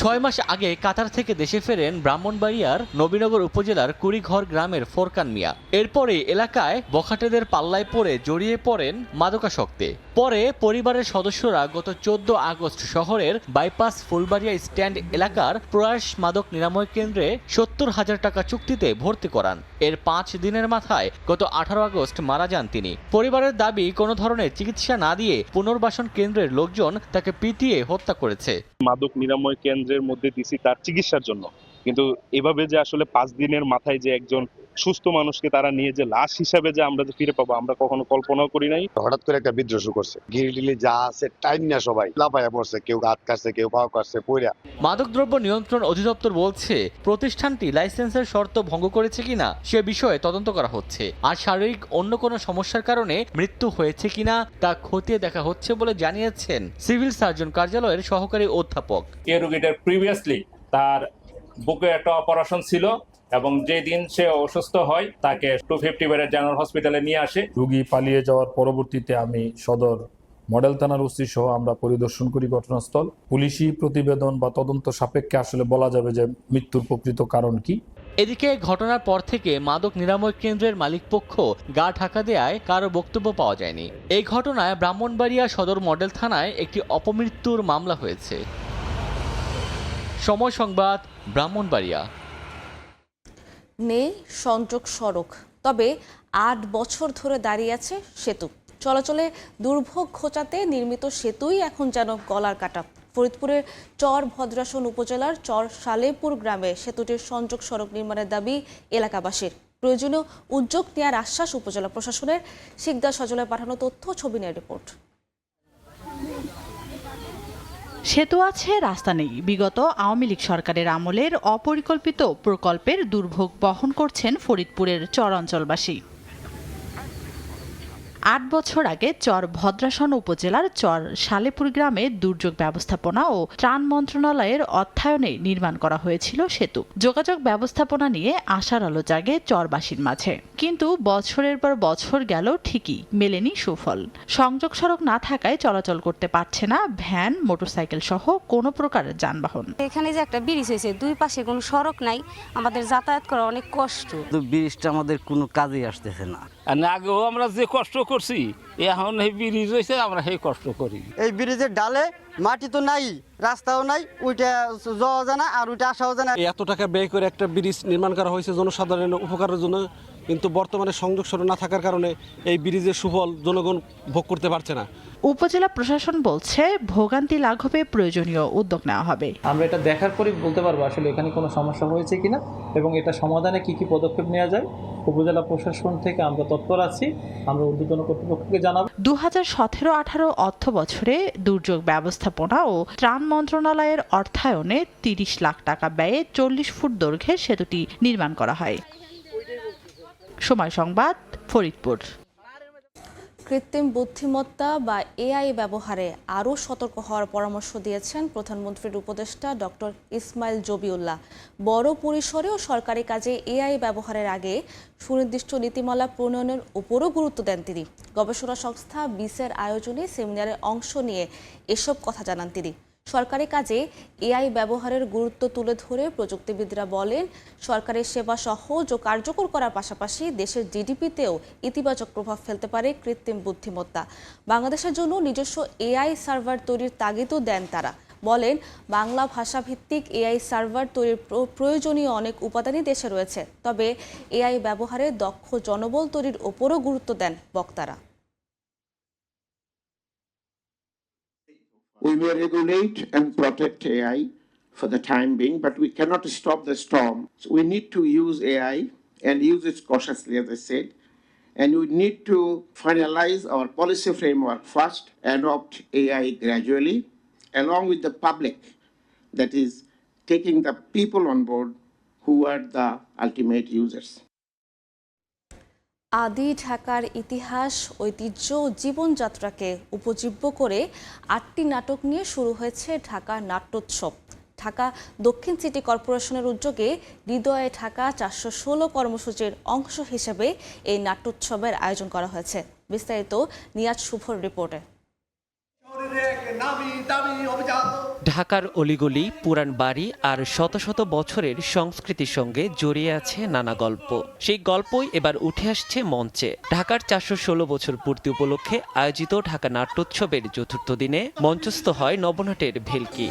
Speaker 1: 6 মাস আগে কাতার থেকে দেশে ফেরেন ব্রাহ্মণবাড়িয়ার নবীনগর উপজেলার কুড়িঘর গ্রামের ফোরকান মিয়া। এরপরে এলাকায় বখাটেদের পাল্লায় পড়ে জড়িয়ে পড়েন মাদকাসক্তে। পরে পরিবারের সদস্যরা গত 14 আগস্ট শহরের বাইপাস ফুলবাড়িয়া স্ট্যান্ড এলাকার প্রয়াস মাদক নিরাময় কেন্দ্রে 70,000 টাকা চুক্তিতে ভর্তি করান। এর 5 দিনের মাথায় গত 18 আগস্ট মারা যান তিনি। পরিবারের দাবি কোনো ধরনের চিকিৎসা না দিয়ে পুনর্বাসন কেন্দ্রের লোকজন তাকে পিটিয়ে হত্যা করেছে।
Speaker 2: মাদক নিরাময় কেন্দ্রের মধ্যে দিছি তার চিকিৎসার জন্য, কিন্তু এভাবে যে আসলে 5 দিনের মাথায় যে একজন সুস্থ মানুষকে তারা নিয়ে যে লাশ হিসাবে যে আমরা যে ফিরে পাবো আমরা কখনো কল্পনাও করি নাই।
Speaker 4: হঠাৎ করে একটা বিদ্রোহ শুরু করছে, গিরিডিলি যা আছে টাইম না সবাই লাফায়া পড়ছে, কেউ হাত কাটছে, কেউ পা কাটছে পইরা।
Speaker 1: মাদকদ্রব্য নিয়ন্ত্রণ অধিদপ্তর বলছে প্রতিষ্ঠানটি লাইসেন্সের শর্ত ভঙ্গ করেছে কিনা সে বিষয়ে তদন্ত করা হচ্ছে, আর শারীরিক অন্য কোনো সমস্যার কারণে মৃত্যু হয়েছে কিনা তা খতিয়ে দেখা হচ্ছে বলে জানিয়েছেন সিভিল সার্জন কার্যালয়ের সহকারী অধ্যাপক।
Speaker 5: এই রোগীটার প্রিভিয়াসলি তার বুকে একটা অপারেশন ছিল এবং যেদিন সে অসুস্থ হয় তাকে 250 বেডের জেনারেল হসপিটালে নিয়ে আসে।
Speaker 6: রোগী পালিয়ে যাওয়ার পরবর্তীতে আমি সদর মডেল থানার ওসি সহ আমরা পরিদর্শন করি ঘটনাস্থল। পুলিশি প্রতিবেদন বা তদন্ত সাপেক্ষে আসলে বলা যাবে যে মৃত্যুর প্রকৃত কারণ কি।
Speaker 1: এদিকে ঘটনার পর থেকে মাদক নিরাময় কেন্দ্রের মালিকপক্ষ গা ঢাকা দেয়ায় কারো বক্তব্য পাওয়া যায়নি। এই ঘটনায় ব্রাহ্মণবাড়িয়া সদর মডেল থানায় একটি অপমৃত্যুর মামলা হয়েছে। সময় সংবাদ, ব্রাহ্মণবাড়িয়া।
Speaker 31: নেই সংযোগ সড়ক, তবে 8 বছর ধরে দাঁড়িয়ে আছে সেতু। চলাচলে দুর্ভোগ ঘোচাতে নির্মিত সেতুই এখন যেন গলার কাটা। ফরিদপুরের চর ভদ্রাসন উপজেলার চর সালেপুর গ্রামে সেতুটির সংযোগ সড়ক নির্মাণের দাবি এলাকাবাসীর। প্রয়োজনীয় উদ্যোগ নেওয়ার আশ্বাস উপজেলা প্রশাসনের। শিকদার সজলে পাঠানো তথ্য, ছবি নিয়ে রিপোর্ট।
Speaker 7: সেতু আছে, রাস্তা নেই। বিগত আওয়ামী লীগ সরকারের আমলের অপরিকল্পিত প্রকল্পের দুর্ভোগ বহন করছেন ফরিদপুরের চর অঞ্চলবাসী। 8 বছর আগে চর ভদ্রাসন উপজেলার চর সালেপুর গ্রামে দুর্যোগ ব্যবস্থাপনা ও ত্রাণ মন্ত্রণালয়ের অর্থায়নে নির্মাণ করা হয়েছিল সেতু। যোগাযোগ ব্যবস্থাপনা নিয়ে আশার আলো জাগে চরবাসীর মাঝে, কিন্তু বছরের পর বছর গেল ঠিকই মেলেনি সুফল। সংযোগ সড়ক না থাকায় চলাচল করতে পারছে না ভ্যান, মোটরসাইকেল সহ কোনো প্রকার যানবাহন।
Speaker 24: এখানে যে একটা ব্রিজ হয়েছে, দুই পাশে কোনো সড়ক নাই, আমাদের যাতায়াত করা অনেক কষ্ট।
Speaker 20: ব্রিজটা আমাদের কোনো কাজে আসতেছে না।
Speaker 25: আগেও আমরা যে কষ্ট করছি, এখন এই ব্রিজ হয়েছে আমরা সেই কষ্ট করি।
Speaker 26: এই ব্রিজের ডালে মাটি তো নাই, রাস্তাও নাই, ওইটা যাওয়া যায় না আর ওইটা আসাও যায় না।
Speaker 22: এত টাকা ব্যয় করে একটা ব্রিজ নির্মাণ করা হয়েছে জনসাধারণের উপকারের জন্য, কিন্তু বর্তমানে সংযোগ সড়ক না থাকার কারণে এই ব্রিজের সুফল জনগণ ভোগ করতে পারছে না।
Speaker 7: উপজেলা প্রশাসন বলছে ভোগান্তি লাঘবে প্রয়োজনীয় উদ্যোগ নেওয়া হবে।
Speaker 17: আমরা এটা দেখার পরই বলতে পারবো আসলে এখানে কোনো সমস্যা হয়েছে কিনা এবং এটা সমাধানে কি কি পদক্ষেপ নেওয়া যায়। উপজেলা প্রশাসন থেকে আমরা তৎপর আছি, আমরা ঊর্ধ্বতন কর্তৃপক্ষকে জানাবো।
Speaker 7: 2017-18 অর্থ বছরে দুর্যোগ ব্যবস্থাপনা ও ত্রাণ মন্ত্রণালয়ের অর্থায়নে 30 লাখ টাকা ব্যয়ে 40 ফুট দৈর্ঘ্যের সেতুটি নির্মাণ করা হয়। সময় সংবাদ, ফরিদপুর।
Speaker 31: কৃত্রিম বুদ্ধিমত্তা বা এআই ব্যবহারে আরও সতর্ক হওয়ার পরামর্শ দিয়েছেন প্রধানমন্ত্রীর উপদেষ্টা ডক্টর ইসমাইল জবিউল্লাহ। বড় পরিসরে ও সরকারি কাজে এআই ব্যবহারের আগে সুনির্দিষ্ট নীতিমালা প্রণয়নের উপরও গুরুত্ব দেন তিনি। গবেষণা সংস্থা বিসের আয়োজনে সেমিনারে অংশ নিয়ে এসব কথা জানান তিনি। সরকারি কাজে এআই ব্যবহারের গুরুত্ব তুলে ধরে প্রযুক্তিবিদরা বলেন, সরকারের সেবা সহজ ও কার্যকর করার পাশাপাশি দেশের জিডিপিতেও ইতিবাচক প্রভাব ফেলতে পারে কৃত্রিম বুদ্ধিমত্তা। বাংলাদেশের জন্য নিজস্ব এআই সার্ভার তৈরির তাগিদও দেন তারা। বলেন, বাংলা ভাষাভিত্তিক এআই সার্ভার তৈরির প্রয়োজনীয় অনেক উপাদানই দেশে রয়েছে, তবে এআই ব্যবহারে দক্ষ জনবল তৈরির ওপরও গুরুত্ব দেন বক্তারা।
Speaker 29: We will regulate and protect AI for the time being, but we cannot stop the storm. So we need to use AI and use it cautiously, as I said. And we need to finalize our policy framework first, adopt AI gradually, along with the public, that is, taking the people on board who are the ultimate users.
Speaker 31: আদি ঢাকার ইতিহাস, ঐতিহ্য ও জীবনযাত্রাকে উপজীব্য করে ৮টি নাটক নিয়ে শুরু হয়েছে ঢাকা নাট্যোৎসব। ঢাকা দক্ষিণ সিটি কর্পোরেশনের উদ্যোগে হৃদয়ে ঢাকা ৪১৬ কর্মসূচির অংশ হিসেবে এই নাট্যোৎসবের আয়োজন করা হয়েছে। বিস্তারিত নিয়াজ শুভর রিপোর্টে।
Speaker 3: ঢাকার অলিগলি, পুরান বাড়ি আর শত শত বছরের সংস্কৃতির সঙ্গে জড়িয়ে আছে নানা গল্প। সেই গল্পই এবার উঠে আসছে মঞ্চে। ঢাকার ৪১৬ বছর পূর্তি উপলক্ষে আয়োজিত ঢাকা নাট্যোৎসবের চতুর্থ দিনে মঞ্চস্থ হয় নবনাটের ভেলকি।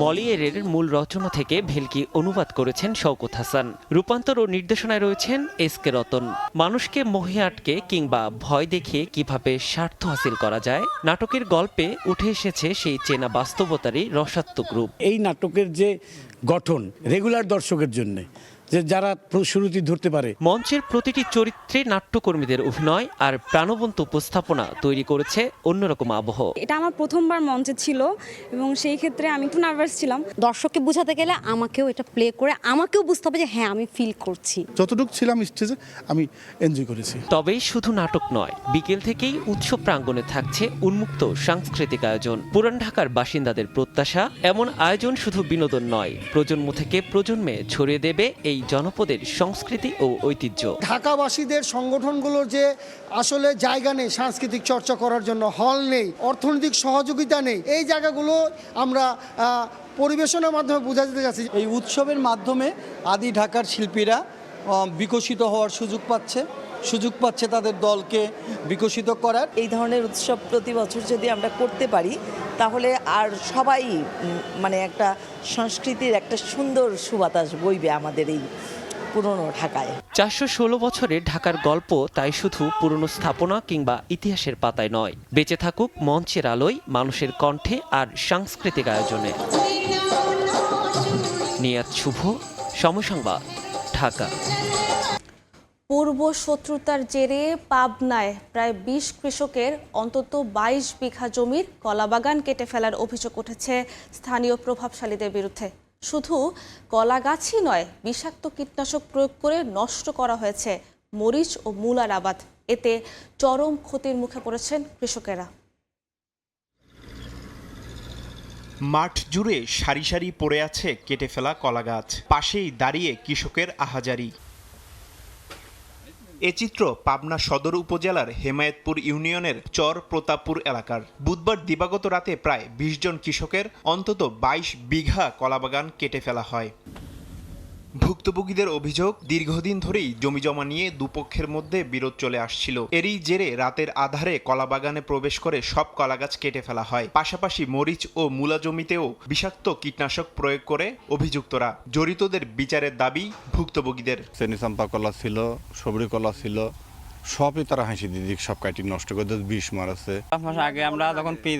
Speaker 3: মলিয়েরের মূল রচনা থেকে ভেলকি অনুবাদ করেছেন শওকত হাসান। রূপান্তর ও নির্দেশনায় রয়েছেন এস.কে রতন। মানুষকে মোহে আটকে কিংবা ভয় দেখিয়ে কিভাবে স্বার্থ হাসিল করা যায়, নাটকের গল্পে উঠে এসেছে সেই চেনা বাস্তবতারই রসাত্মক রূপ।
Speaker 8: এই নাটকের যে গঠন রেগুলার দর্শকের জন্য, যে যারা শুরুতে ধরতে পারে।
Speaker 3: মঞ্চের প্রতিটি চরিত্রে নাট্যকর্মীদের অভিনয় আর প্রাণবন্ত উপস্থাপনা তৈরি করেছে অন্যরকম আবহ।
Speaker 24: এটা আমার প্রথমবার মঞ্চে ছিল এবং সেই ক্ষেত্রে আমি একটু নার্ভাস ছিলাম। দর্শককে বোঝাতে গেলে আমাকেও এটা প্লে করে আমাকেও বুঝতে হবে যে হ্যাঁ আমি ফিল করছি।
Speaker 8: যতটুকু ছিলাম স্টেজে আমি এনজয় করেছি।
Speaker 3: তবেই শুধু নাটক নয়, বিকেল থেকেই উৎসব প্রাঙ্গণে থাকছে উন্মুক্ত সাংস্কৃতিক আয়োজন। পুরান ঢাকার বাসিন্দাদের প্রত্যাশা, এমন আয়োজন শুধু বিনোদন নয়, প্রজন্ম থেকে প্রজন্মে ছড়িয়ে দেবে এই জনপদের সংস্কৃতি ও ঐতিহ্য।
Speaker 23: ঢাকাবাসীদের সংগঠনগুলোর যে আসলে জায়গা নেই সাংস্কৃতিক চর্চা করার জন্য, হল নেই, অর্থনৈতিক সহযোগিতা নেই, এই জায়গাগুলো আমরা পরিবেশনের মাধ্যমে বোঝা যেতে যাচ্ছি।
Speaker 9: এই উৎসবের মাধ্যমে আদি ঢাকার শিল্পীরা বিকশিত হওয়ার সুযোগ পাচ্ছে তাদের দলকে বিকশিত করার।
Speaker 11: এই ধরনের উৎসব প্রতি বছর যদি আমরা করতে পারি তাহলে আর সবাই মানে একটা সংস্কৃতির একটা সুন্দর সুবাতাস বইবে আমাদের এই পুরনো ঢাকায়।
Speaker 3: ৪১৬ বছরে ঢাকার গল্প তাই শুধু পুরনো স্থাপনা কিংবা ইতিহাসের পাতায় নয়, বেঁচে থাকুক মঞ্চের আলোয়, মানুষের কণ্ঠে আর সাংস্কৃতিক আয়োজনে। নিয়াজ শুভ, সময় সংবাদ, ঢাকা।
Speaker 31: পূর্ব শত্রুতার জেরে পাবনায় প্রায় ২০ কৃষকের অন্তত ২২ বিঘা জমির কলাবাগান কেটে ফেলার অভিযোগ উঠেছে স্থানীয় প্রভাবশালীদের বিরুদ্ধে। শুধু কলা গাছই নয়, বিষাক্ত কীটনাশক প্রয়োগ করে নষ্ট করা হয়েছে মরিচ ও মূলার আবাদ। এতে চরম ক্ষতির মুখে পড়েছেন কৃষকেরা।
Speaker 12: মাঠ জুড়ে সারি সারি পড়ে আছে কেটে ফেলা কলা গাছ, পাশেই দাঁড়িয়ে কৃষকের আহাজারি। এ চিত্র পাবনা সদর উপজেলার হেমায়েতপুর ইউনিয়নের চর প্রতাপপুর এলাকার। বুধবার দিবাগত রাতে প্রায় ২০ জন কৃষকের অন্তত ২২ বিঘা কলাবাগান কেটে ফেলা হয়। ভুক্তভোগীদের অভিযোগ, দীর্ঘদিন ধরেই জমিজমা নিয়ে দুপক্ষের মধ্যে বিরোধ চলে আসছিল। এরই জেরে রাতের আধারে কলাবাগানে প্রবেশ করে সব কলাগাছ কেটে ফেলা হয়। পাশাপাশি মরিচ ও মূলা জমিতেও বিষাক্ত কীটনাশক প্রয়োগ করে অভিযুক্তরা। জড়িতদের বিচারের দাবি ভুক্তভোগীদের।
Speaker 13: চেনি চাম্পা কলা ছিল, সবরি কলা ছিল, সবই তারা হাসি দিদি সব কাটি নষ্ট করে দেয়, বিষ মারাছে।
Speaker 14: ৫ মাস আগে আমরা যখন পিদ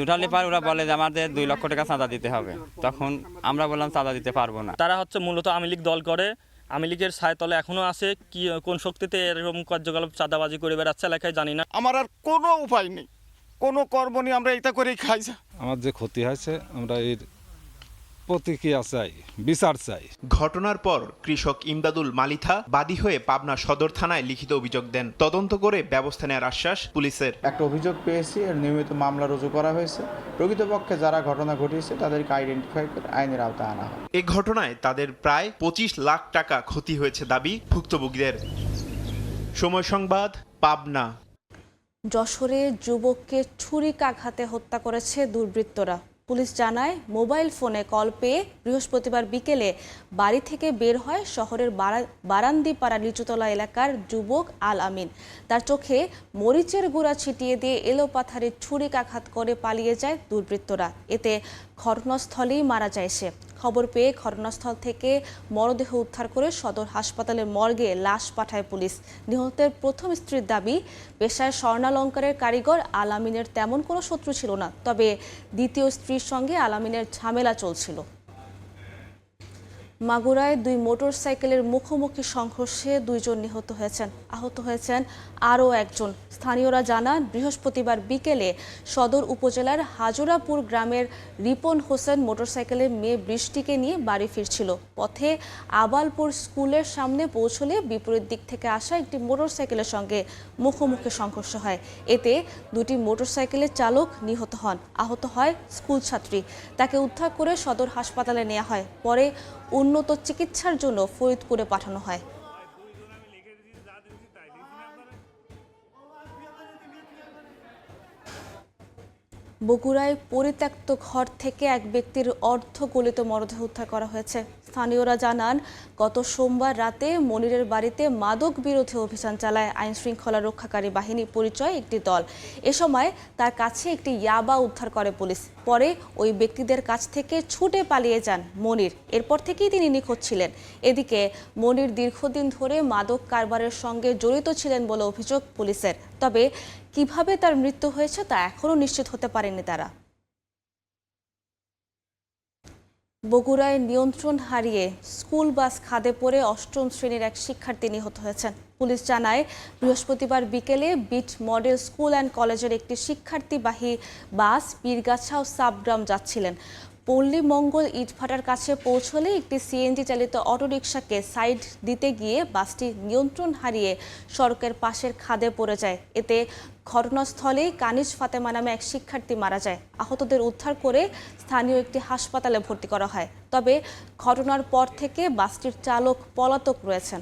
Speaker 14: উঠালে পর ওরা বলে যে আমাদের ২ লক্ষ টাকা চাঁদা দিতে হবে। তখন আমরা বললাম চাঁদা দিতে পারবো না।
Speaker 15: তারা হচ্ছে মূলত আওয়ামী লীগ দল করে, আওয়ামী লীগের ছায়াতলে এখনো আছে, কি কোন শক্তিতে এরকম কার্যকলাপ চাঁদাবাজি করে বেড়াচ্ছে এলাকায় জানি না।
Speaker 9: আমার আর কোনো উপায় নেই, কোনো কর্ম নেই, আমরা এটা করেই খাই।
Speaker 13: আমার যে ক্ষতি হয়েছে আমরা এর প্রতিক্রিয়া চাই, বিচার চাই।
Speaker 12: ঘটনার পর কৃষক ইমদাদুল মালিথা বাদী হয়ে পাবনা সদর থানায় লিখিত অভিযোগ দেন। তদন্ত করে ব্যবস্থা নেওয়ার আশ্বাস পুলিশের।
Speaker 16: একটা অভিযোগ পেয়েছি, এর নিয়মিত মামলা রুজু করা হয়েছে। প্রকৃতপক্ষে যারা ঘটনা ঘটিয়েছে তাদেরকে আইডেন্টিফাই করে আইনের আওতায় আনা হয়।
Speaker 12: এই ঘটনায় তাদের প্রায় ২৫ লাখ টাকা ক্ষতি হয়েছে দাবি ভুক্তভোগীদের। সময় সংবাদ, পাবনা।
Speaker 31: যশোরে যুবককে ছুরিকাঘাতে হত্যা করেছে দুর্বৃত্তরা। পুলিশ জানায়, মোবাইল ফোনে কল পেয়ে বৃহস্পতিবার বিকেলে বাড়ি থেকে বের হয় শহরের বারান্দিপাড়া নিচুতলা এলাকার যুবক আল আমিন। তার চোখে মরিচের গুঁড়া ছিটিয়ে দিয়ে এলোপাথারি ছুরিকাঘাত করে পালিয়ে যায় দুর্বৃত্তরা। এতে ঘটনাস্থলেই মারা যায় সে। খবর পেয়ে ঘটনাস্থল থেকে মরদেহ উদ্ধার করে সদর হাসপাতালের মর্গে লাশ পাঠায় পুলিশ। নিহতের প্রথম স্ত্রীর দাবি, পেশায় স্বর্ণালংকারের কারিগর আল আমিনের তেমন কোনো শত্রু ছিল না, তবে দ্বিতীয় স্ত্রীর সঙ্গে আল আমিনের ঝামেলা চলছিল। মাগুরায় দুই মোটরসাইকেলের মুখোমুখি সংঘর্ষে 2 জন নিহত হয়েছেন, আহত হয়েছেন আরও একজন। স্থানীয়রা জানান, বৃহস্পতিবার বিকেলে সদর উপজেলার হাজুরাপুর গ্রামের রিপন হোসেন মোটরসাইকেলে মেয়ে বৃষ্টিকে নিয়ে বাড়ি ফিরছিল। পথে আবালপুর স্কুলের সামনে পৌঁছলে বিপরীত দিক থেকে আসা একটি মোটরসাইকেলের সঙ্গে মুখোমুখি সংঘর্ষ হয়। এতে দুটি মোটরসাইকেলের চালক নিহত হন, আহত হয় স্কুল ছাত্রী। তাকে উদ্ধার করে সদর হাসপাতালে নেওয়া হয়, পরে উন্নত চিকিৎসার জন্য ফরিদপুরে পাঠানো হয়। বগুড়ায় পরিত্যক্ত ঘর থেকে এক ব্যক্তির অর্ধগলিত মরদেহ উদ্ধার করা হয়েছে। স্থানীয়রা জানান, গত সোমবার রাতে মনিরের বাড়িতে মাদক বিরোধী অভিযান চালায় আইন শৃঙ্খলা রক্ষাকারী বাহিনী পরিচয় একটি দল। এ সময় তার কাছে একটি ইয়াবা উদ্ধার করে পুলিশ। পরে ওই ব্যক্তিদের কাছ থেকে ছুটে পালিয়ে যান মনির। এরপর থেকেই তিনি নিখোঁজ ছিলেন। এদিকে মনির দীর্ঘদিন ধরে মাদক কারবারের সঙ্গে জড়িত ছিলেন বলে অভিযোগ পুলিশের। তবে কিভাবে তার মৃত্যু হয়েছে তা এখনও নিশ্চিত হতে পারেনি তারা। বগুড়ায় নিয়ন্ত্রণ হারিয়ে স্কুল বাস খাদে পড়ে 8ম শ্রেণীর এক শিক্ষার্থী নিহত হয়েছেন। পুলিশ জানায়, বৃহস্পতিবার বিকেলে বিট মডেল স্কুল অ্যান্ড কলেজের একটি শিক্ষার্থীবাহী বাস পীরগাছা ও সাবগ্রাম যাচ্ছিলেন। পল্লী মঙ্গল ইটভাটার কাছে পৌঁছলে একটি সিএনজি চালিত অটোরিকশাকে সাইড দিতে গিয়ে বাসটি নিয়ন্ত্রণ হারিয়ে সড়কের পাশের খাদে পড়ে যায়। এতে ঘটনাস্থলেই কানিজ ফাতেমা নামে এক শিক্ষার্থী মারা যায়। আহতদের উদ্ধার করে স্থানীয় একটি হাসপাতালে ভর্তি করা হয়। তবে ঘটনার পর থেকে বাসটির চালক পলাতক রয়েছেন।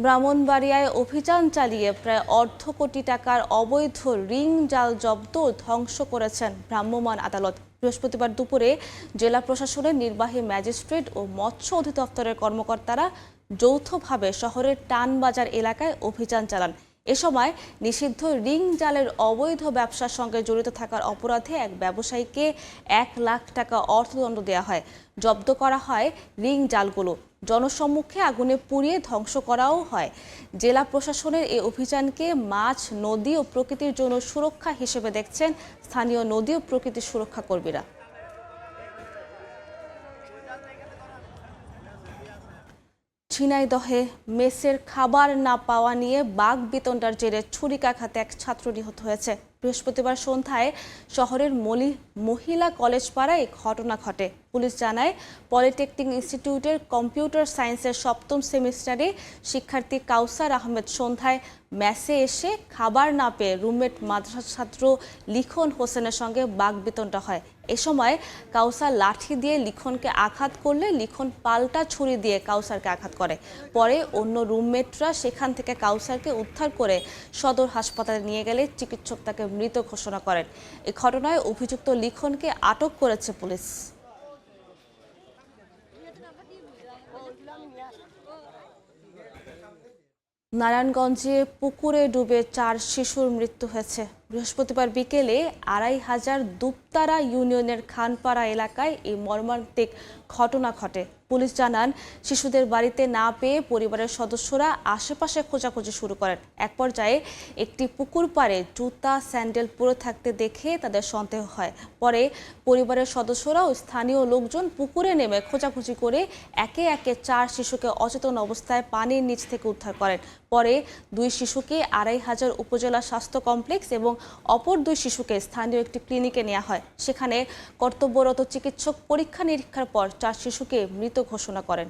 Speaker 31: ব্রাহ্মণবাড়িয়ায় অভিযান চালিয়ে প্রায় 1.5 কোটি টাকার অবৈধ রিং জাল জব্দ ধ্বংস করেছেন ভ্রাম্যমাণ আদালত। বৃহস্পতিবার দুপুরে জেলা প্রশাসনের নির্বাহী ম্যাজিস্ট্রেট ও মৎস্য অধিদপ্তরের কর্মকর্তারা যৌথভাবে শহরের টানবাজার এলাকায় অভিযান চালান। এ সময় নিষিদ্ধ রিং জালের অবৈধ ব্যবসার সঙ্গে জড়িত থাকার অপরাধে এক ব্যবসায়ীকে 1 লাখ টাকা অর্থদণ্ড দেওয়া হয়। জব্দ করা হয় রিং জালগুলো। জনসম্মুখে আগুনে পুড়িয়ে ধ্বংস করাও হয়। জেলা প্রশাসনের এই অভিযানকে মাছ, নদী ও প্রকৃতির জন্য সুরক্ষা হিসেবে দেখছেন স্থানীয় নদী ও প্রকৃতি সুরক্ষা কর্মীরা। ঝিনাইদহে মেসের খাবার না পাওয়া নিয়ে বাকবিতণ্ডার জেরে ছুরিকাঘাতে এক ছাত্র নিহত হয়েছে। বৃহস্পতিবার সন্ধ্যায় শহরের মহিলা কলেজ পাড়ায় ঘটনা ঘটে। পুলিশ জানায়, পলিটেকনিক ইনস্টিটিউটের কম্পিউটার সায়েন্সের 7ম সেমিস্টারে শিক্ষার্থী কাউসার আহমেদ সন্ধ্যায় মেসে এসে খাবার না পেয়ে রুমমেট মাদ্রাসা ছাত্র লিখন হোসেনের সঙ্গে বাকবিতণ্ডা হয়। এ সময় কাউসার লাঠি দিয়ে লিখনকে আঘাত করলে লিখন পাল্টা ছুরি দিয়ে কাউসারকে আঘাত করে। পরে অন্য রুমমেটরা সেখান থেকে কাউসারকে উদ্ধার করে সদর হাসপাতালে নিয়ে গেলে চিকিৎসক তাকে মৃত ঘোষণা করেন। এ ঘটনায় অভিযুক্ত লিখনকে আটক করেছে পুলিশ। নারায়ণগঞ্জে পুকুরে ডুবে 4 শিশুর মৃত্যু হয়েছে। বৃহস্পতিবার বিকেলে 2500 দুপতারা ইউনিয়নের খানপাড়া এলাকায় এই মর্মান্তিক ঘটনা ঘটে। পুলিশ জানান, শিশুদের বাড়িতে না পেয়ে পরিবারের সদস্যরা আশেপাশে খোঁজাখুঁজি শুরু করেন। এক পর্যায়ে একটি পুকুর পাড়ে জুতা স্যান্ডেল পরে থাকতে দেখে তাদের সন্দেহ হয়। পরে পরিবারের সদস্যরা ও স্থানীয় লোকজন পুকুরে নেমে খোঁজাখুঁজি করে একে একে 4 শিশুকে অচেতন অবস্থায় পানির নিচ থেকে উদ্ধার করেন। পরে 2 শিশুকে 2500 উপজেলা স্বাস্থ্য কমপ্লেক্স এবং অপর 2 শিশুকে স্থানীয় একটি ক্লিনিকে নেওয়া হয়। সেখানে কর্তব্যরত চিকিৎসক পরীক্ষা নিরীক্ষার পর 4 শিশুকে মৃত ঘোষণা করেন।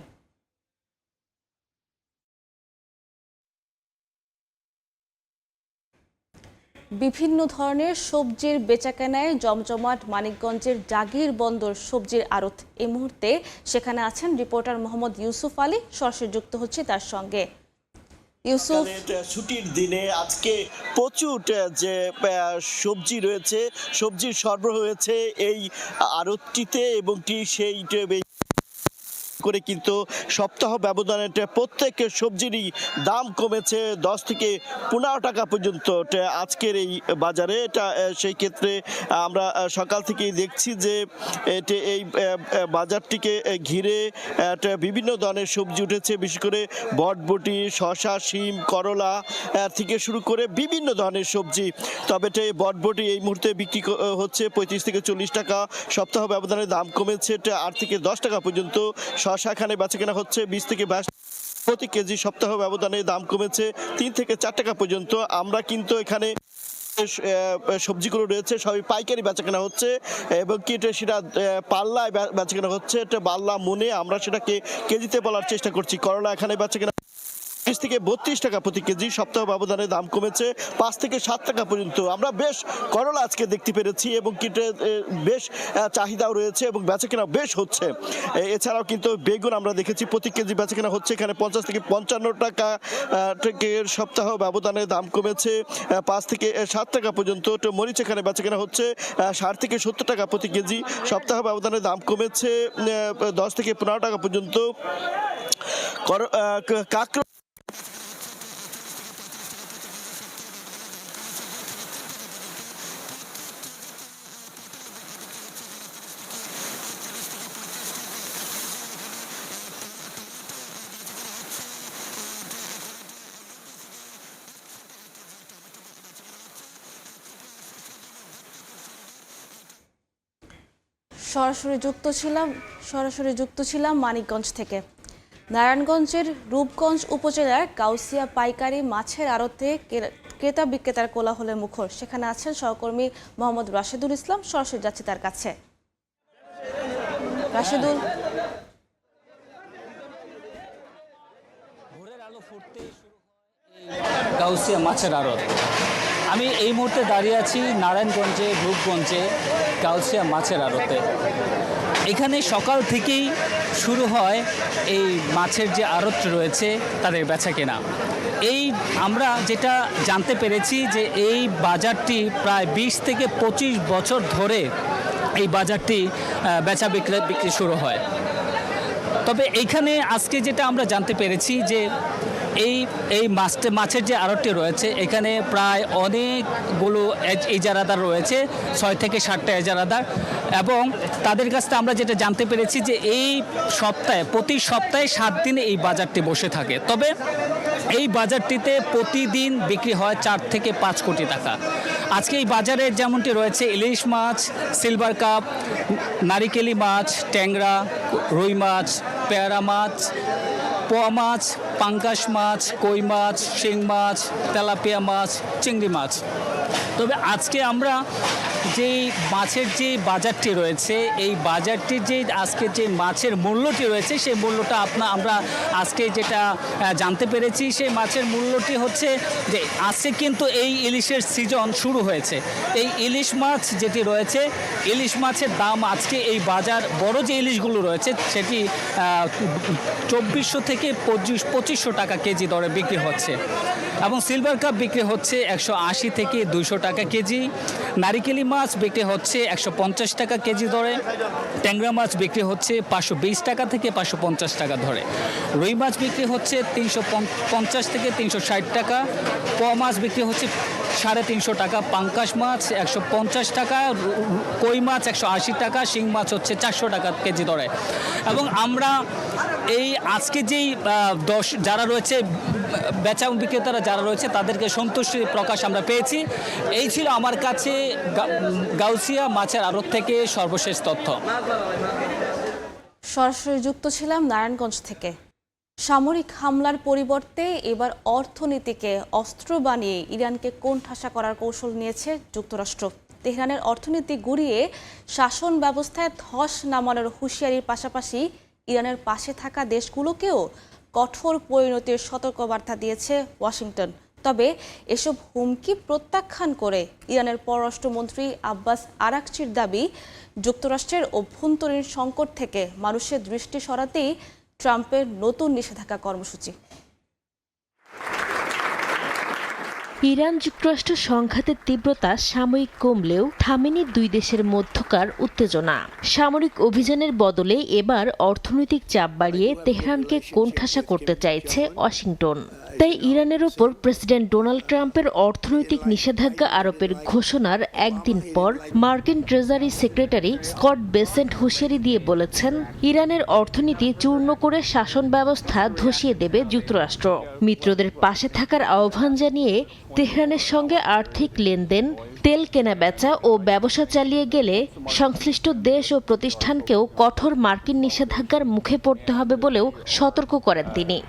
Speaker 31: বিভিন্ন ধরনের সবজির বেচাকেনায় জমজমাট মানিকগঞ্জের জাগির বন্দর সবজির আড়ত। এই মুহূর্তে সেখানে আছেন রিপোর্টার মোহাম্মদ ইউসুফ আলী। সরাসরি যুক্ত হচ্ছে তার সঙ্গে। ইউসুফ,
Speaker 2: ছুটির দিনে আজকে প্রচুর যে সবজি রয়েছে, সবজির সরবরাহ হয়েছে এই আড়তটিতে এবং সেই করে কিন্তু সপ্তাহ ব্যবধানে প্রত্যেক সবজিরই দাম কমেছে 10 থেকে 15 টাকা পর্যন্ত আজকের এই বাজারে। এটা সেই ক্ষেত্রে আমরা সকাল থেকেই দেখছি যে এই বাজারটিকে ঘিরে বিভিন্ন ধরনের সবজি উঠেছে, বিশেষ করে বটবটি, শসা, শিম, করলা থেকে শুরু করে বিভিন্ন ধরনের সবজি। তবে বটবটি এই মুহূর্তে বিক্রি হচ্ছে 35 থেকে 40 টাকা, সপ্তাহ ব্যবধানে দাম কমেছে 8 থেকে 10 টাকা পর্যন্ত। শসা এখানে বেচাকেনা হচ্ছে 20 থেকে 22 প্রতি কেজি, সপ্তাহ ব্যবধানে দাম কমেছে 3 থেকে 4 টাকা পর্যন্ত। আমরা কিন্তু এখানে সবজিগুলো রয়েছে সবই পাইকারি বেচাকেনা হচ্ছে এবং কি সেটা পাল্লায় বেচাকেনা হচ্ছে, পাল্লা মনে আমরা সেটাকে কেজিতে বলার চেষ্টা করছি। করলা এখানে বেচাকেনা 30 থেকে 32 টাকা প্রতি কেজি, সপ্তাহ ব্যবধানে দাম কমেছে 5 থেকে 7 টাকা পর্যন্ত। আমরা বেশ করলা আজকে দেখতে পেরেছি এবং কি বেশ চাহিদাও রয়েছে এবং বেচাকেনা বেশ হচ্ছে। এছাড়াও কিন্তু বেগুন আমরা দেখেছি প্রতি কেজি বেচাকেনা হচ্ছে এখানে 50 থেকে 55 টাকা থেকে, সপ্তাহ ব্যবধানে দাম কমেছে 5 থেকে 7 টাকা পর্যন্ত। মরিচ এখানে বেচাকেনা হচ্ছে 60 থেকে 70 টাকা প্রতি কেজি, সপ্তাহ ব্যবধানে দাম কমেছে 10 থেকে 15 টাকা পর্যন্ত। কাঁকড়া
Speaker 31: সরাসরি যুক্ত ছিলাম মানিকগঞ্জ থেকে। নারায়ণগঞ্জের রূপগঞ্জ উপজেলার গাউসিয়া পাইকারি মাছের আড়তে ক্রেতা বিক্রেতার কোলাহলে মুখর। সেখানে আছেন সহকর্মী মোহাম্মদ রাশেদুল ইসলাম, সরাসরি যাচ্ছি তার কাছে। রাশেদুল,
Speaker 1: গাউসিয়া মাছের আড়ত। আমি এই মুহূর্তে দাঁড়িয়ে আছি নারায়ণগঞ্জে রূপগঞ্জে গাউসিয়া মাছের আড়তে। এখানে সকাল থেকেই শুরু হয় এই মাছের যে আড়ত রয়েছে তাদের বেচাকেনা। এই আমরা যেটা জানতে পেরেছি যে এই বাজারটি প্রায় 20 থেকে 25 বছর ধরে এই বাজারটি বেচা বিক্রি শুরু হয়। তবে এইখানে আজকে যেটা আমরা জানতে পেরেছি যে এই মাছের যে আড়তটি রয়েছে এখানে প্রায় অনেকগুলো ইজারাদার রয়েছে, 6 থেকে 7টা ইজারাদার, এবং তাদের কাছ থেকে আমরা যেটা জানতে পেরেছি যে এই প্রতি সপ্তাহে 7 দিন এই বাজারটি বসে থাকে। তবে এই বাজারটিতে প্রতিদিন বিক্রি হয় 4 থেকে 5 কোটি টাকা। আজকে এই বাজারে যেমনটি রয়েছে ইলিশ মাছ, সিলভার কাপ, নারিকেলি মাছ, ট্যাংরা, রুই মাছ, পেয়ারা মাছ, পোয়া মাছ, পাঙ্গাস মাছ, কই মাছ, শিং মাছ, তেলাপিয়া মাছ, চিংড়ি মাছ। তবে আজকে আমরা যেই মাছের যে বাজারটি রয়েছে এই বাজারটির যে আজকে যে মাছের মূল্যটি রয়েছে সেই মূল্যটা আমরা আজকে যেটা জানতে পেরেছি সেই মাছের মূল্যটি হচ্ছে যে আজকে কিন্তু এই ইলিশের সিজন শুরু হয়েছে। এই ইলিশ মাছ যেটি রয়েছে ইলিশ মাছের দাম আজকে এই বাজার বড় যে ইলিশগুলো রয়েছে সেটি 2400 থেকে 2500 টাকা কেজি দরে বিক্রি হচ্ছে এবং সিলভার কাপ বিক্রি হচ্ছে 180 থেকে 200 টাকা কেজি। নারিকেলি মাছ বিক্রি হচ্ছে 150 টাকা কেজি দরে। ট্যাংরা মাছ বিক্রি হচ্ছে 520 টাকা থেকে 550 টাকা ধরে। রুই মাছ বিক্রি হচ্ছে 350 থেকে 360 টাকা। পোয়া মাছ বিক্রি হচ্ছে 350 টাকা। পাঙ্গাস মাছ 150 টাকা। কই মাছ 180 টাকা। শিং মাছ হচ্ছে 400 টাকা কেজি দরে। এবং আমরা এই আজকে যেই যারা রয়েছে বেচা বিক্রেতারা যারা রয়েছে তাদেরকে সন্তুষ্টি প্রকাশ আমরা পেয়েছি। এই ছিল আমার কাছে গাউসিয়া মাছের আড়ত থেকে সর্বশেষ তথ্য।
Speaker 31: সরাসরি যুক্ত ছিলাম নারায়ণগঞ্জ থেকে। সামরিক হামলার পরিবর্তে এবার অর্থনীতিকে অস্ত্র বানিয়ে ইরানকে কোণঠাসা করার কৌশল নিয়েছে যুক্তরাষ্ট্র। তেহরানের অর্থনীতি গুঁড়িয়ে শাসন ব্যবস্থায় ধস নামানোর হুঁশিয়ারির পাশাপাশি ইরানের পাশে থাকা দেশগুলোকেও কঠোর পরিণতির সতর্কবার্তা দিয়েছে ওয়াশিংটন। তবে এসব হুমকি প্রত্যাখ্যান করে ইরানের পররাষ্ট্রমন্ত্রী আব্বাস আরাকচির দাবি, যুক্তরাষ্ট্রের অভ্যন্তরীণ সংকট থেকে মানুষের দৃষ্টি সরাতেই ট্রাম্পের নতুন নিষেধাজ্ঞা কর্মসূচি।
Speaker 4: ইরান যুক্তরাষ্ট্র সংঘাতের তীব্রতা সাময়িক কমলেও থামেনি দুই দেশের মধ্যকার উত্তেজনা। সামরিক অভিযানের বদলে এবার অর্থনৈতিক চাপ বাড়িয়ে তেহরানকে কোণঠাসা করতে চাইছে ওয়াশিংটন। তাই ইরানের ওপর প্রেসিডেন্ট ডোনাল্ড ট্রাম্পের অর্থনৈতিক নিষেধাজ্ঞা আরোপের ঘোষণার একদিন পর মার্কিন ট্রেজারি সেক্রেটারি স্কট বেসেন্ট হুঁশিয়ারি দিয়ে বলেছেন, ইরানের অর্থনীতি চূর্ণ করে শাসন ব্যবস্থা ধসিয়ে দেবে যুক্তরাষ্ট্র। মিত্রদের পাশে থাকার আহ্বান জানিয়ে তেহরানের সঙ্গে আর্থিক লেনদেন, তেল কেনা বেচা ও ব্যবসা চালিয়ে গেলে সংশ্লিষ্ট দেশ ও প্রতিষ্ঠানকেও কঠোর মার্কিন নিষেধাজ্ঞার মুখে পড়তে হবে বলেও সতর্ক করেন তিনি।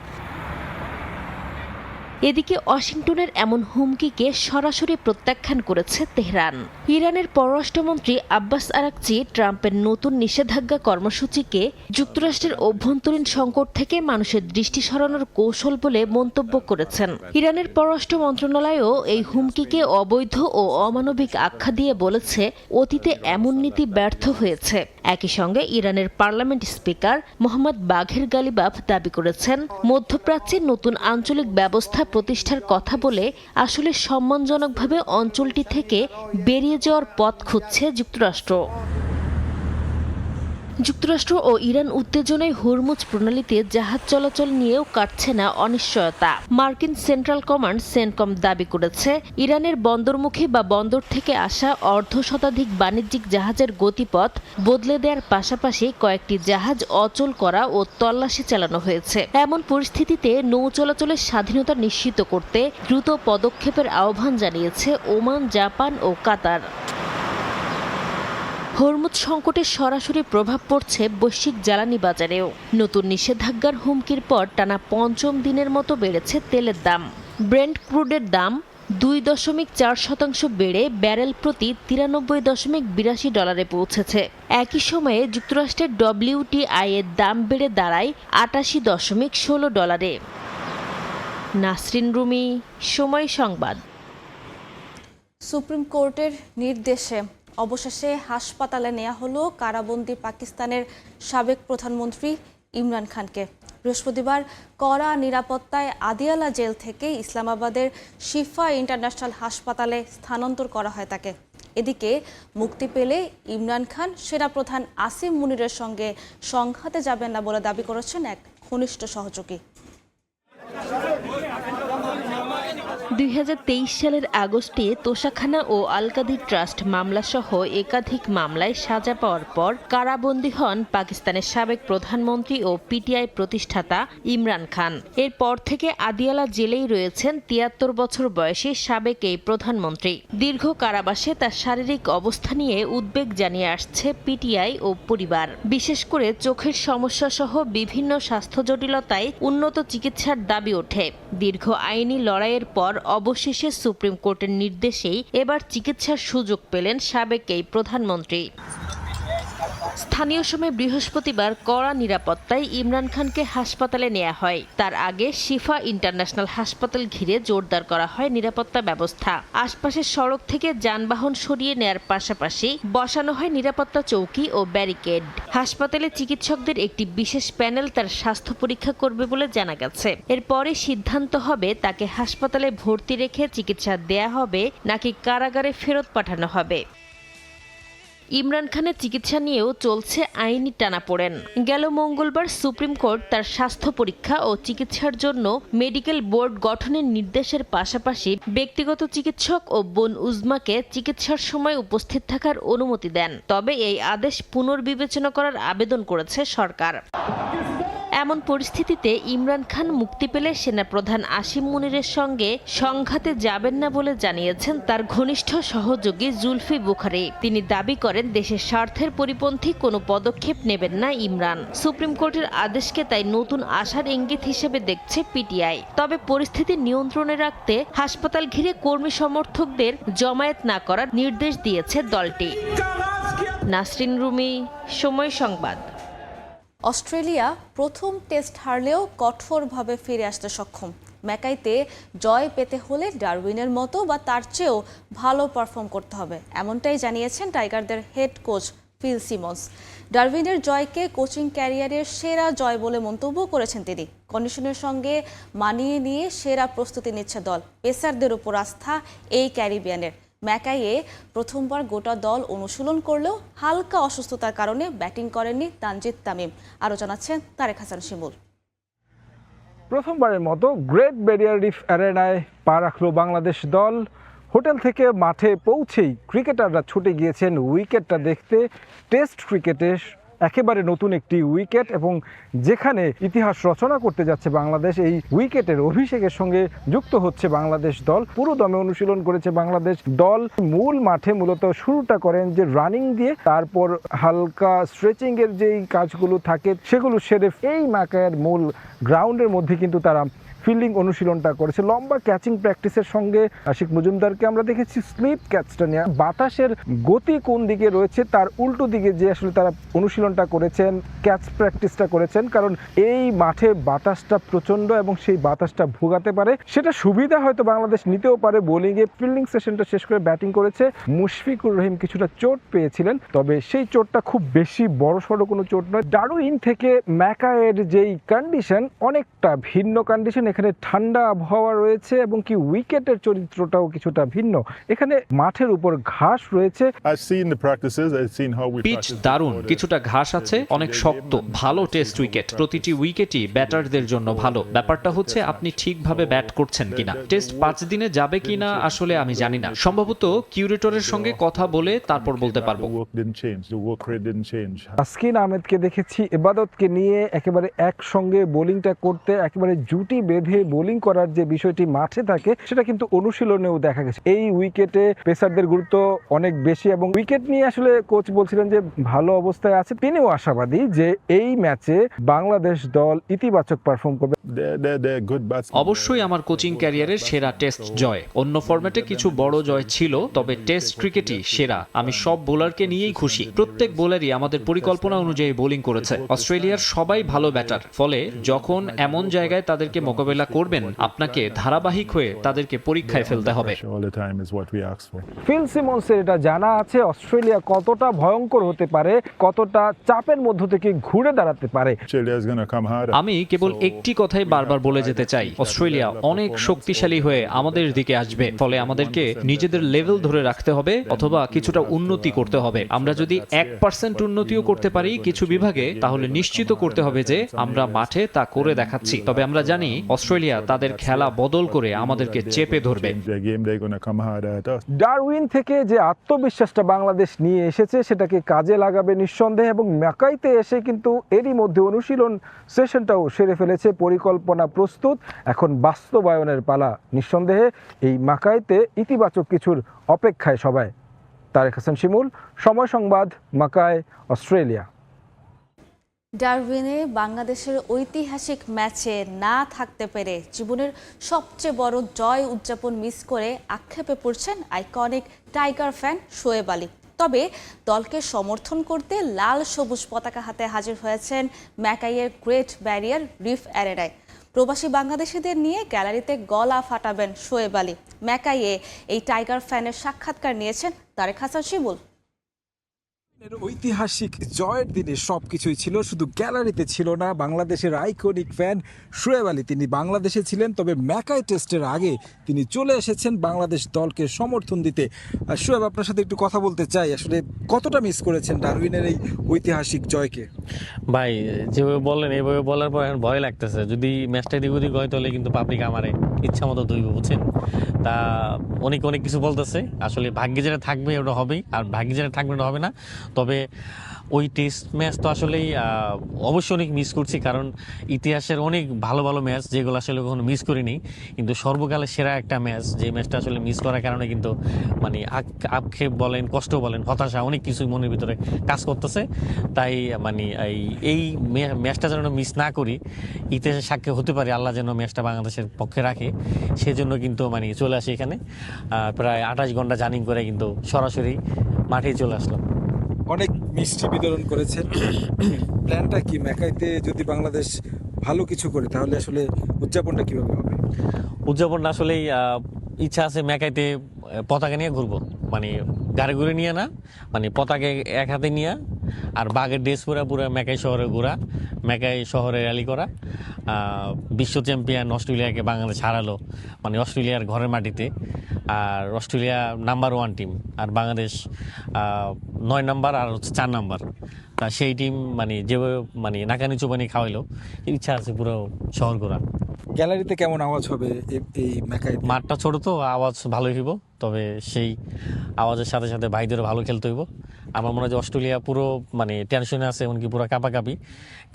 Speaker 4: এদিকে ওয়াশিংটনের এমন হুমকিকে সরাসরি প্রত্যাখ্যান করেছে তেহরান। ইরানের পররাষ্ট্রমন্ত্রী আব্বাস আরাকচি ট্রাম্পের নতুন নিষেধাজ্ঞা কর্মসূচিকে যুক্তরাষ্ট্রের অভ্যন্তরীণ সংকট থেকে মানুষের দৃষ্টি সরানোর কৌশল বলে মন্তব্য করেছেন। ইরানের পররাষ্ট্র মন্ত্রণালয়ও এই হুমকিকে অবৈধ ও অমানবিক আখ্যা দিয়ে বলেছে, অতীতে এমন নীতি ব্যর্থ হয়েছে। একই সঙ্গে ইরানের পার্লামেন্ট স্পিকার মোহাম্মদ বাঘের গালিবাফ দাবি করেছেন, মধ্যপ্রাচ্যে নতুন আঞ্চলিক ব্যবস্থা প্রতিষ্ঠার কথা বলে আসলে সম্মানজনকভাবে অঞ্চলটি থেকে বেরিয়ে যাওয়ার পথ খুঁজছে যুক্তরাষ্ট্র। যুক্তরাষ্ট্র ও ইরান উত্তেজনায় হরমুজ প্রণালীতে জাহাজ চলাচল নিয়েও কাটছে না অনিশ্চয়তা। মার্কিন সেন্ট্রাল কমান্ড সেন্টকম দাবি করেছে, ইরানের বন্দরমুখী বা বন্দর থেকে আসা অর্ধশতাধিক বাণিজ্যিক জাহাজের গতিপথ বদলে দেওয়ার পাশাপাশি কয়েকটি জাহাজ অচল করা ও তল্লাশি চালানো হয়েছে। এমন পরিস্থিতিতে নৌ চলাচলের স্বাধীনতা নিশ্চিত করতে দ্রুত পদক্ষেপের আহ্বান জানিয়েছে ওমান, জাপান ও কাতার। হরমুজ সংকটের সরাসরি প্রভাব পড়ছে বৈশ্বিক জ্বালানি বাজারেও। নতুন নিষেধাজ্ঞার হুমকির পর টানা পঞ্চম দিনের মতো বেড়েছে তেলের দাম। ব্রেন্ট ক্রুডের দাম 2.4% বেড়ে ব্যারেল প্রতি $93.82 পৌঁছেছে। একই সময়ে যুক্তরাষ্ট্রের WTI এর দাম বেড়ে দাঁড়ায় $88.16। নাসরিন রুমি, সময় সংবাদ।
Speaker 31: সুপ্রিম কোর্টের নির্দেশে অবশেষে হাসপাতালে নেওয়া হলো কারাবন্দী পাকিস্তানের সাবেক প্রধানমন্ত্রী ইমরান খানকে। বৃহস্পতিবার কড়া নিরাপত্তায় আদিয়ালা জেল থেকে ইসলামাবাদের শিফা ইন্টারন্যাশনাল হাসপাতালে স্থানান্তর করা হয় তাকে। এদিকে মুক্তি পেলে ইমরান খান সেনাপ্রধান আসিম মুনিরের সঙ্গে সংঘাতে যাবেন না বলে দাবি করেছেন এক ঘনিষ্ঠ সহযোগী।
Speaker 4: 2023 সালের আগস্টে তোষাখানা ও আল-কাদির ট্রাস্ট মামলাসহ একাধিক মামলায় সাজা পাওয়ার পর কারাবন্দী হন পাকিস্তানের সাবেক প্রধানমন্ত্রী ও পিটিআই প্রতিষ্ঠাতা ইমরান খান। এরপর থেকে আদিয়ালা জেলেই রয়েছেন 73 বছর বয়সী সাবেক এই প্রধানমন্ত্রী। দীর্ঘ কারাবাসে তার শারীরিক অবস্থা নিয়ে উদ্বেগ জানিয়ে আসছে পিটিআই ও পরিবার। বিশেষ করে চোখের সমস্যা সহ বিভিন্ন স্বাস্থ্য জটিলতায় উন্নত চিকিৎসার দাবি ওঠে। দীর্ঘ আইনি লড়াইয়ের পর অবশেষে সুপ্রিম কোর্টের নির্দেশেই এবার চিকিৎসার সুযোগ পেলেন সাবেক এই প্রধানমন্ত্রী। স্থানীয় সময় বৃহস্পতিবার কড়া নিরাপত্তায় ইমরান খানকে হাসপাতালে নেওয়া হয়। তার আগে শিফা ইন্টারন্যাশনাল হাসপাতাল ঘিরে জোরদার করা হয় নিরাপত্তা ব্যবস্থা। আশপাশের সড়ক থেকে যানবাহন সরিয়ে নেয়ার পাশাপাশি বসানো হয় নিরাপত্তা চৌকি ও ব্যারিকেড। হাসপাতালে চিকিৎসকদের একটি বিশেষ প্যানেল তার স্বাস্থ্য পরীক্ষা করবে বলে জানা গেছে। এরপরে সিদ্ধান্ত হবে তাকে হাসপাতালে ভর্তি রেখে চিকিৎসা দেয়া হবে নাকি কারাগারে ফেরত পাঠানো হবে। ইমরান খানের চিকিৎসা নিয়েও চলছে আইনি টানাপোড়েন। গেল মঙ্গলবার সুপ্রিম কোর্ট তার স্বাস্থ্য পরীক্ষা ও চিকিৎসার জন্য মেডিকেল বোর্ড গঠনের নির্দেশের পাশাপাশি ব্যক্তিগত চিকিৎসক ও বোন উজমাকে চিকিৎসার সময় উপস্থিত থাকার অনুমতি দেন। তবে এই আদেশ পুনর্বিবেচনা করার আবেদন করেছে সরকার। এমন পরিস্থিতিতে ইমরান খান মুক্তি পেলে সেনাপ্রধান আসিম মুনিরের সঙ্গে সংঘাতে যাবেন না বলে জানিয়েছেন তার ঘনিষ্ঠ সহযোগী জুলফি বুখারী। তিনি দাবি করেন দেশের স্বার্থের পরিপন্থী কোনো পদক্ষেপ নেবেন না ইমরান। সুপ্রিম কোর্টের আদেশকে তাই নতুন আশার ইঙ্গিত হিসেবে দেখছে পিটিআই। তবে পরিস্থিতি নিয়ন্ত্রণে রাখতে হাসপাতাল ঘিরে কর্মী সমর্থকদের জমায়েত না করার নির্দেশ দিয়েছে দলটি। নাসরিন রুমি, সময় সংবাদ।
Speaker 31: অস্ট্রেলিয়া প্রথম টেস্ট হারলেও কঠোরভাবে ফিরে আসতে সক্ষম। ম্যাকাইতে জয় পেতে হলে ডারউইনের মতো বা তার চেয়েও ভালো পারফর্ম করতে হবে, এমনটাই জানিয়েছেন টাইগারদের হেড কোচ ফিল সিমন্স। ডারউইনের জয়কে কোচিং ক্যারিয়ারের সেরা জয় বলে মন্তব্য করেছেন তিনি। কন্ডিশনের সঙ্গে মানিয়ে নিয়ে সেরা প্রস্তুতি নিচ্ছে দল। পেসারদের উপর আস্থা এই ক্যারিবিয়ানের। ম্যাকাইয়ে প্রথমবার গোটা দল অনুশীলন করলেও হালকা অসুস্থতার কারণে ব্যাটিং করেননি তানজিদ তামিম। আরও জানাচ্ছেন তারেক হাসান শিমুল।
Speaker 5: প্রথমবারের মতো গ্রেট ব্যারিয়ার রিফ অ্যারেনায় পা রাখল বাংলাদেশ দল। হোটেল থেকে মাঠে পৌঁছেই ক্রিকেটাররা ছুটে গিয়েছেন উইকেটটা দেখতে। টেস্ট ক্রিকেটে একেবারে নতুন একটি উইকেট এবং যেখানে ইতিহাস রচনা করতে যাচ্ছে বাংলাদেশ, এই উইকেটের অভিষেকের সঙ্গে যুক্ত হচ্ছে বাংলাদেশ দল। পুরো দমে অনুশীলন করেছে বাংলাদেশ দল। মূল মাঠে মূলত শুরুটা করেন যে রানিং দিয়ে, তারপর হালকা স্ট্রেচিংয়ের যেই কাজগুলো থাকে সেগুলো সেরে এই ম্যাকাইয়ের মূল গ্রাউন্ডের মধ্যে কিন্তু তারা ফিল্ডিং অনুশীলনটা করেছে। লম্বা ক্যাচিং প্র্যাকটিসের সঙ্গে আশিক মজুমদারকে আমরা দেখেছি স্লিপ ক্যাচটা নিয়ে। বাতাসের গতি কোন দিকে রয়েছে তার উল্টো দিকে যে আসলে তারা অনুশীলনটা করেছেন, ক্যাচ প্র্যাকটিসটা করেছেন, কারণ এই মাঠে বাতাসটা প্রচণ্ড এবং সেই বাতাসটা ভোগাতে পারে। সেটা সুবিধা হয়তো বাংলাদেশ নিতেও পারে বোলিংয়ে। ফিল্ডিং সেশনটা শেষ করে ব্যাটিং করেছে মুশফিকুর রহিম, কিছুটা চোট পেয়েছিলেন, তবে সেই চোটটা খুব বেশি বড়সড় কোনো চোট নয়। ডারউইন থেকে ম্যাকাইয়ের যেই কন্ডিশন অনেকটা ভিন্ন কন্ডিশন। এখানে ঠান্ডা আবহাওয়া রয়েছে এবং কি উইকেটের চরিত্রটাও কিছুটা ভিন্ন। এখানে মাঠের উপর ঘাস রয়েছে।
Speaker 6: পিচ দারুণ, কিছুটা ঘাস আছে, অনেক শক্ত, ভালো টেস্ট উইকেট। প্রতিটি উইকেটই ব্যাটারদের জন্য ভালো। ব্যাপারটা হচ্ছে আপনি ঠিকভাবে ব্যাট করছেন কিনা। টেস্ট 5 দিনে যাবে কিনা আসলে আমি জানি না, সম্ভবত কিউরেটরের সঙ্গে কথা বলে তারপর বলতে পারবো।
Speaker 5: তাসকিন আহমেদকে দেখেছি ইবাদতকে নিয়ে একেবারে একসঙ্গে বোলিংটা করতে, একেবারে জুটি বেঁধে বোলিং করার যে বিষয়টি মাঠে থাকে সেটা কিন্তু অনুশীলনেও দেখা গেছে। এই উইকেটে পেসারদের গুরুত্ব অনেক বেশি এবং উইকেট নিয়ে আসলে কোচ বলছিলেন যে ভালো অবস্থায় আছে। তিনিও আশাবাদী যে এই ম্যাচে বাংলাদেশ দল ইতিবাচক পারফর্ম করবে।
Speaker 6: অবশ্যই আমার কোচিং ক্যারিয়ারের সেরা টেস্ট জয়। অন্য ফরম্যাটে কিছু বড় জয় ছিল, তবে টেস্ট ক্রিকেটই সেরা। আমি সব বোলারকে নিয়েই খুশি। প্রত্যেক বোলারই আমাদের পরিকল্পনা অনুযায়ী বোলিং করেছে। অস্ট্রেলিয়ার সবাই ভালো ব্যাটার, ফলে যখন এমন জায়গায় তাদেরকে মোকাবেলা করবেন আপনাকে ধারাবাহিক হয়ে তাদেরকে পরীক্ষায় ফেলতে হবে।
Speaker 5: ফিল সিমন্সের এটা জানা আছে অস্ট্রেলিয়া কতটা ভয়ঙ্কর হতে পারে, কতটা চাপের মধ্য থেকে ঘুরে দাঁড়াতে পারে।
Speaker 6: আমি কেবল একটি কথাই বারবার বলে যেতে চাই, অস্ট্রেলিয়া অনেক শক্তিশালী হয়ে আমাদের দিকে আসবে। ফলে আমাদেরকে নিজেদের লেভেল ধরে রাখতে হবে অথবা কিছুটা উন্নতি করতে হবে। আমরা যদি 1% উন্নতিও করতে পারি কিছু বিভাগে, তাহলে নিশ্চিত করতে হবে যে আমরা মাঠে তা করে দেখাচ্ছি। তবে আমরা জানি অস্ট্রেলিয়া তাদের খেলা বদল করে আমাদেরকে চেপে ধরবে।
Speaker 5: ডারউইন থেকে যে আত্মবিশ্বাসটা বাংলাদেশ নিয়ে এসেছে সেটাকে কাজে লাগাবে নিঃসন্দেহে এবং ম্যাকাইতে এসে কিন্তু এরই মধ্যে অনুশীলন সেশনটাও সেরে ফেলেছে। পরিকল্পনা প্রস্তুত, এখন বাস্তবায়নের পালা। নিঃসন্দেহে এই ম্যাকাইতে ইতিবাচক কিছুর অপেক্ষায় সবাই। তারেক হাসান শিমুল, সময় সংবাদ, ম্যাকাই, অস্ট্রেলিয়া।
Speaker 31: ডারউইনে বাংলাদেশের ঐতিহাসিক ম্যাচে না থাকতে পেরে জীবনের সবচেয়ে বড় জয় উদযাপন মিস করে আক্ষেপে পড়ছেন iconic tiger fan Shoaib Ali. তবে দলকে সমর্থন করতে লাল সবুজ পতাকা হাতে হাজির হয়েছেন ম্যাকাইয়ের গ্রেট ব্যারিয়ার রিফ অ্যারেনায়। প্রবাসী বাংলাদেশিদের নিয়ে গ্যালারিতে গলা ফাটাবেন শোয়েব আলী। ম্যাকাইয়ে এই টাইগার ফ্যানের সাক্ষাৎকার নিয়েছেন তারেক হাসান শিমুল।
Speaker 5: ঐতিহাসিক জয়ের দিনে সবকিছুই ছিল, শুধু গ্যালারিতে ছিল না বাংলাদেশের আইকনিক ফ্যান শোয়েব আলী। তিনি বাংলাদেশে ছিলেন, তবে ম্যাকাই টেস্টের আগে তিনি চলে এসেছেন বাংলাদেশ দলকে সমর্থন দিতে। শোয়েব, আপনার সাথে একটু কথা বলতে চাই, আসলে কতটা মিস করেছেন ডারউইনের এই ঐতিহাসিক জয়কে?
Speaker 10: ভাই যেভাবে বললেন এইভাবে বলার পর এখন ভয় লাগতেছে, যদি ম্যাচটা এদিক ওদিক হয় তাহলে কিন্তু পাবলিক আমারে ইচ্ছা মতো ধুইব, বুঝছেন। তা অনেক কিছু বলতেছে, আসলে ভাগ্যে যেটা থাকবে ওটা হবেই, আর ভাগ্যে যেটা থাকবে ওটা হবে না। তবে ওই টেস্ট ম্যাচ তো আসলেই অবশ্যই অনেক মিস করছি, কারণ ইতিহাসের অনেক ভালো ভালো ম্যাচ যেগুলো আসলে কখনো মিস করিনি, কিন্তু সর্বকালের সেরা একটা ম্যাচ, যে ম্যাচটা আসলে মিস করার কারণে কিন্তু মানে আক্ষেপ বলেন, কষ্ট বলেন, হতাশা, অনেক কিছুই মনের ভিতরে কাজ করতেছে। তাই মানে এই ম্যাচটা যেন মিস না করি, ইতিহাসের সাক্ষী হতে পারি, আল্লাহ যেন ম্যাচটা বাংলাদেশের পক্ষে রাখে, সেজন্য কিন্তু মানে চলে আসি এখানে। প্রায় 28 ঘন্টা জার্নি করে কিন্তু সরাসরি মাঠেই চলে আসলাম।
Speaker 5: অনেক মিষ্টি বিতরণ করেছেন। প্ল্যানটা কি, ম্যাকাইতে যদি বাংলাদেশ ভালো কিছু করে তাহলে আসলে উদযাপনটা কিভাবে হবে?
Speaker 10: উদযাপনটা আসলেই ইচ্ছা আছে ম্যাকাইতে পতাকা নিয়ে ঘুরবো, মানে গাড়ি ঘুরে নিয়ে না, মানে পতাকা এক হাতে নিয়ে আর বাঘের ড্রেস পুরা মেকাই শহরে ঘোরা, মেকাই শহরে র্যালি করা। বিশ্ব চ্যাম্পিয়ন অস্ট্রেলিয়াকে বাংলাদেশ হারালো, মানে অস্ট্রেলিয়ার ঘরের মাটিতে। আর অস্ট্রেলিয়া নাম্বার 1 টিম, আর বাংলাদেশ 9 নাম্বার আর হচ্ছে 4 নাম্বার। তা সেই টিম মানে যেভাবে মানে নাকানি চোপানি খাওয়াইলো, ইচ্ছা আছে পুরো শহর ঘোরা।
Speaker 5: গ্যালারিতে কেমন আওয়াজ হবে এই মেকাই?
Speaker 10: মাঠটা ছোট তো আওয়াজ ভালোই হইব, তবে সেই আওয়াজের সাথে সাথে ভাইদেরও ভালো খেলতে হইব। আমার মনে হয় যে অস্ট্রেলিয়া পুরো মানে টেনশনে আছে, এমনকি পুরো কাঁপাকাঁপি,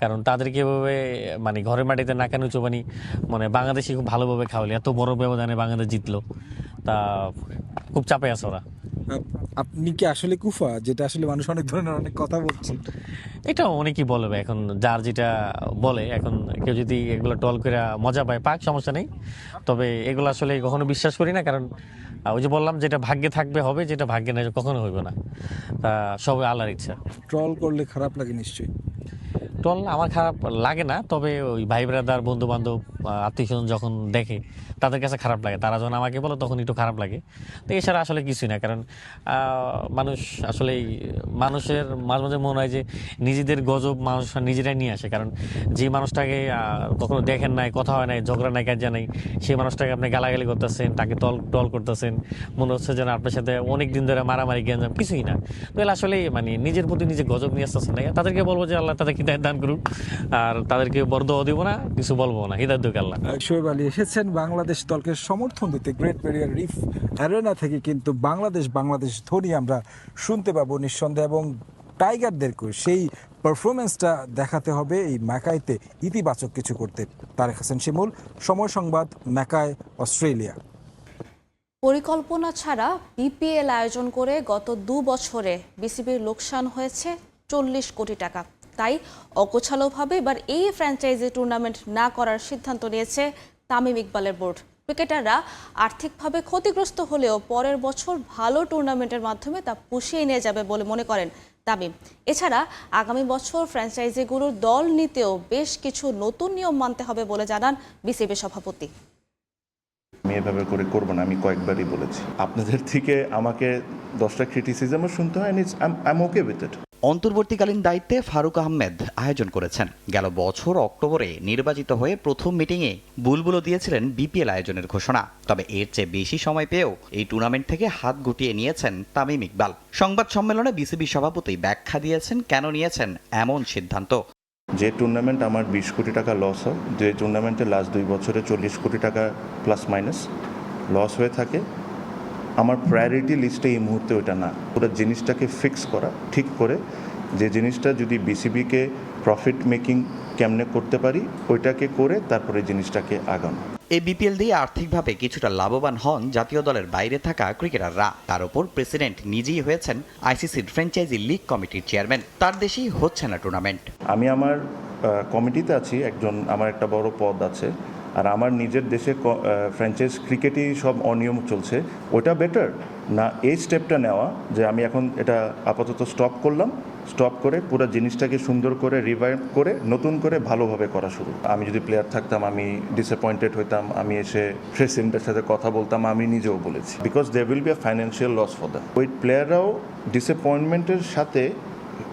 Speaker 10: কারণ তাদেরকে এভাবে মানে ঘরের মাটিতে নাকানি চোপানি মানে বাংলাদেশি খুব ভালোভাবে খাওয়ালে, এত বড় ব্যবধানে বাংলাদেশ জিতলো, তা খুব চাপে আছে ওরা।
Speaker 5: আপনি কি আসলে কুফা, যেটা আসলে মানুষ অনেক ধরনের অনেক কথা বলছে?
Speaker 10: এটা অনেকেই বলবে, এখন যার যেটা বলে। এখন কেউ যদি এগুলো টল করে মজা পায় পাক, সমস্যা নেই, তবে এগুলো আসলে কখনো বিশ্বাস করি না, কারণ ওই যে বললাম, যেটা ভাগ্যে থাকবে হবে, যেটা ভাগ্যে নেই কখনো হইবে না। তা সবাই আল্লাহর ইচ্ছা।
Speaker 5: ট্রল করলে খারাপ লাগে নিশ্চয়ই?
Speaker 10: টল আমার খারাপ লাগে না, তবে ওই ভাই ব্রাদার, বন্ধু বান্ধব, আত্মীয় স্বজন যখন দেখে তাদের কাছে খারাপ লাগে, তারা যখন আমাকে বলে তখন একটু খারাপ লাগে। তো এছাড়া আসলে কিছুই না, কারণ মানুষ আসলে মানুষের মাঝে মাঝে মনে হয় যে নিজেদের গজব মানুষ নিজেরাই নিয়ে আসে, কারণ যে মানুষটাকে কখনো দেখেন নাই, কথা হয় নাই, ঝগড়া নাই, কাজা নাই, সেই মানুষটাকে আপনি গালাগালি করতেছেন, তাকে টল করতেছেন, মনে হচ্ছে যেন আপনার সাথে অনেক দিন ধরে মারামারি গ্যাঞ্জাম, কিছুই না। তাহলে আসলে মানে নিজের প্রতি নিজে গজব নিয়ে আসতেছেন না। তাদেরকে বলবো যে আল্লাহ তাদেরকে হিদায়াত দান করুক, আর তাদেরকে বরদোয়া দিব না, কিছু বলবো না, হিদায়াত দিক আল্লাহ।
Speaker 5: শোয়েব আলী এসেছেন বাংলাদেশ দলকে সমর্থন দিতে গ্রেট ব্যারিয়ার রিফ অ্যারেনা থেকে, কিন্তু বাংলাদেশ ধ্বনি আমরা শুনতে পাবো নিঃসন্দেহে, এবং টাইগারদেরকে সেই পারফরমেন্সটা দেখাতে হবে এই ম্যাকাইতে ইতিবাচক কিছু করতে। তারেক হাসান শিমুল, সময় সংবাদ, ম্যাকাই, অস্ট্রেলিয়া।
Speaker 31: পরিকল্পনা ছাড়া বিপিএল আয়োজন করে গত 2 বছরে বিসিবির লোকসান হয়েছে 40 কোটি টাকা। তাই অগোছালোভাবে এবার এই ফ্র্যাঞ্চাইজি টুর্নামেন্ট না করার সিদ্ধান্ত নিয়েছে তামিম ইকবালের বোর্ড। ক্রিকেটাররা আর্থিকভাবে ক্ষতিগ্রস্ত হলেও পরের বছর ভালো টুর্নামেন্টের মাধ্যমে তা পুষিয়ে নিয়ে যাবে বলে মনে করেন তামিম। এছাড়া আগামী বছর ফ্র্যাঞ্চাইজিগুলোর দল নিতেও বেশ কিছু নতুন নিয়ম মানতে হবে বলে জানান বিসিবি সভাপতি।
Speaker 17: আমি এভাবে করে করবো না, আমি কয়েকবারই বলেছি। আপনাদের থেকে আমাকে 10টা ক্রিটিসিজমও শুনতে হয়, I am okay with it.
Speaker 18: অন্তর্বর্তীকালীন দায়িত্বে ফারুক আহমেদ আয়োজন করেছেন। গেল বছর অক্টোবরে নির্বাচিত হয়ে প্রথম মিটিংয়ে বুলবুলও দিয়েছিলেন বিপিএল আয়োজনের ঘোষণা। তবে এর চেয়ে বেশি সময় পেয়েও এই টুর্নামেন্ট থেকে হাত গুটিয়ে নিয়েছেন তামিম ইকবাল। সংবাদ সম্মেলনে বিসিবি সভাপতি ব্যাখ্যা দিয়েছেন কেন নিয়েছেন এমন সিদ্ধান্ত।
Speaker 17: যে টুর্নামেন্ট আমার 20 কোটি টাকা লস হয়, যে টুর্নামেন্টে লাস্ট 2 বছরে 40 কোটি টাকা প্লাস মাইনাস লস হয়ে থাকে, আমার প্রায়োরিটি লিস্টে এই মুহূর্তে ওটা না। পুরো জিনিসটাকে ফিক্স করা, ঠিক করে যে জিনিসটা যদি বিসিবিকে প্রফিট মেকিং কেমনে করতে পারি ওইটাকে করে তারপরে জিনিসটাকে আগানো।
Speaker 18: এই বিপিএল দিয়ে আর্থিকভাবে কিছুটা লাভবান হন জাতীয় দলের বাইরে থাকা ক্রিকেটাররা। তার উপর প্রেসিডেন্ট নিজেই হয়েছেন আইসিসির ফ্র্যাঞ্চাইজি লিগ কমিটির চেয়ারম্যান। তার দেশেই হচ্ছে না টুর্নামেন্ট।
Speaker 17: আমি আমার কমিটিতে আছি, আমার একটা বড় পদ আছে, আর আমার নিজের দেশে ফ্র্যাঞ্চাইজ ক্রিকেটই সব অনিয়ম চলছে। ওটা বেটার না এই স্টেপটা নেওয়া যে আমি এখন এটা আপাতত স্টপ করলাম, স্টপ করে পুরো জিনিসটাকে সুন্দর করে রিভাইভ করে নতুন করে ভালোভাবে করা শুরু। আমি যদি প্লেয়ার থাকতাম আমি ডিসঅ্যাপয়েন্টেড হইতাম, আমি এসে প্রেসিডেন্টের সাথে কথা বলতাম, আমি নিজেও বলেছি, because they will be a financial loss for them. ওই প্লেয়াররাও ডিসঅ্যাপয়েন্টমেন্টের সাথে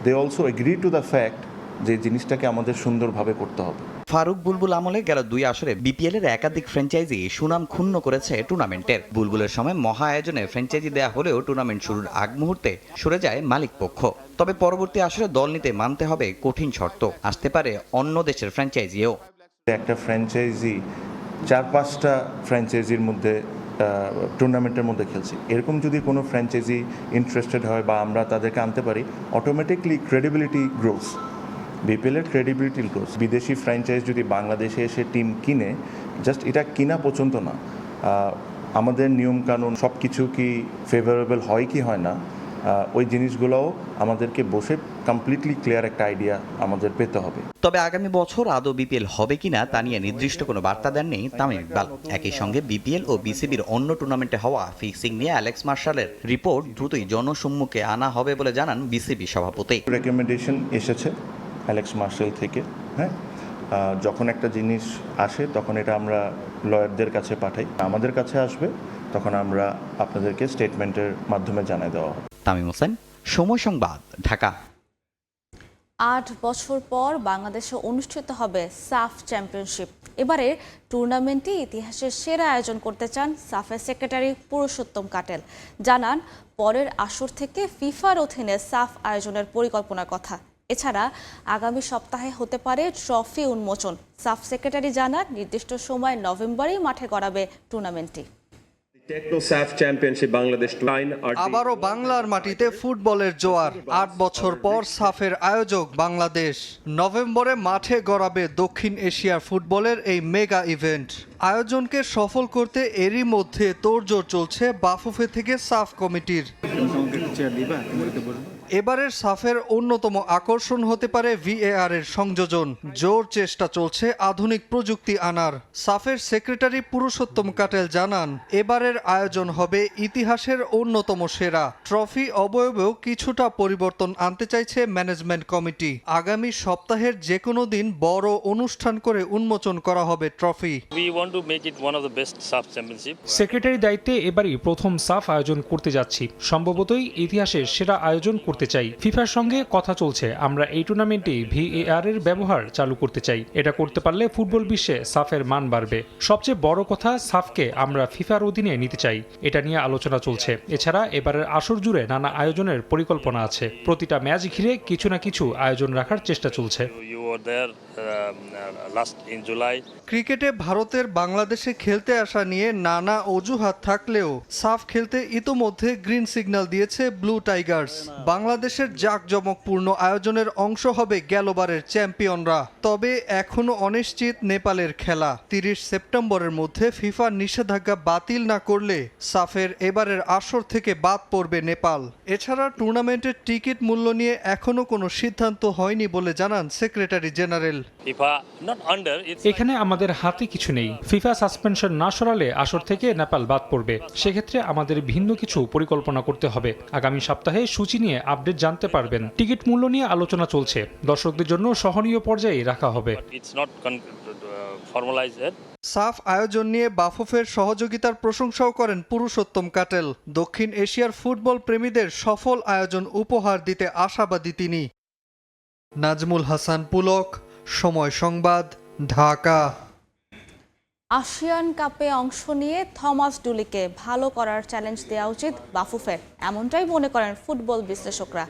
Speaker 17: they also agree to the fact যে জিনিসটাকে আমাদের সুন্দরভাবে করতে হবে।
Speaker 18: ফারুক বুলবুল আমলে গেল 2 আসরে বিপিএল এর একাধিক ফ্র্যাঞ্চাইজি সুনাম ক্ষুণ্ণ করেছে টুর্নামেন্টের। বুলবুলের সময় মহা আয়োজনে ফ্র্যাঞ্চাইজি দেয়া হলেও টুর্নামেন্ট শুরুর আগ মুহূর্তে সরে যায় মালিক পক্ষ। তবে পরবর্তী আসরে দল নিতে মানতে হবে কঠিন শর্ত, আসতে পারে অন্য দেশের ফ্র্যাঞ্চাইজিও।
Speaker 17: একটা ফ্র্যাঞ্চাইজি 4-5টা ফ্র্যাঞ্চাইজির মধ্যে টুর্নামেন্টের মধ্যে খেলছি, এরকম যদি কোনো ফ্র্যাঞ্চাইজি ইন্টারেস্টেড হয় বা আমরা তাদেরকে আনতে পারি, অটোমেটিকলি ক্রেডিবিলিটি গ্রোস, বিপিএলের ক্রেডিবিলিটি গ্রোস। বিদেশি ফ্র্যাঞ্চাইজ যদি বাংলাদেশে এসে টিম কিনে, জাস্ট এটা কিনা পর্যন্ত না, আমাদের নিয়মকানুন সব কিছু কি ফেভারেবল হয় কি হয় না, ওই জিনিসগুলোও আমাদেরকে বসে কমপ্লিটলি ক্লিয়ার একটা আইডিয়া আমাদের পেতে হবে।
Speaker 18: তবে আগামী বছর আদৌ বিপিএল হবে কিনা তা নিয়ে নির্দিষ্ট কোনো বার্তা দেননি তামিম ইকবাল। একই সঙ্গে বিপিএল ও বিসিবির অন্য টুর্নামেন্টে হওয়া ফিক্সিং নিয়ে অ্যালেক্স মার্শালের রিপোর্ট দ্রুতই জনসম্মুখে আনা হবে বলে জানান বিসিবি সভাপতি।
Speaker 17: রেকমেন্ডেশন এসেছে অ্যালেক্স মার্শাল থেকে, হ্যাঁ, যখন একটা জিনিস আসে তখন এটা আমরা লয়ারদের কাছে পাঠাই, আমাদের কাছে আসবে তখন আমরা আপনাদেরকে স্টেটমেন্টের মাধ্যমে জানিয়ে দেওয়া হবে।
Speaker 18: তামিম হোসেন, সময় সংবাদ, ঢাকা।
Speaker 31: 8 বছর পর বাংলাদেশে অনুষ্ঠিত হবে সাফ চ্যাম্পিয়নশিপ। এবারে টুর্নামেন্টে ইতিহাসের সেরা আয়োজন করতে চান সাফের সেক্রেটারি পুরুষোত্তম কাটেল। জানান পরের আসর থেকে ফিফার অধীনে সাফ আয়োজনের পরিকল্পনার কথা। এছাড়া আগামী সপ্তাহে হতে পারে ট্রফি উন্মোচন। সাফ সেক্রেটারি জানান নির্দিষ্ট সময় নভেম্বরেই মাঠে গড়াবে টুর্নামেন্টটি।
Speaker 7: আবারও বাংলার মাটিতে ফুটবলের জোয়ার। 8 বছর পর সাফের আয়োজক বাংলাদেশ। নভেম্বরে মাঠে গড়াবে দক্ষিণ এশিয়ার ফুটবলের এই মেগা ইভেন্ট। আয়োজনকে সফল করতে এরই মধ্যে তোড়জোড় চলছে বাফুফে থেকে সাফ কমিটির। এবারের সাফের অন্যতম আকর্ষণ হতে পারে ভিএআর এর সংযোজন। জোর চেষ্টা চলছে আধুনিক প্রযুক্তি আনার। সাফের সেক্রেটারি পুরুষোত্তম কাটেল জানান এবারের আয়োজন হবে ইতিহাসের অন্যতম সেরা। ট্রফি অবয়বেও কিছুটা পরিবর্তন আনতে চাইছে ম্যানেজমেন্ট কমিটি। আগামী সপ্তাহের যে কোনো দিন বড় অনুষ্ঠান করে উন্মোচন করা হবে ট্রফি।
Speaker 5: সেক্রেটারি দায়িত্বে এবারই প্রথম সাফ আয়োজন করতে যাচ্ছি। সম্ভবতই ইতিহাসের সেরা আয়োজন করতে চাই। ফিফার সঙ্গে কথা চলছে, আমরা এই টুর্নামেন্টে ভিএআর এর ব্যবহার চালু করতে চাই। এটা করতে পারলে ফুটবল বিশ্বে সাফের মান বাড়বে। সবচেয়ে বড় কথা, সাফকে আমরা ফিফার অধীনে নিতে চাই। এটা নিয়ে আলোচনা চলছে। এছাড়া এবারের আসর জুড়ে নানা আয়োজনের পরিকল্পনা আছে। প্রতিটা ম্যাচ ঘিরে কিছু না কিছু আয়োজন রাখার চেষ্টা চলছে।
Speaker 7: ক্রিকেটে ভারতের বাংলাদেশে খেলতে আসা নিয়ে নানা অজুহাত থাকলেও সাফ খেলতে ইতোমধ্যে গ্রিন সিগন্যাল দিয়েছে ব্লু টাইগার্স। বাংলাদেশের জাঁকজমকপূর্ণ আয়োজনের অংশ হবে গেলবারের চ্যাম্পিয়নরা। তবে এখনো অনিশ্চিত নেপালের খেলা। 30 সেপ্টেম্বরের মধ্যে ফিফা নিষেধাজ্ঞা বাতিল না করলে সাফের এবারের আসর থেকে বাদ পড়বে নেপাল। এছাড়া টুর্নামেন্টের টিকিট মূল্য নিয়ে এখনো কোনো সিদ্ধান্ত হয়নি বলে জানান সেক্রেটারি জেনারেল।
Speaker 5: এখানে আমাদের হাতে কিছু নেই। ফিফা সাসপেনশন না সরালে আসর থেকে নেপাল বাদ পড়বে। সেক্ষেত্রে আমাদের ভিন্ন কিছু পরিকল্পনা করতে হবে। আগামী সপ্তাহে সূচি নিয়ে আপডেট জানতে পারবেন। টিকিট মূল্য নিয়ে আলোচনা চলছে। দর্শকদের জন্য সহনীয় পর্যায়ে রাখা হবে।
Speaker 7: সাফ আয়োজন নিয়ে বাফুফের সহযোগিতার প্রশংসাও করেন পুরুষোত্তম কাটেল। দক্ষিণ এশিয়ার ফুটবল প্রেমীদের সফল আয়োজন উপহার দিতে আশাবাদী তিনি। নাজমুল হাসান পুলক, সময় সংবাদ, ঢাকা।
Speaker 31: আসিয়ান কাপে অংশ নিয়ে থমাস ডুলিকে ভালো করার চ্যালেঞ্জ দেওয়া উচিত বাফুফের, এমনটাই মনে করেন ফুটবল বিশ্লেষকরা।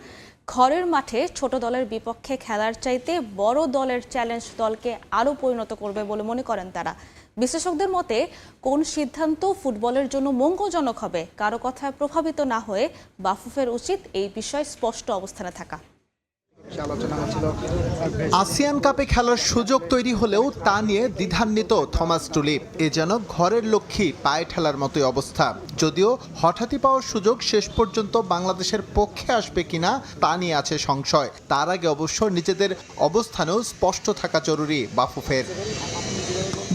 Speaker 31: ঘরের মাঠে ছোট দলের বিপক্ষে খেলার চাইতে বড় দলের চ্যালেঞ্জ দলকে আরও পরিণত করবে বলে মনে করেন তারা। বিশ্লেষকদের মতে কোন সিদ্ধান্ত ফুটবলের জন্য মঙ্গলজনক হবে কারো কথায় প্রভাবিত না হয়ে বাফুফের উচিত এই বিষয়ে স্পষ্ট অবস্থানে থাকা।
Speaker 19: আসিয়ান কাপে খেলার সুযোগ তৈরি হলেও তা নিয়ে দ্বিধান্বিত থমাস টুলি। এ যেন ঘরের লক্ষ্মী পায়ে ঠেলার মতোই অবস্থা। যদিও হঠাৎই পাওয়ার সুযোগ শেষ পর্যন্ত বাংলাদেশের পক্ষে আসবে কিনা তা নিয়ে আছে সংশয়। তার আগে অবশ্য নিজেদের অবস্থানেও স্পষ্ট থাকা জরুরি বাফুফের।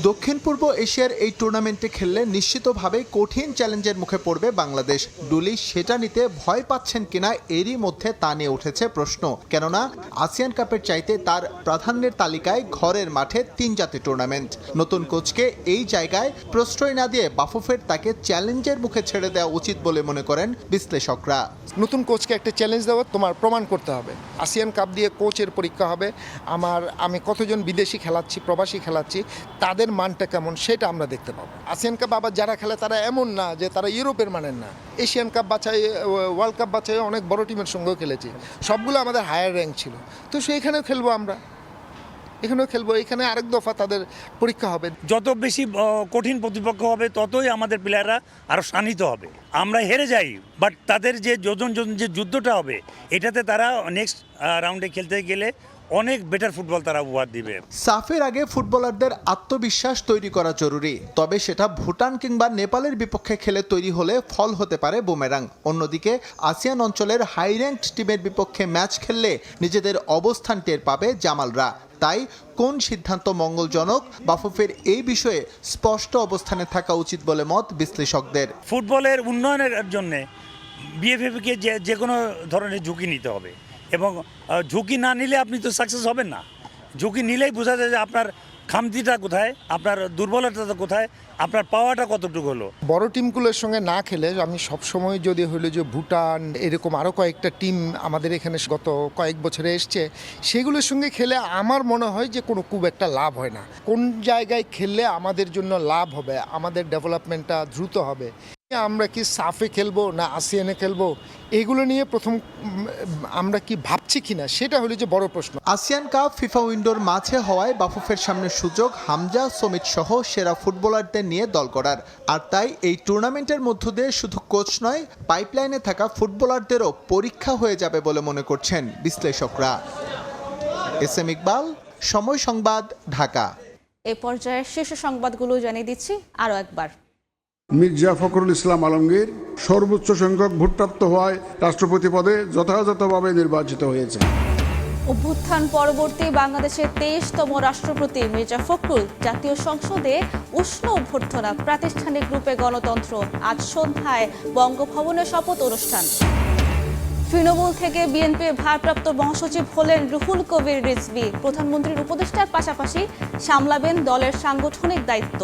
Speaker 19: দক্ষিণ পূর্ব এশিয়ার এই টুর্নামেন্টে খেললে নিশ্চিতভাবে কঠিন চ্যালেঞ্জের মুখে পড়বে বাংলাদেশ। ডুলি সেটা নিতে ভয় পাচ্ছেন কিনা এরই মধ্যে তা নিয়ে উঠেছে প্রশ্ন। কেননা আসিয়ান কাপের চাইতে তার প্রাধান্যের তালিকায় ঘরের মাঠে 3 জাতীয় টুর্নামেন্ট। নতুন কোচকে এই জায়গায় প্রশ্রয় না দিয়ে বাফুফের তাকে চ্যালেঞ্জের মুখে ছেড়ে দেওয়া উচিত বলে মনে করেন বিশ্লেষকরা।
Speaker 23: নতুন কোচকে একটা চ্যালেঞ্জ দেওয়া, তোমার প্রমাণ করতে হবে। আসিয়ান কাপ দিয়ে কোচের পরীক্ষা হবে। আমি কতজন বিদেশি খেলাচ্ছি, প্রবাসী খেলাচ্ছি, তাদের মানটা কেমন সেটা আমরা দেখতে পাবো। আসিয়ান কাপ আবার যারা খেলে তারা এমন না যে তারা ইউরোপের মানের না। এশিয়ান কাপ বাছাই, ওয়ার্ল্ড কাপ বাছাই অনেক বড় টিমের সঙ্গেও খেলেছি। সবগুলো আমাদের হায়ার র্যাঙ্ক ছিল। তো সেইখানেও খেলবো আমরা, এখানেও খেলবো। এখানে আরেক দফা তাদের পরীক্ষা হবে।
Speaker 20: যত বেশি কঠিন প্রতিপক্ষ হবে ততই আমাদের প্লেয়াররা আরও শানিত হবে। আমরা হেরে যাই, বাট তাদের যে যোজন যে যুদ্ধটা হবে এটাতে তারা নেক্সট রাউন্ডে খেলতে গেলে অনেক বেটার ফুটবল তারা উপহার দিবে।
Speaker 19: সাফের আগে ফুটবলারদের আত্মবিশ্বাস তৈরি করা জরুরি। তবে সেটা ভুটান কিংবা নেপালের বিপক্ষে খেলে তৈরি হলে ফল হতে পারে বুমেরাং। অন্যদিকে আসিয়ান অঞ্চলের হাই র্যাঙ্কড টিমের বিপক্ষে ম্যাচ খেললে নিজেদের অবস্থান টের পাবে জামালরা। তাই কোন সিদ্ধান্ত মঙ্গলজনক, বাফুফের এই বিষয়ে স্পষ্ট অবস্থানে থাকা উচিত বলে মত বিশ্লেষকদের।
Speaker 20: ফুটবলের উন্নয়নের জন্য বিএফএফকে যে কোনো ধরনের ঝুঁকি নিতে হবে এবং ঝুঁকি না নিলে আপনি তো সাকসেস হবেন না। ঝুঁকি নিলেই বোঝা যায় যে আপনার খামতিটা কোথায়, আপনার দুর্বলতাটা কোথায়, আপনার পাওয়াটা কতটুকু হলো।
Speaker 23: বড় টিমগুলোর সঙ্গে না খেলে আমি সবসময় যদি হলো যে ভুটান এরকম আরও কয়েকটা টিম আমাদের এখানে গত কয়েক বছরে এসছে, সেগুলোর সঙ্গে খেলে আমার মনে হয় যে কোনো খুব একটা লাভ হয় না। কোন জায়গায় খেললে আমাদের জন্য লাভ হবে, আমাদের ডেভেলপমেন্টটা দ্রুত হবে, আমরা কি সাফে খেলবো না আসিয়ানে খেলবো, এগুলো নিয়ে প্রথম আমরা কি ভাবছি কিনা সেটা হলো যে বড় প্রশ্ন।
Speaker 19: আসিয়ান কাপ ফিফা উইন্ডোর মাঝে হওয়ায় বাফুফের সামনে সুযোগ হামজা, সমিত সহ সেরা ফুটবলারদের নিয়ে দল গড়ার। আর তাই এই টুর্নামেন্টের মধ্য দিয়ে শুধু কোচ নয়, পাইপলাইনে থাকা ফুটবলারদেরও পরীক্ষা হয়ে যাবে বলে মনে করছেন বিশ্লেষকরা। এস এম ইকবাল, সময় সংবাদ, ঢাকা।
Speaker 31: এই পর্যায়ের শীর্ষ সংবাদগুলো জানিয়ে দিচ্ছি আরও একবার।
Speaker 8: মির্জা ফখরুল ইসলাম আলমগীর সর্বোচ্চ সংখ্যক ভোটপ্রাপ্ত হওয়ায় রাষ্ট্রপতি পদে যথাযথভাবে নির্বাচিত হয়েছে।
Speaker 31: অভ্যুত্থান পরবর্তী বাংলাদেশের 23তম রাষ্ট্রপতি মির্জা ফখরুল জাতীয় সংসদে উষ্ণ অভ্যর্থনা, প্রাতিষ্ঠানিক রূপে গণতন্ত্র। আজ সন্ধ্যায় বঙ্গভবনে শপথ অনুষ্ঠান। তৃণমূল থেকে বিএনপির ভারপ্রাপ্ত মহাসচিব হলেন রুহুল কবির রিজভী। প্রধানমন্ত্রীর উপদেষ্টার পাশাপাশি সামলাবেন দলের সাংগঠনিক দায়িত্ব।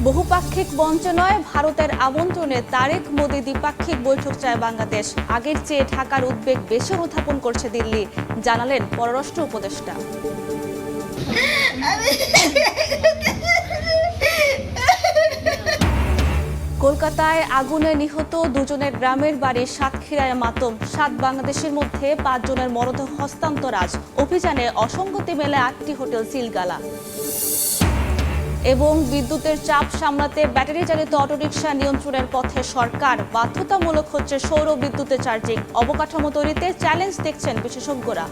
Speaker 31: বহুপাক্ষিক মঞ্চে নয়, ভারতের আমন্ত্রণে তারেক মোদি দ্বিপাক্ষিক বৈঠক চায় বাংলাদেশ। আগের চেয়ে ঢাকার উদ্বেগ বেশি অনুধাবন করছে দিল্লি, জানালেন পররাষ্ট্র উপদেষ্টা। কলকাতায় আগুনে নিহত দুজনের গ্রামের বাড়ি সাতক্ষীরায় মাতম। 7 বাংলাদেশের মধ্যে 5 জনের মরদেহ হস্তান্তর আজ। অভিযানে অসঙ্গতি মেলে 8টি হোটেল সিলগালা। এবং বিদ্যুতের চাপ সামলাতে ব্যাটারি চালিত অটোরিকশা নিয়ন্ত্রণের পথে সরকার। বাধ্যতামূলক হচ্ছে সৌর বিদ্যুতে চার্জিং। অবকাঠামো তৈরিতে চ্যালেঞ্জ দেখছেন বিশেষজ্ঞরা।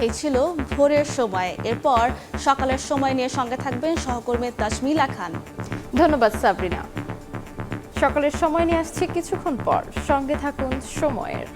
Speaker 31: এই ছিল ভোরের সময়। এরপর সকালের সময় নিয়ে সঙ্গে থাকবেন সহকর্মী তাজমিলা খান।
Speaker 11: ধন্যবাদ সাবরিনা। সকালের সময় নিয়ে আসছি কিছুক্ষণ পর, সঙ্গে থাকুন সময়ের।